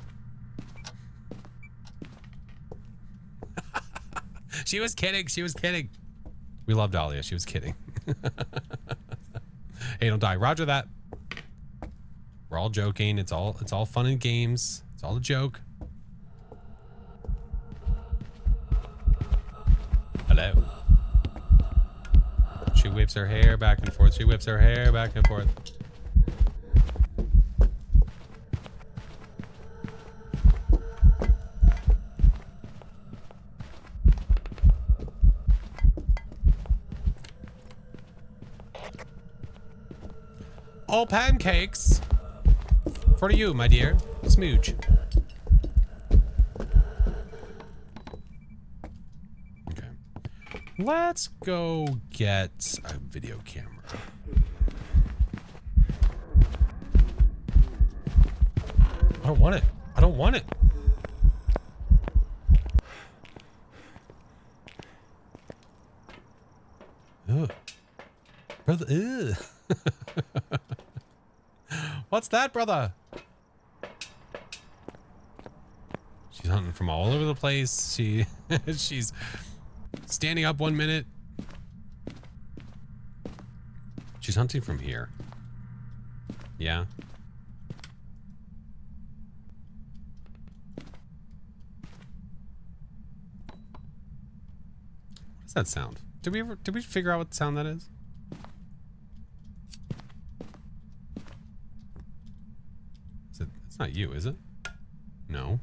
She was kidding. She was kidding. We love Dahlia. She was kidding. Hey, don't die. Roger that. We're all joking. It's all fun and games. It's all a joke. Hello. She whips her hair back and forth. She whips her hair back and forth. All pancakes for you, my dear. Smooch. Okay. Let's go get a video camera. I don't want it. I don't want it. Ugh. Brother, ugh. What's that, brother? She's hunting from all over the place. She's standing up 1 minute. She's hunting from here. Yeah. What does that sound? Did we figure out what sound that is? It's not you, is it? No.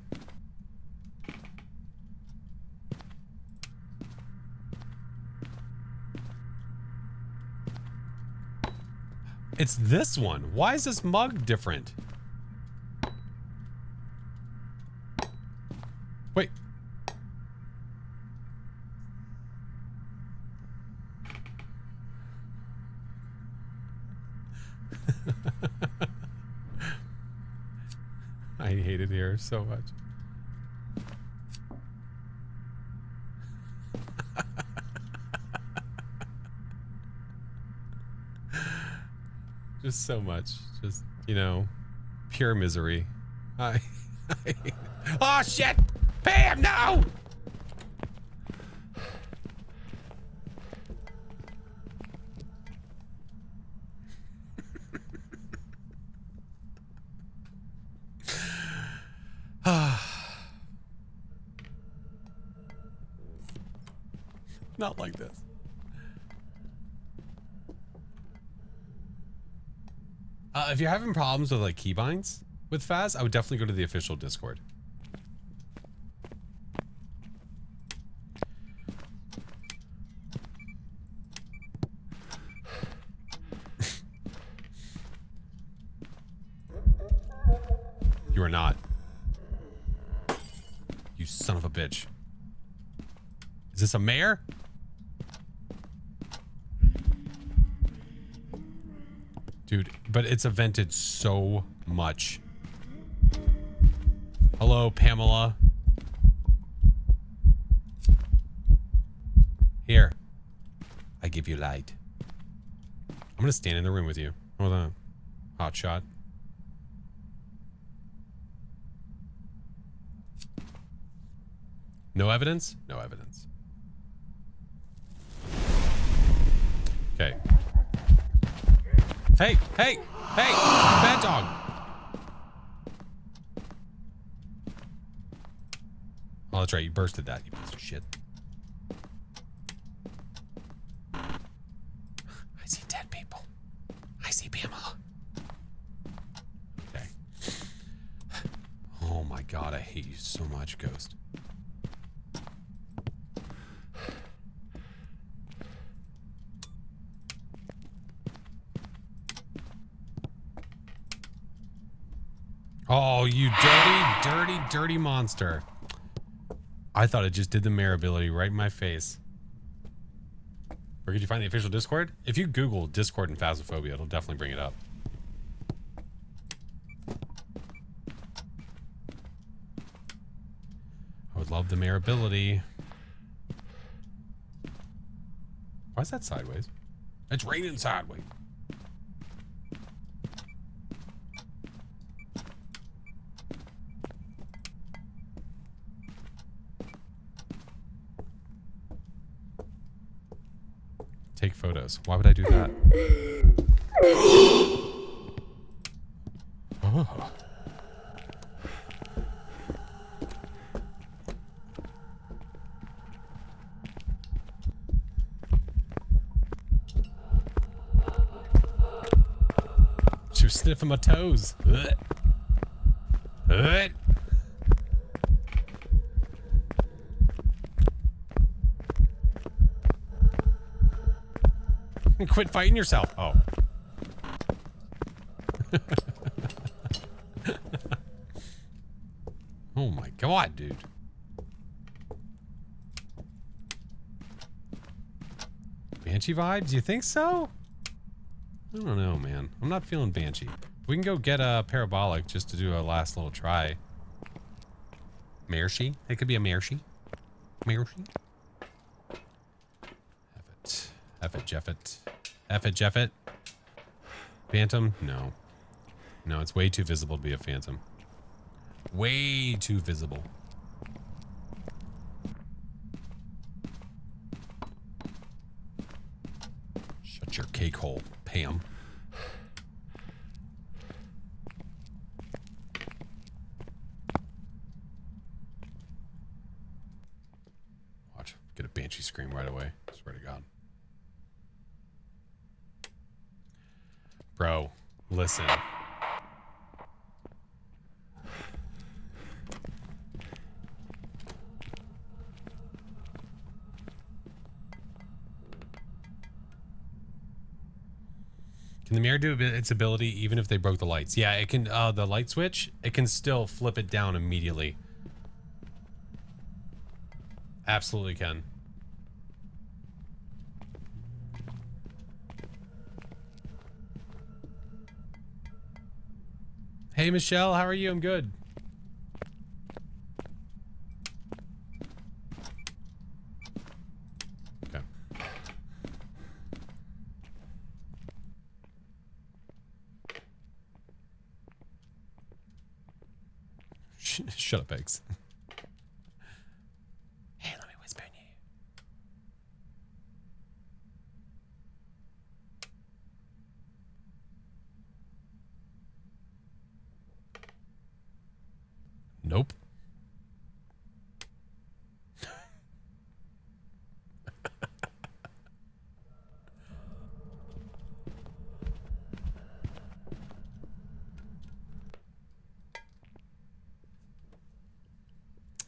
It's this one. Why is this mug different? Wait. I hate it here so much. Just so much. Just, you know, pure misery. Oh, shit! Pam, no! Not like this. If you're having problems with like keybinds with Phas, I would definitely go to the official Discord. You are not. You son of a bitch. Is this a mayor? Dude, but it's vented so much. Hello, Pamela. Here. I give you light. I'm gonna stand in the room with you. Hold on. Hot shot. No evidence? No evidence. Okay. Hey, hey, hey! Bad dog! Oh, that's right. You bursted that, you piece of shit. I see dead people. I see Pamela. Okay. Oh my god, I hate you so much, Ghost. Oh, you dirty monster. I thought it just did the mayor ability right in my face. Where could you find the official Discord? If you Google Discord and Phasmophobia, it'll definitely bring it up. I would love the mayor ability. Why is that sideways? It's raining sideways. Take photos. Why would I do that? Oh. She was sniffing my toes. Ugh. Ugh. Quit fighting yourself. Oh. Oh my god, dude. Banshee vibes? You think so? I don't know, man. I'm not feeling Banshee. We can go get a parabolic just to do a last little try. Marshi? It could be a Marshi. Marshi? F it, Jeff it. F it, Jeff it. Phantom? No. No, it's way too visible to be a phantom. Way too visible. Shut your cake hole, Pam. Watch. Get a banshee scream right away. I swear to God. Bro, listen. Can the mirror do its ability even if they broke the lights? Yeah, it can, the light switch, it can still flip it down immediately. Absolutely can. Hey, Michelle, how are you? I'm good. Okay. Shut up, Eggs. Hey, let me whisper in your ear. Nope.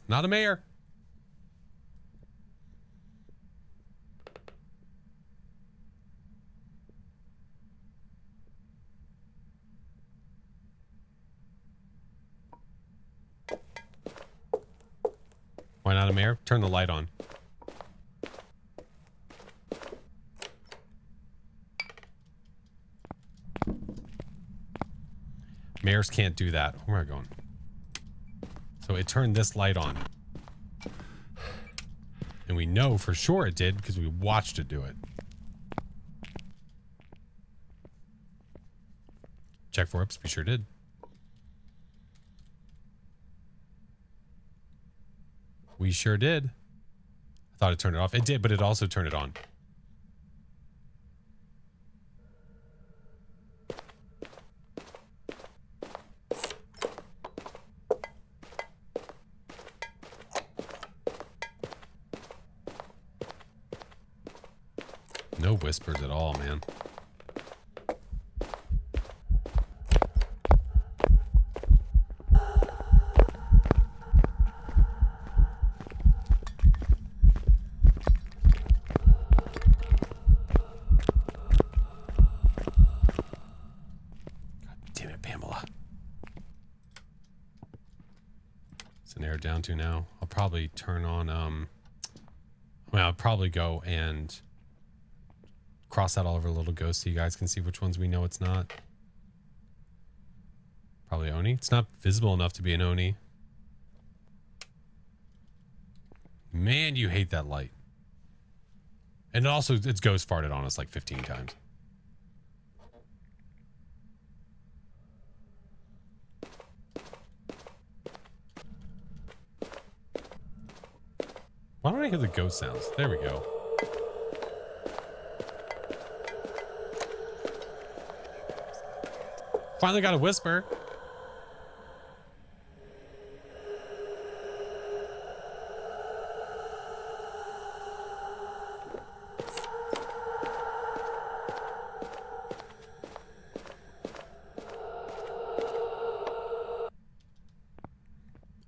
Not a mayor. Why not a mayor? Turn the light on. Mayors can't do that. Where am I going? So it turned this light on. And we know for sure it did because we watched it do it. Check for ups. We sure did. We sure did. I thought it turned it off. It did, but it also turned it on. No whispers at all, man. Down to now. I'll probably turn on well, I'll probably go and cross out all of our little ghosts so you guys can see which ones we know it's not. Probably Oni. It's not visible enough to be an Oni. Man, you hate that light. And also it's ghost farted on us like 15 times. Why don't I hear the ghost sounds? There we go. Finally got a whisper.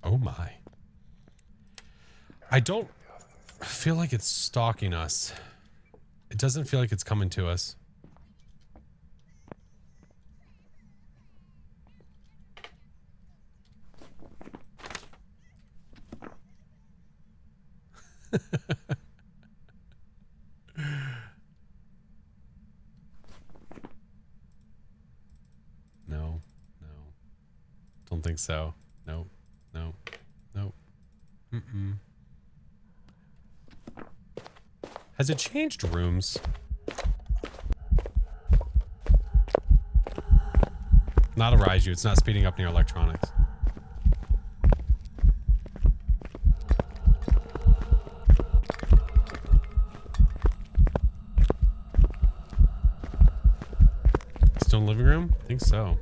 Oh my. I don't feel like it's stalking us. It doesn't feel like it's coming to us. No, don't think so. No. Has it changed rooms? Not a Raiju. It's not speeding up near electronics. Still in the living room? I think so.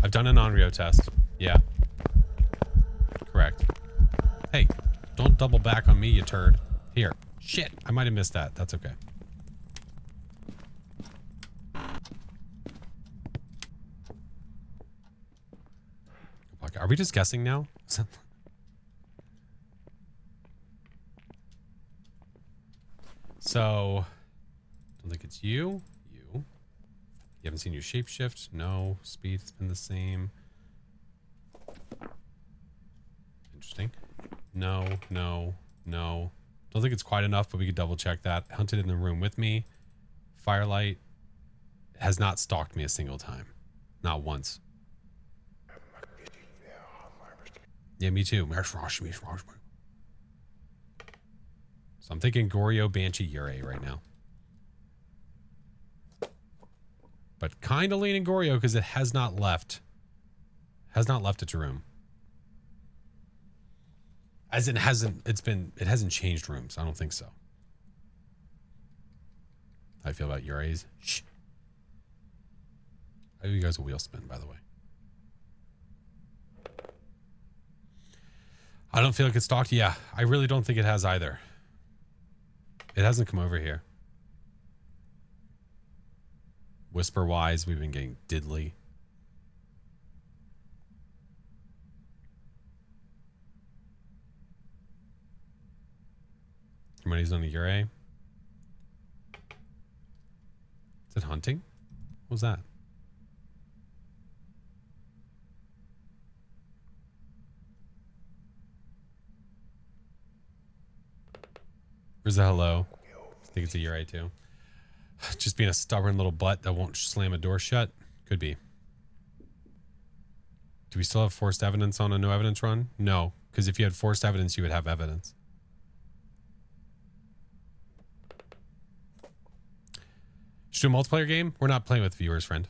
I've done an Onryo test. Yeah. Correct. Hey, don't double back on me, you turd. Here. Shit, I might have missed that. That's okay. Are we just guessing now? So, don't think it's you. You haven't seen your shapeshift? No. Speed has been the same. Interesting. No. Don't think it's quite enough, but we could double check that. Hunted in the room with me. Firelight has not stalked me a single time. Not once. Yeah, me too. So I'm thinking Goryo, Banshee, Yurei right now. But kind of leaning Goryo because it has not left. Has not left its room. As it hasn't changed rooms. I don't think so. How I feel about Yurei's. Shh. I owe you guys a wheel spin, by the way. I don't feel like it's stalked. Yeah, I really don't think it has either. It hasn't come over here. Whisper-wise, we've been getting diddly. Money's on the Yurei. Is it hunting? What was that? Where's the hello? I think it's a URA too. Just being a stubborn little butt that won't slam a door shut. Could be. Do we still have forced evidence on a no evidence run? No, because if you had forced evidence, you would have evidence. Should do a multiplayer game? We're not playing with viewers, friend.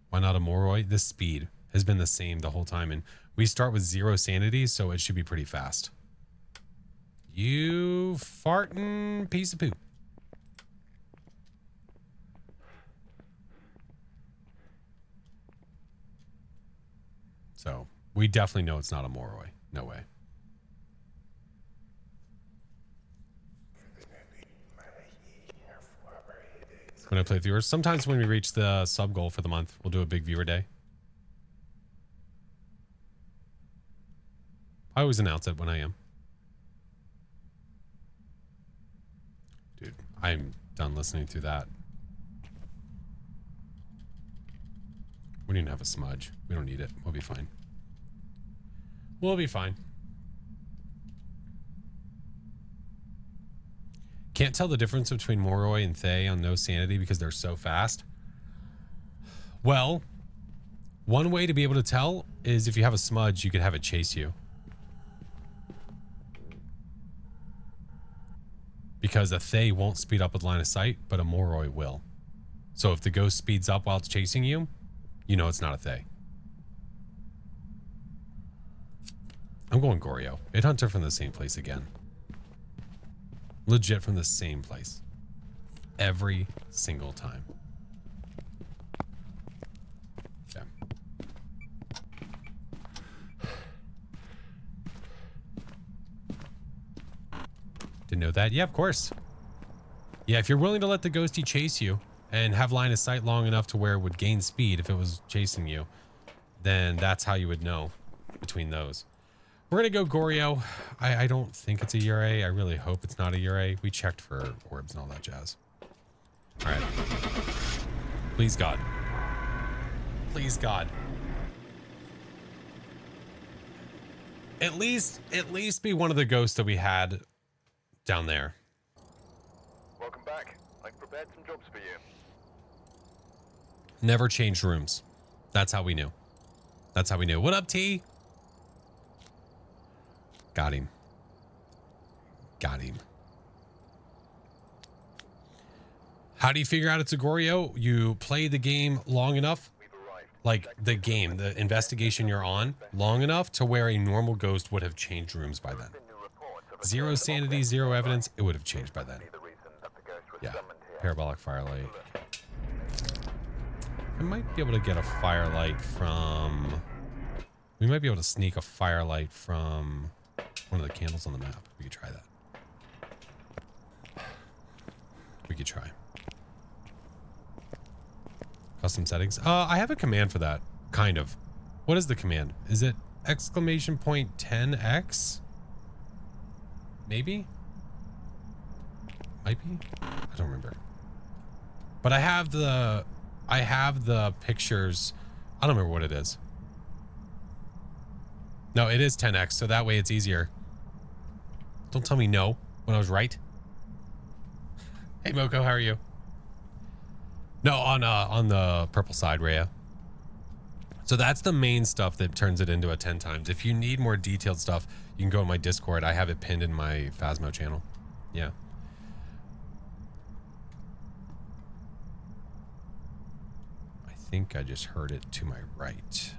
Why not a Moroi? The speed has been the same the whole time, and we start with 0 sanity, so it should be pretty fast. You farting piece of poop. So we definitely know it's not a Moroi. No way. When I play with viewers, sometimes when we reach the sub goal for the month, we'll do a big viewer day. I always announce it when I am. Dude, I'm done listening to that. We don't even have a smudge. We don't need it. We'll be fine. We'll be fine. Can't tell the difference between Moroi and Thay on no sanity because they're so fast. Well, one way to be able to tell is if you have a smudge, you could have it chase you. Because a Thay won't speed up with line of sight, but a Moroi will. So if the ghost speeds up while it's chasing you, you know it's not a Thay. I'm going Goryo. It hunts her from the same place again. Legit from the same place. Every single time. Yeah. Didn't know that? Yeah, of course. Yeah, if you're willing to let the ghosty chase you and have line of sight long enough to where it would gain speed if it was chasing you, then that's how you would know between those. We're going to go Goryo. I don't think it's a URA. I really hope it's not a URA. We checked for orbs and all that jazz. All right. Please, God. Please, God. At least be one of the ghosts that we had down there. Welcome back. I've prepared some jobs for you. Never changed rooms. That's how we knew. That's how we knew. What up, T? Got him. Got him. How do you figure out it's a Goryo? You play the game long enough, like the game, the investigation you're on, long enough to where a normal ghost would have changed rooms by then. 0 sanity, 0 evidence, it would have changed by then. Yeah, parabolic firelight. I might be able to get a firelight from... We might be able to sneak a firelight from one of the candles on the map. We could try that. We could try. Custom settings. I have a command for that. Kind of. What is the command? Is it exclamation point 10x? Maybe? Might be? I don't remember. But I have the pictures. I don't remember what it is. No, it is 10x, so that way it's easier. Don't tell me no when I was right. Hey Moko, how are you? No, on the purple side, Rhea. So that's the main stuff that turns it into a 10 times. If you need more detailed stuff, you can go to my Discord. I have it pinned in my Phasmo channel. Yeah. I think I just heard it to my right.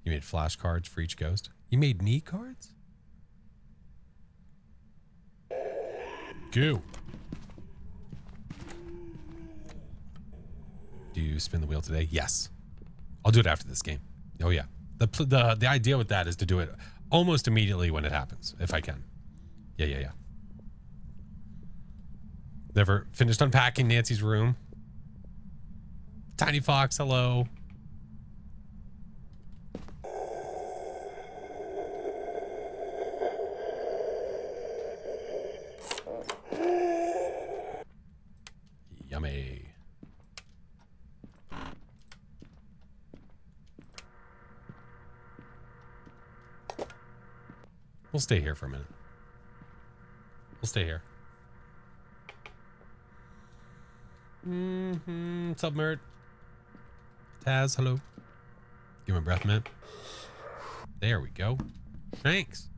You made flashcards for each ghost? You made me cards? Goo. Do you spin the wheel today? Yes. I'll do it after this game. Oh yeah. The idea with that is to do it almost immediately when it happens, if I can. Yeah. Never finished unpacking Nancy's room. Tiny Fox, hello. Yummy. We'll stay here for a minute. We'll stay here. What's up, Mert? Taz, hello. Give me a breath, man. There we go. Thanks.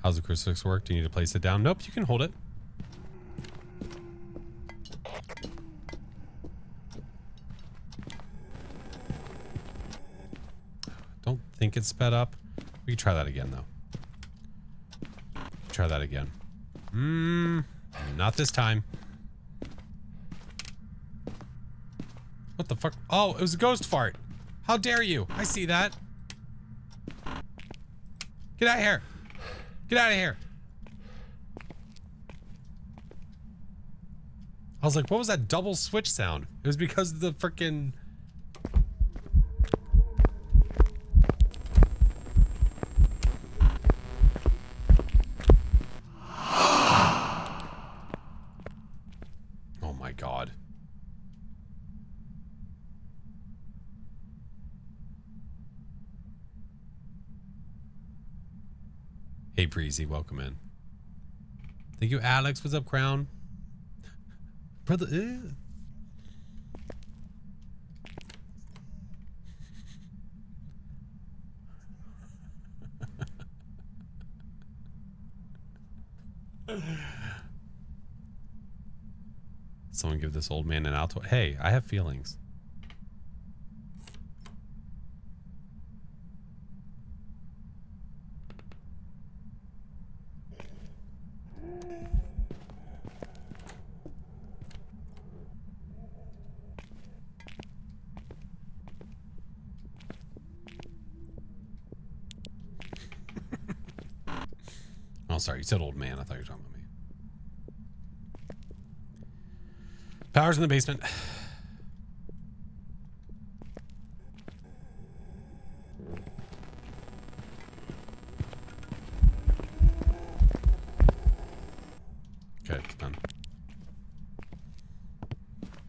How's the crucifix work? Do you need to place it down? Nope, you can hold it. Don't think it's sped up. We can try that again, though. Try that again. Not this time. What the fuck? Oh, it was a ghost fart. How dare you? I see that. Get out of here. Get out of here. I was like, what was that double switch sound? It was because of the freaking... Oh my God. Hey, Breezy, welcome in. Thank you, Alex. What's up, Crown? Brother, Someone give this old man an alto. Hey, I have feelings. Oh, sorry. You said old man. I thought you were talking about me. Power's in the basement. Okay, it's done.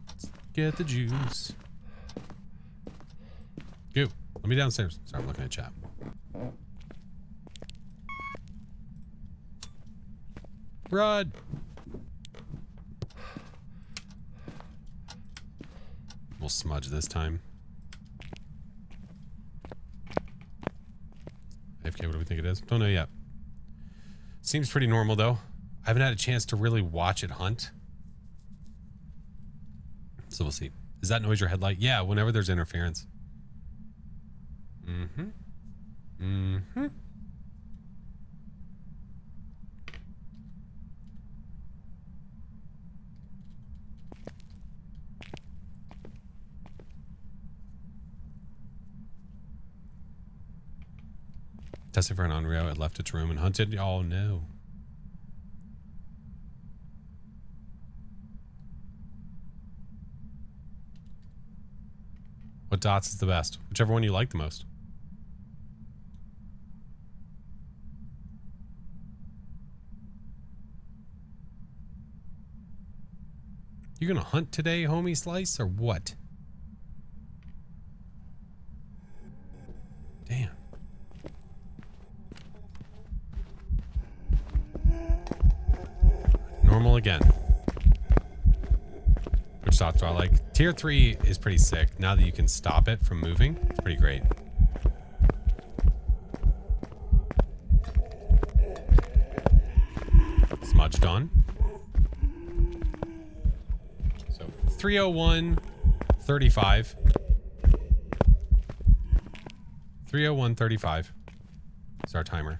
Let's get the juice. Go. Let me downstairs. Sorry, I'm looking at chat. Run. We'll smudge this time. AFK, what do we think it is? Don't know yet. Seems pretty normal though. I haven't had a chance to really watch it hunt. So we'll see. Is that noise your headlight? Yeah, whenever there's interference. Testing for an Unreal. It left its room and hunted. Oh no. What dots is the best? Whichever one you like the most. You gonna hunt today, homie Slice, or what? Damn. Normal again. Which dots do I like? Tier 3 is pretty sick. Now that you can stop it from moving, it's pretty great. Smudged on. So 301, 35. 301, 35 is our timer.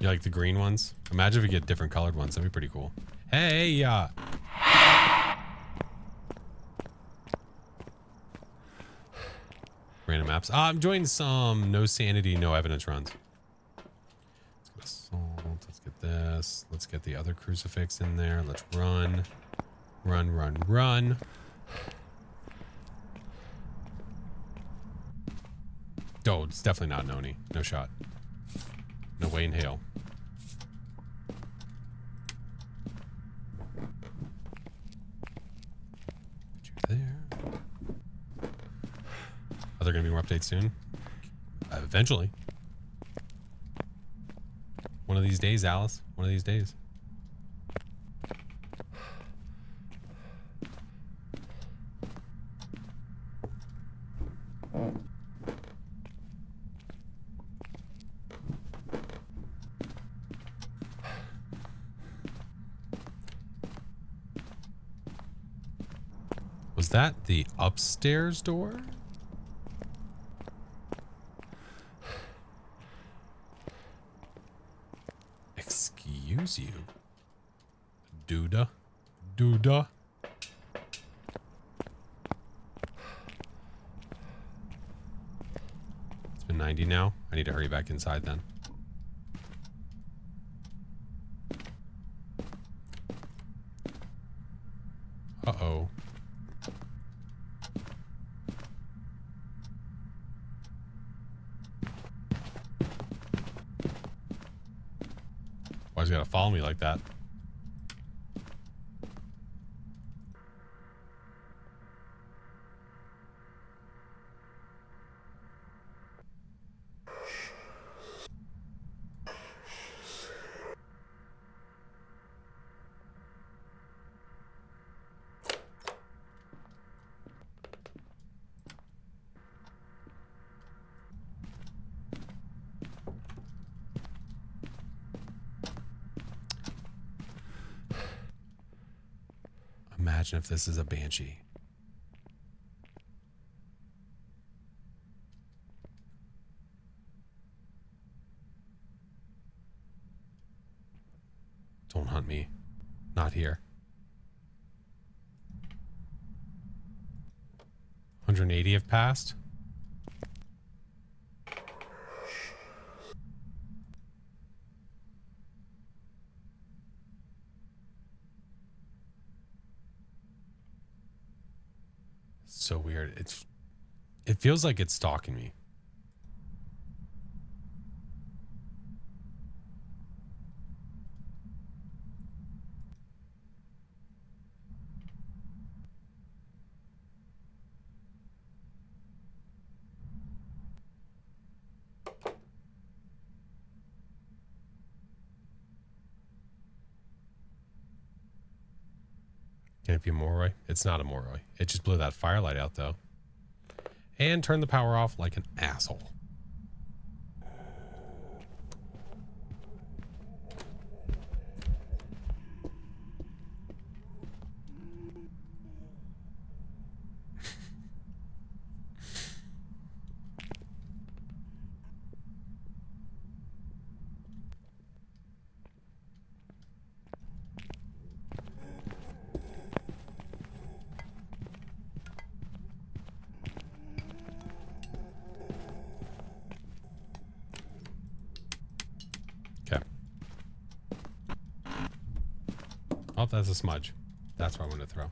You like the green ones? Imagine if we get different colored ones. That'd be pretty cool. Hey, Random maps. I'm doing some no sanity, no evidence runs. Let's get assault. Let's get this. Let's get the other crucifix in there. Let's run. Run, run, run. Oh, it's definitely not Noni. No shot. No way in hell. Put you there. Are there going to be more updates soon? Eventually. One of these days, Alice. One of these days. Was that the upstairs door? Excuse you. Duda. Duda. It's been 90 now. I need to hurry back inside then. Uh-oh. Why's he gotta follow me like that? Imagine if this is a banshee. Don't hunt me. Not here. 180 have passed. So weird. It feels like it's stalking me. Can it be a Moroi? It's not a Moroi. It just blew that firelight out though. And turned the power off like an asshole. Okay. Oh, that's a smudge. That's what I want to throw.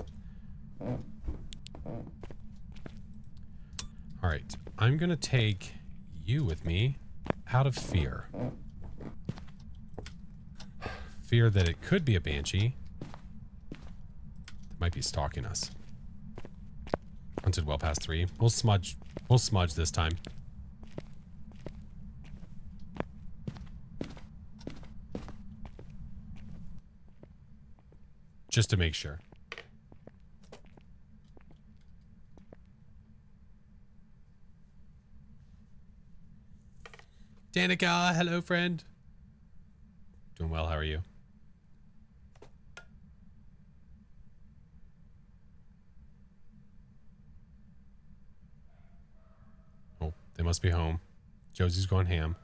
All right. I'm going to take you with me out of fear. Fear that it could be a banshee. It might be stalking us. Hunted well past 3. We'll smudge. We'll smudge this time. Just to make sure. Danica, hello friend. Doing well, how are you? Oh, they must be home. Josie's going ham.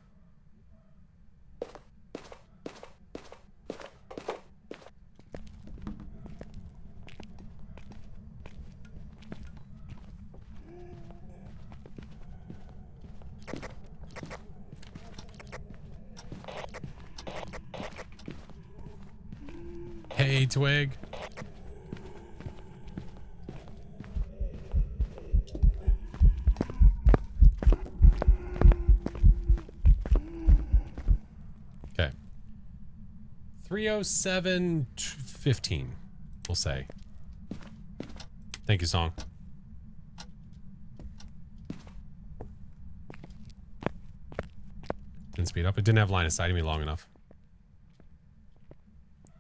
Hey, Twig. Okay. 307:15, we'll say. Thank you, song. Didn't speed up. It didn't have line of sight of me long enough.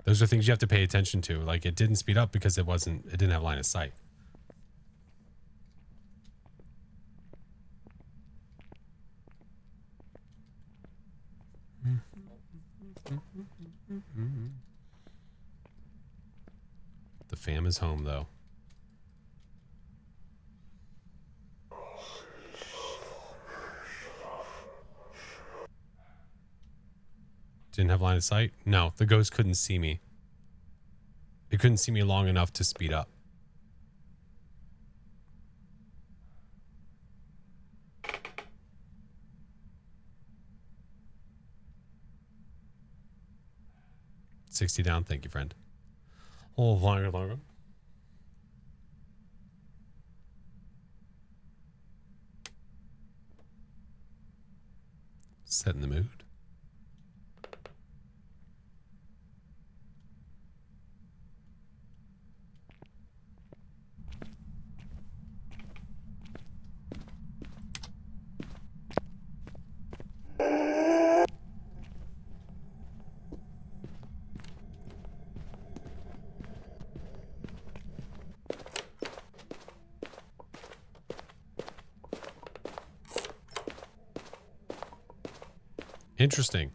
Those are things you have to pay attention to. Like, it didn't speed up because it didn't have line of sight. The fam is home, though. Didn't have line of sight? No, the ghost couldn't see me. It couldn't see me long enough to speed up. $60 down. Thank you, friend. Oh, longer. Set in the mood. Interesting.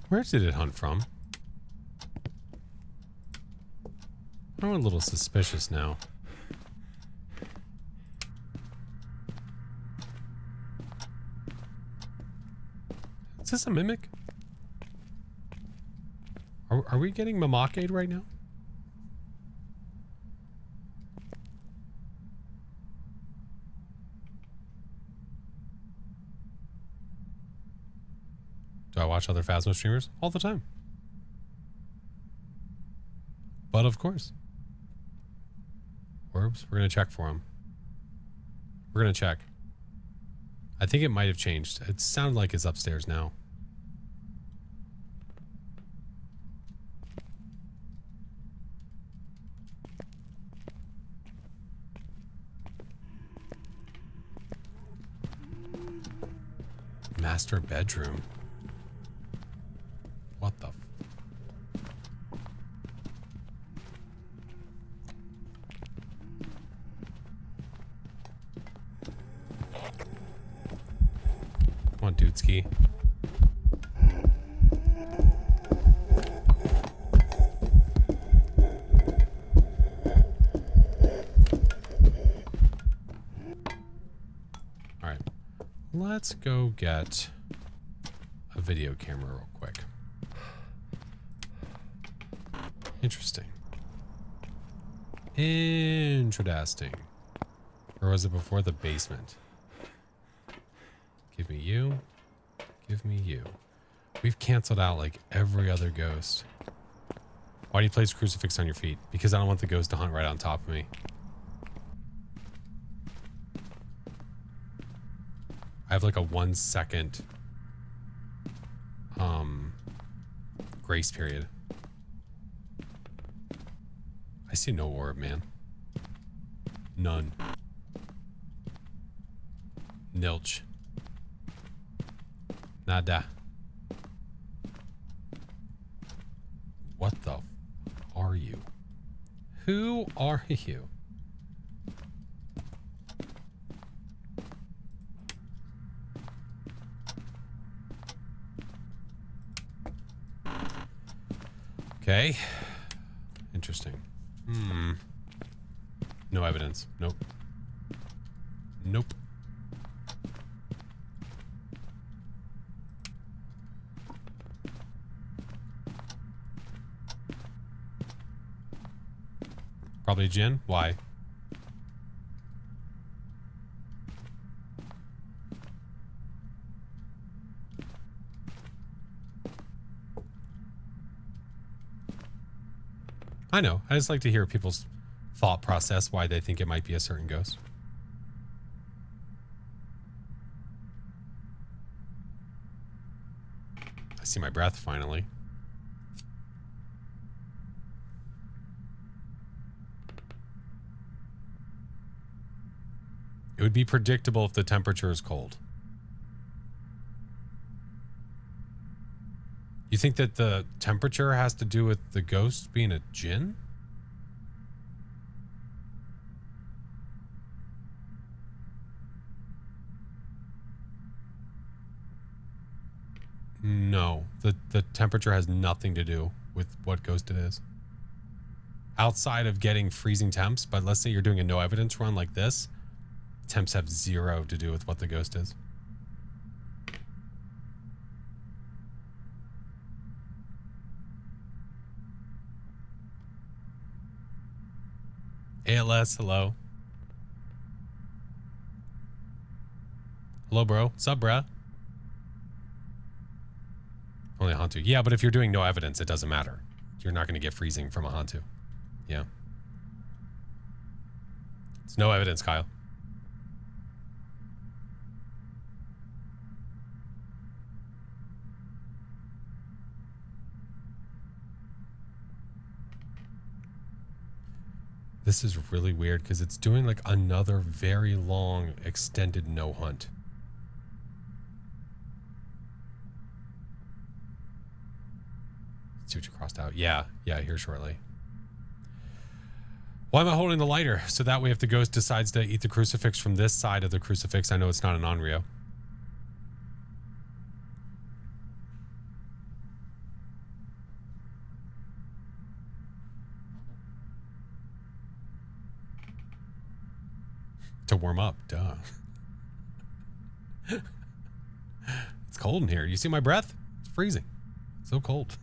Where did it hunt from? I'm a little suspicious now. Is this a mimic? Are we getting Mamakade right now? Do I watch other Phasmo streamers? All the time. But of course. Orbs, we're going to check for them. We're going to check. I think it might have changed. It sounded like it's upstairs now. Master bedroom. What the? Come on, dudeski. All right. Let's go get a video camera real quick. Interesting. Interesting. Or was it before the basement? Give me you. Give me you. We've canceled out like every other ghost. Why do you place crucifix on your feet? Because I don't want the ghost to hunt right on top of me. I have like a 1 second grace period. I see no orb, man. None. Nilch. Nada. What the are you? Who are you? Okay. Interesting. No evidence. Nope. Nope. Probably Jin. Why? I know. I just like to hear people's thought process, why they think it might be a certain ghost. I see my breath finally. It would be predictable if the temperature is cold. You think that the temperature has to do with the ghost being a djinn? No, the temperature has nothing to do with what ghost it is. Outside of getting freezing temps, but let's say you're doing a no evidence run like this, temps have zero to do with what the ghost is. ALS, hello. Hello, bro. What's up, bruh? Only a Hantu. Yeah, but if you're doing no evidence, it doesn't matter. You're not going to get freezing from a Hantu. Yeah. It's no evidence, Kyle. This is really weird because it's doing like another very long extended no hunt. Let's see what you crossed out. Yeah, here shortly. Why am I holding the lighter? So that way if the ghost decides to eat the crucifix from this side of the crucifix, I know it's not an Onryo. To warm up, duh. It's cold in here. You see my breath? It's freezing. It's so cold.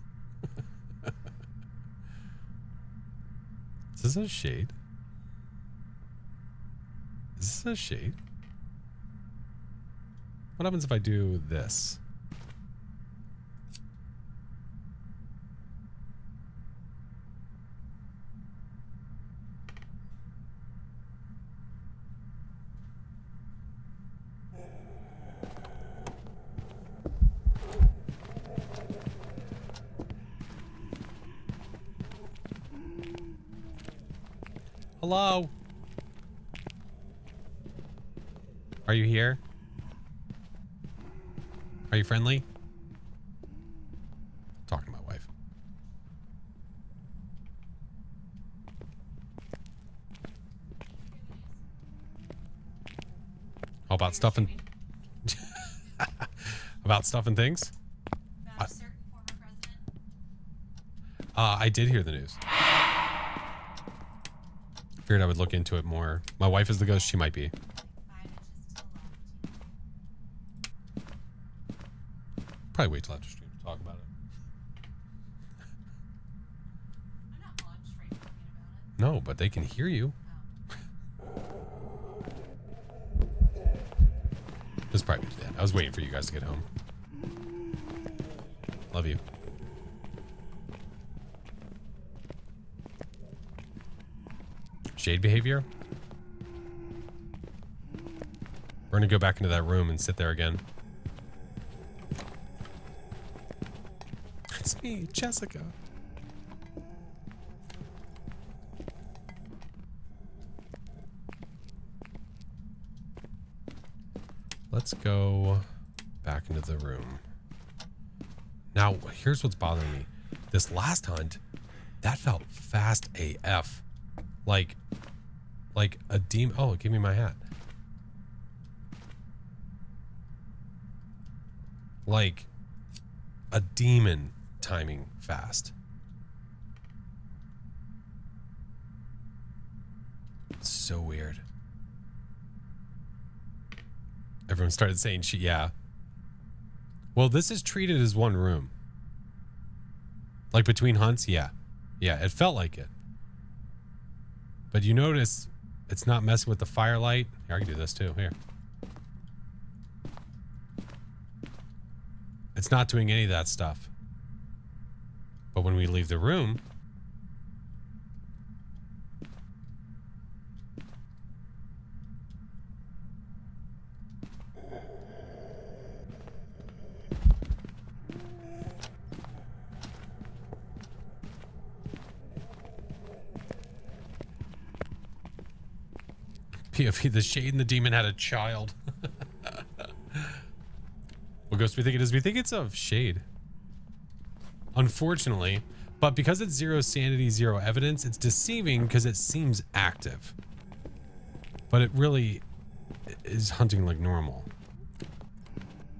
Is this a shade? Is this a shade? What happens if I do this? Hello? Are you here? Are you friendly? Talking to my wife. How about stuff and about stuff and things? About a certain former president? I did hear the news. Figured I would look into it more. My wife is the ghost. She might be. Probably wait till after stream to talk about it. I'm not on stream talking about it. No, but they can hear you. This probably be dead. I was waiting for you guys to get home. Love you. Shade behavior. We're gonna go back into that room and sit there again. It's me, Jessica. Let's go back into the room. Now, here's what's bothering me. This last hunt, that felt fast AF. Like a demon. Oh, give me my hat. Like a demon timing fast. It's so weird. Everyone started saying yeah. Well, this is treated as one room. Like between hunts, yeah. Yeah, it felt like it. But you notice it's not messing with the firelight. Here, I can do this too. Here. It's not doing any of that stuff. But when we leave the room, POV, the shade and the demon had a child. What ghost do we think it is? We think it's of shade. Unfortunately, but because it's zero sanity, zero evidence, it's deceiving because it seems active. But it really is hunting like normal.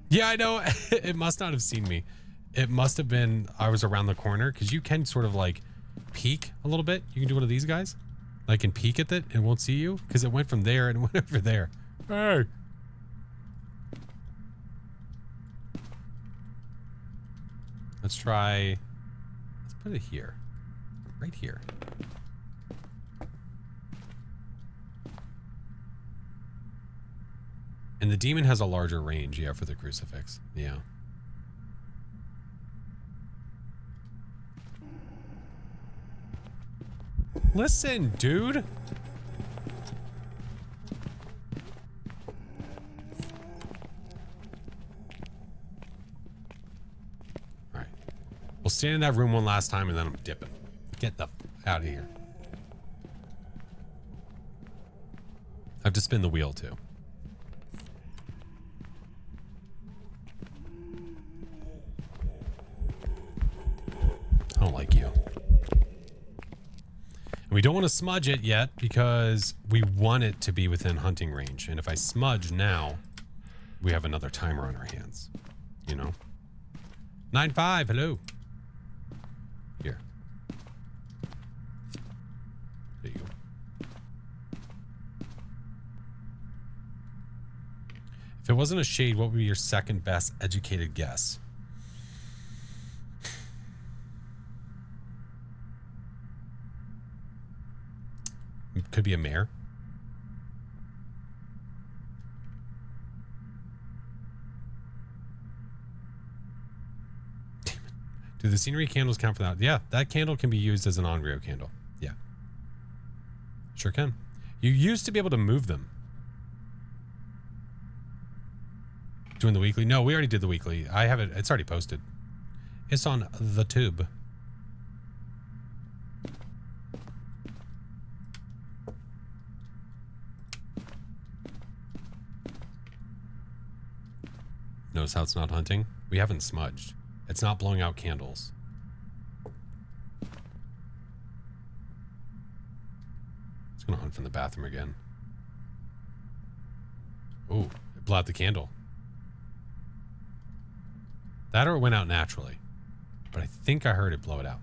Yeah, I know. It must not have seen me. It must have been I was around the corner because you can sort of like peek a little bit. You can do one of these guys. I can peek at it and it won't see you because it went from there and went over there. Hey. Let's try, let's put it here, right here. And the demon has a larger range, yeah, for the crucifix, yeah. Listen, dude. All right. We'll stand in that room one last time and then I'm dipping. Get the f out of here. I have to spin the wheel too. I don't like you. And we don't want to smudge it yet because we want it to be within hunting range. And if I smudge now, we have another timer on our hands. You know? 9-5, hello. Here. There you go. If it wasn't a shade, what would be your second best educated guess? Could be a mare. Do the scenery candles count for that? Yeah, that candle can be used as an on-grid candle. Yeah. Sure can. You used to be able to move them. Doing the weekly? No, we already did the weekly. I have it. It's already posted. It's on the tube. Notice how it's not hunting? We haven't smudged. It's not blowing out candles. It's gonna hunt from the bathroom again. Ooh, it blew out the candle. That or it went out naturally. But I think I heard it blow it out.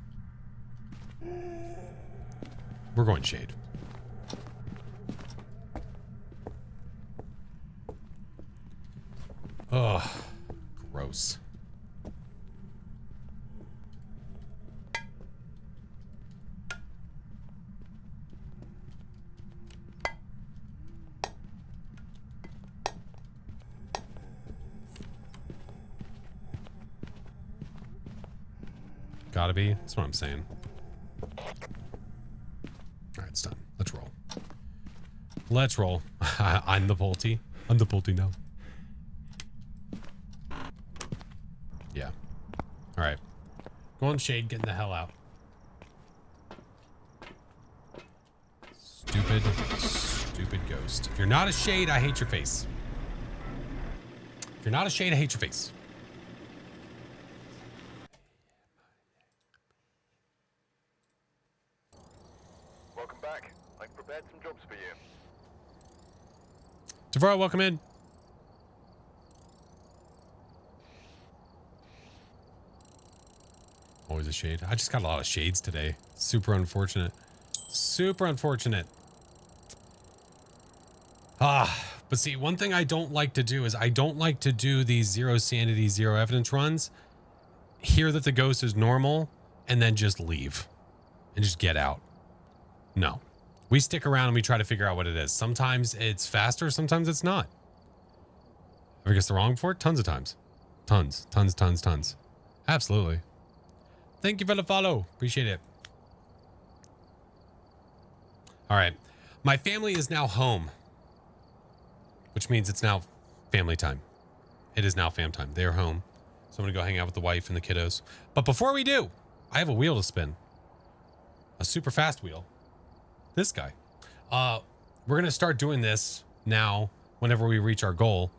We're going shade. Ugh, gross. Gotta be. That's what I'm saying. All right, it's done. Let's roll. Let's roll. I'm the Pulte. I'm the Pulte now. Yeah. All right. Go on shade, getting the hell out. Stupid, stupid ghost. If you're not a shade, I hate your face. If you're not a shade, I hate your face. Welcome back. I've prepared some jobs for you. Tavara, welcome in. Always a shade. I just got a lot of shades today. Super unfortunate. Super unfortunate. But see, one thing I don't like to do is I don't like to do these zero sanity, zero evidence runs. Hear that the ghost is normal and then just leave and just get out. No, We stick around and we try to figure out what it is. Sometimes it's faster, sometimes it's not. Have I guessed the wrong before? Tons of times. Tons. Absolutely. Thank you for the follow. Appreciate it. All right. My family is now home, which means it's now family time. It is now fam time. They're home. So I'm going to go hang out with the wife and the kiddos. But before we do, I have a wheel to spin. A super fast wheel. This guy. We're going to start doing this now whenever we reach our goal.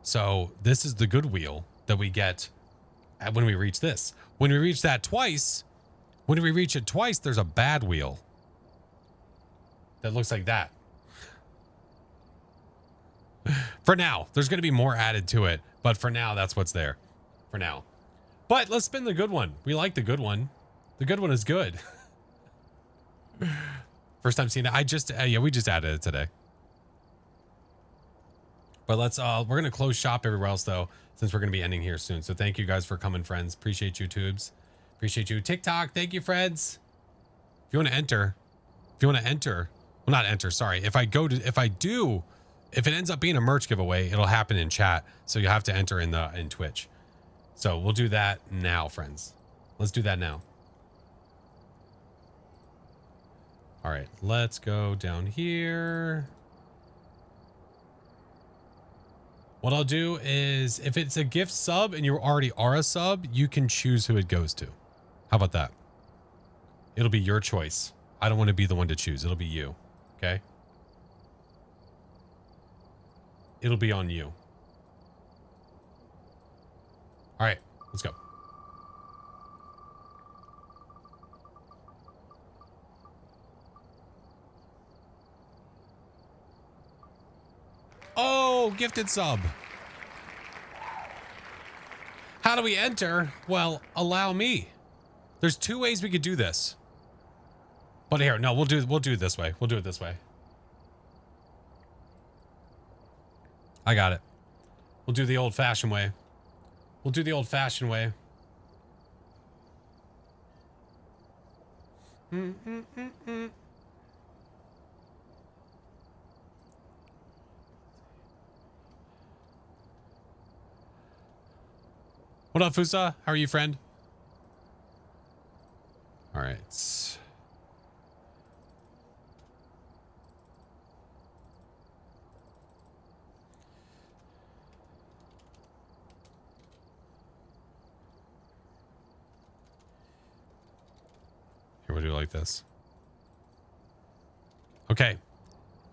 So this is the good wheel that we get when we reach this. When we reach that twice, when we reach it twice, there's a bad wheel that looks like that. For now, there's going to be more added to it, but for now, that's what's there. For now. But let's spin the good one. We like the good one. The good one is good. First time seeing it. Yeah, we just added it today. But let's, we're going to close shop everywhere else though, since we're going to be ending here soon. So thank you guys for coming, friends. Appreciate you, tubes. Appreciate you. TikTok. Thank you, friends. If you want to enter, well, not enter, sorry. If it ends up being a merch giveaway, it'll happen in chat. So you have to enter in Twitch. So we'll do that now, friends. Let's do that now. All right, let's go down here. What I'll do is if it's a gift sub and you already are a sub, you can choose who it goes to. How about that? It'll be your choice. I don't want to be the one to choose. It'll be you. Okay? It'll be on you. All right, let's go. Oh, gifted sub. How do we enter? Well, allow me. There's two ways we could do this. But here, no, we'll do it this way. We'll do it this way. I got it. We'll do the old-fashioned way. We'll do the old-fashioned way. What up, Fusa? How are you, friend? All right. Here, we'll do it like this. Okay.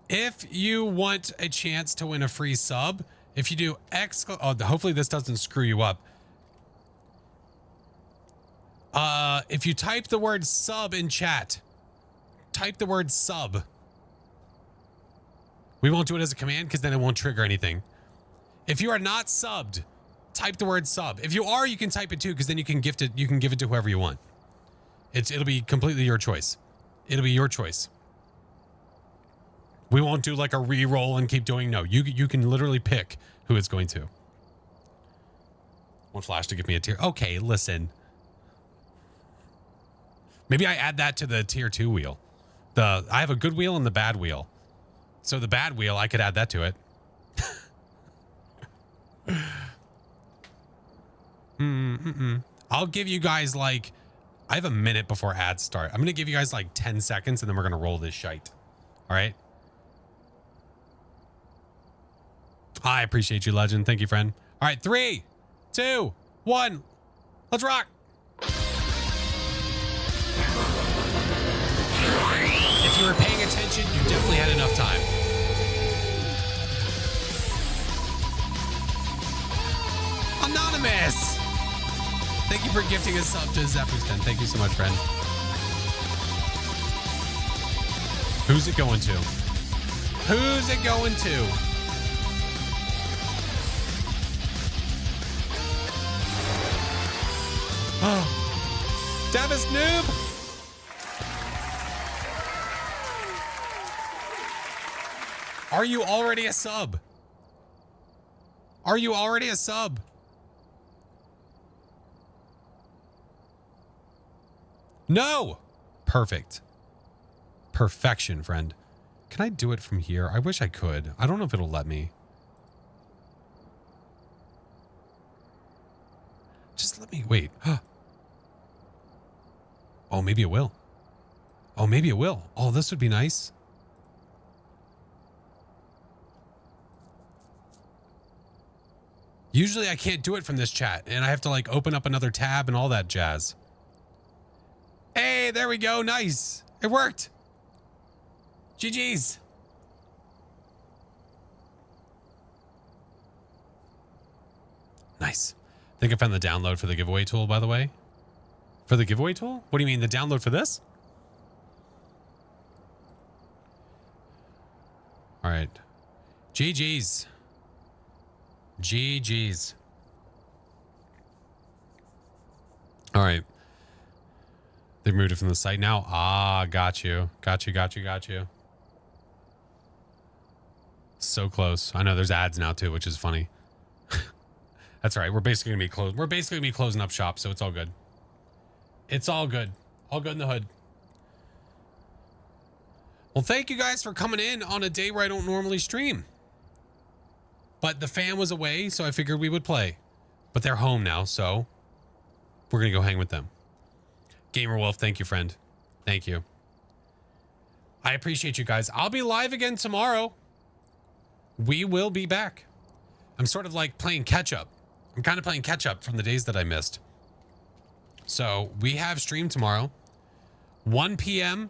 If you want a chance to win a free sub, if you do hopefully this doesn't screw you up. If you type the word sub in chat, type the word sub. We won't do it as a command because then it won't trigger anything. If you are not subbed, type the word sub. If you are, you can type it too because then you can gift it. You can give it to whoever you want. It'll be completely your choice. It'll be your choice. We won't do like a re-roll and keep doing. No, you can literally pick who it's going to. Want Flash to give me a tier? Okay, listen. Maybe I add that to the tier 2 wheel. I have a good wheel and the bad wheel. So the bad wheel, I could add that to it. I'll give you guys like, I have a minute before ads start. I'm going to give you guys like 10 seconds and then we're going to roll this shite. All right. I appreciate you, legend. Thank you, friend. All right. 3, 2, 1. Let's rock. If you were paying attention, you definitely had enough time. Anonymous! Thank you for gifting a sub to Zephyr's10. Thank you so much, friend. Who's it going to? Who's it going to? Oh. Davis Noob! Are you already a sub? Are you already a sub? No. Perfect. Perfection, friend. Can I do it from here? I wish I could. I don't know if it'll let me. Just let me wait. Oh, maybe it will. Oh, maybe it will. Oh, this would be nice. Usually I can't do it from this chat and I have to like open up another tab and all that jazz. Hey, there we go. Nice. It worked. GG's. Nice. I think I found the download for the giveaway tool, by the way. For the giveaway tool? What do you mean, the download for this? All right. GG's. GG's. All right. They've moved it from the site now. Ah, got you. Got you, got you, got you. So close. I know there's ads now too, which is funny. That's all right. We're basically gonna be closed. We're basically gonna be closing up shop, so it's all good. It's all good. All good in the hood. Well, thank you guys for coming in on a day where I don't normally stream. But the fam was away, so I figured we would play. But they're home now, so we're gonna go hang with them. Gamer Wolf, thank you, friend. Thank you. I appreciate you guys. I'll be live again tomorrow. We will be back. I'm sort of like playing catch up. I'm kind of playing catch up from the days that I missed. So we have stream tomorrow, 1 p.m.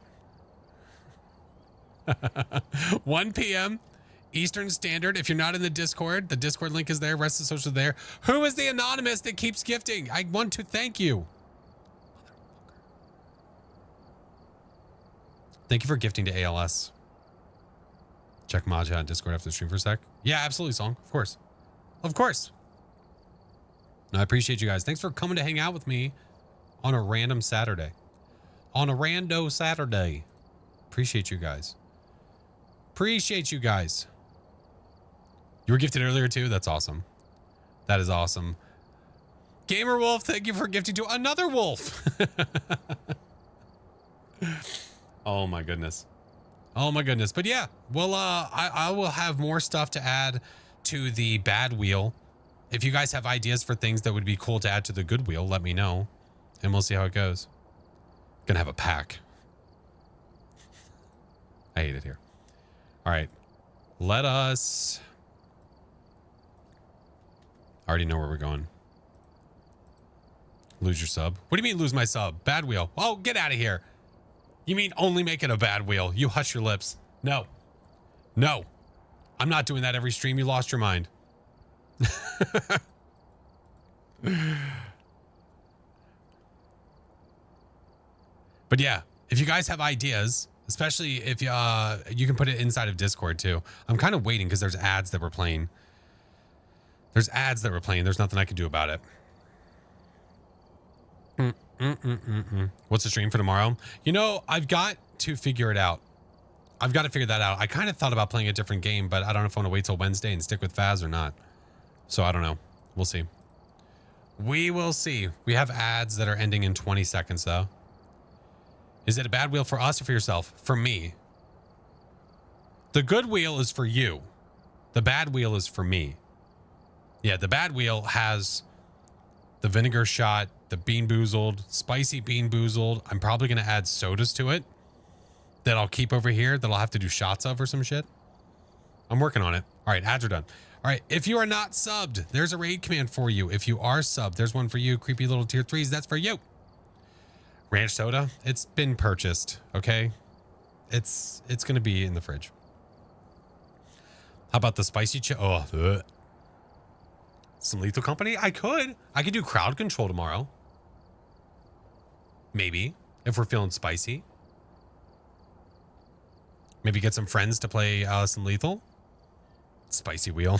1 p.m. Eastern Standard. If you're not in the Discord link is there. Rest of the social there. Who is the anonymous that keeps gifting? I want to thank you. Thank you for gifting to ALS. Check Maja on Discord after the stream for a sec. Yeah, absolutely, Song. Of course. Of course. No, I appreciate you guys. Thanks for coming to hang out with me on a random Saturday. On a rando Saturday. Appreciate you guys. Appreciate you guys. You were gifted earlier too? That's awesome. That is awesome. Gamer Wolf, thank you for gifting to another wolf. Oh my goodness. Oh my goodness. But yeah, well, I will have more stuff to add to the bad wheel. If you guys have ideas for things that would be cool to add to the good wheel, let me know and we'll see how it goes. Gonna have a pack. I hate it here. All right. Let us... I already know where we're going. Lose your sub. What do you mean lose my sub? Bad wheel. Oh, get out of here. You mean only make it a bad wheel? You hush your lips. No. No. I'm not doing that every stream. You lost your mind. But yeah, if you guys have ideas, especially if you can put it inside of Discord too. I'm kind of waiting because there's ads that we're playing. There's ads that we're playing. There's nothing I can do about it. What's the stream for tomorrow? You know, I've got to figure it out. I've got to figure that out. I kind of thought about playing a different game, but I don't know if I want to wait till Wednesday and stick with Phaz or not. So I don't know. We'll see. We will see. We have ads that are ending in 20 seconds though. Is it a bad wheel for us or for yourself? For me. The good wheel is for you. The bad wheel is for me. Yeah, the bad wheel has the vinegar shot, the bean boozled, spicy bean boozled. I'm probably going to add sodas to it that I'll keep over here that I'll have to do shots of or some shit. I'm working on it. All right, ads are done. All right, if you are not subbed, there's a raid command for you. If you are subbed, there's one for you. Creepy little tier 3s, that's for you. Ranch soda, it's been purchased, okay? It's going to be in the fridge. How about the spicy some Lethal Company? I could do crowd control tomorrow. Maybe, if we're feeling spicy. Maybe get some friends to play some Lethal. Spicy wheel.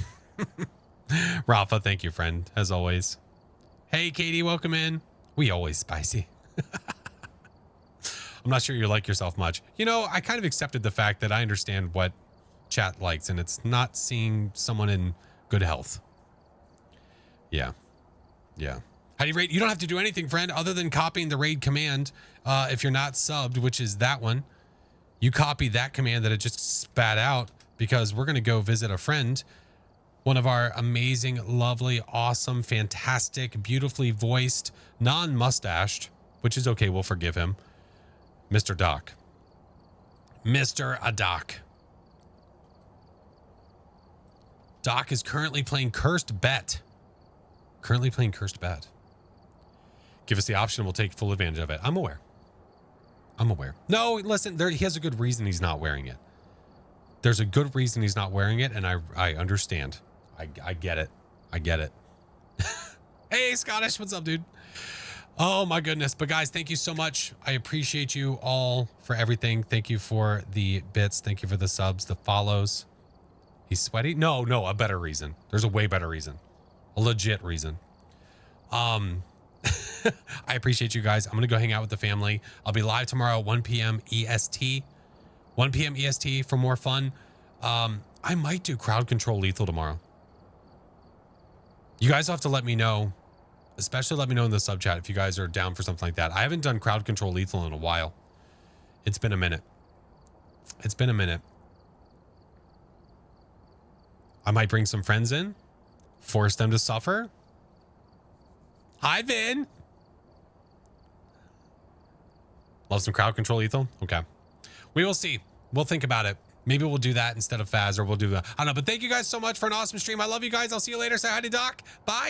Rafa, thank you, friend, as always. Hey, Katie, welcome in. We always spicy. I'm not sure you like yourself much. You know, I kind of accepted the fact that I understand what chat likes, and it's not seeing someone in good health. Yeah. Yeah. How do you rate? You don't have to do anything, friend, other than copying the raid command. If you're not subbed, which is that one, You copy that command that it just spat out, because we're going to go visit a friend, one of our amazing, lovely, awesome, fantastic, beautifully voiced, non-mustached, which is okay, we'll forgive him, Mr. Doc. Mr. Doc. Doc is currently playing Cursed Bet. Currently playing Cursed Bet. Give us the option, we'll take full advantage of it. I'm aware. I'm aware. No, listen, he has a good reason he's not wearing it. There's a good reason he's not wearing it, and I understand. I get it. I get it. Hey, Scottish, what's up, dude? Oh, my goodness. But, guys, thank you so much. I appreciate you all for everything. Thank you for the bits. Thank you for the subs, the follows. He's sweaty? No, a better reason. There's a way better reason. A legit reason. I appreciate you guys. I'm going to go hang out with the family. I'll be live tomorrow, 1 p.m. EST. 1 p.m. EST for more fun. I might do crowd control lethal tomorrow. You guys have to let me know, especially let me know in the sub chat if you guys are down for something like that. I haven't done crowd control lethal in a while. It's been a minute. It's been a minute. I might bring some friends in, force them to suffer. Hi, Vin. Love some crowd control lethal? Okay. We will see. We'll think about it. Maybe we'll do that instead of Phaz, or we'll do that. I don't know. But thank you guys so much for an awesome stream. I love you guys. I'll see you later. Say hi to Doc. Bye.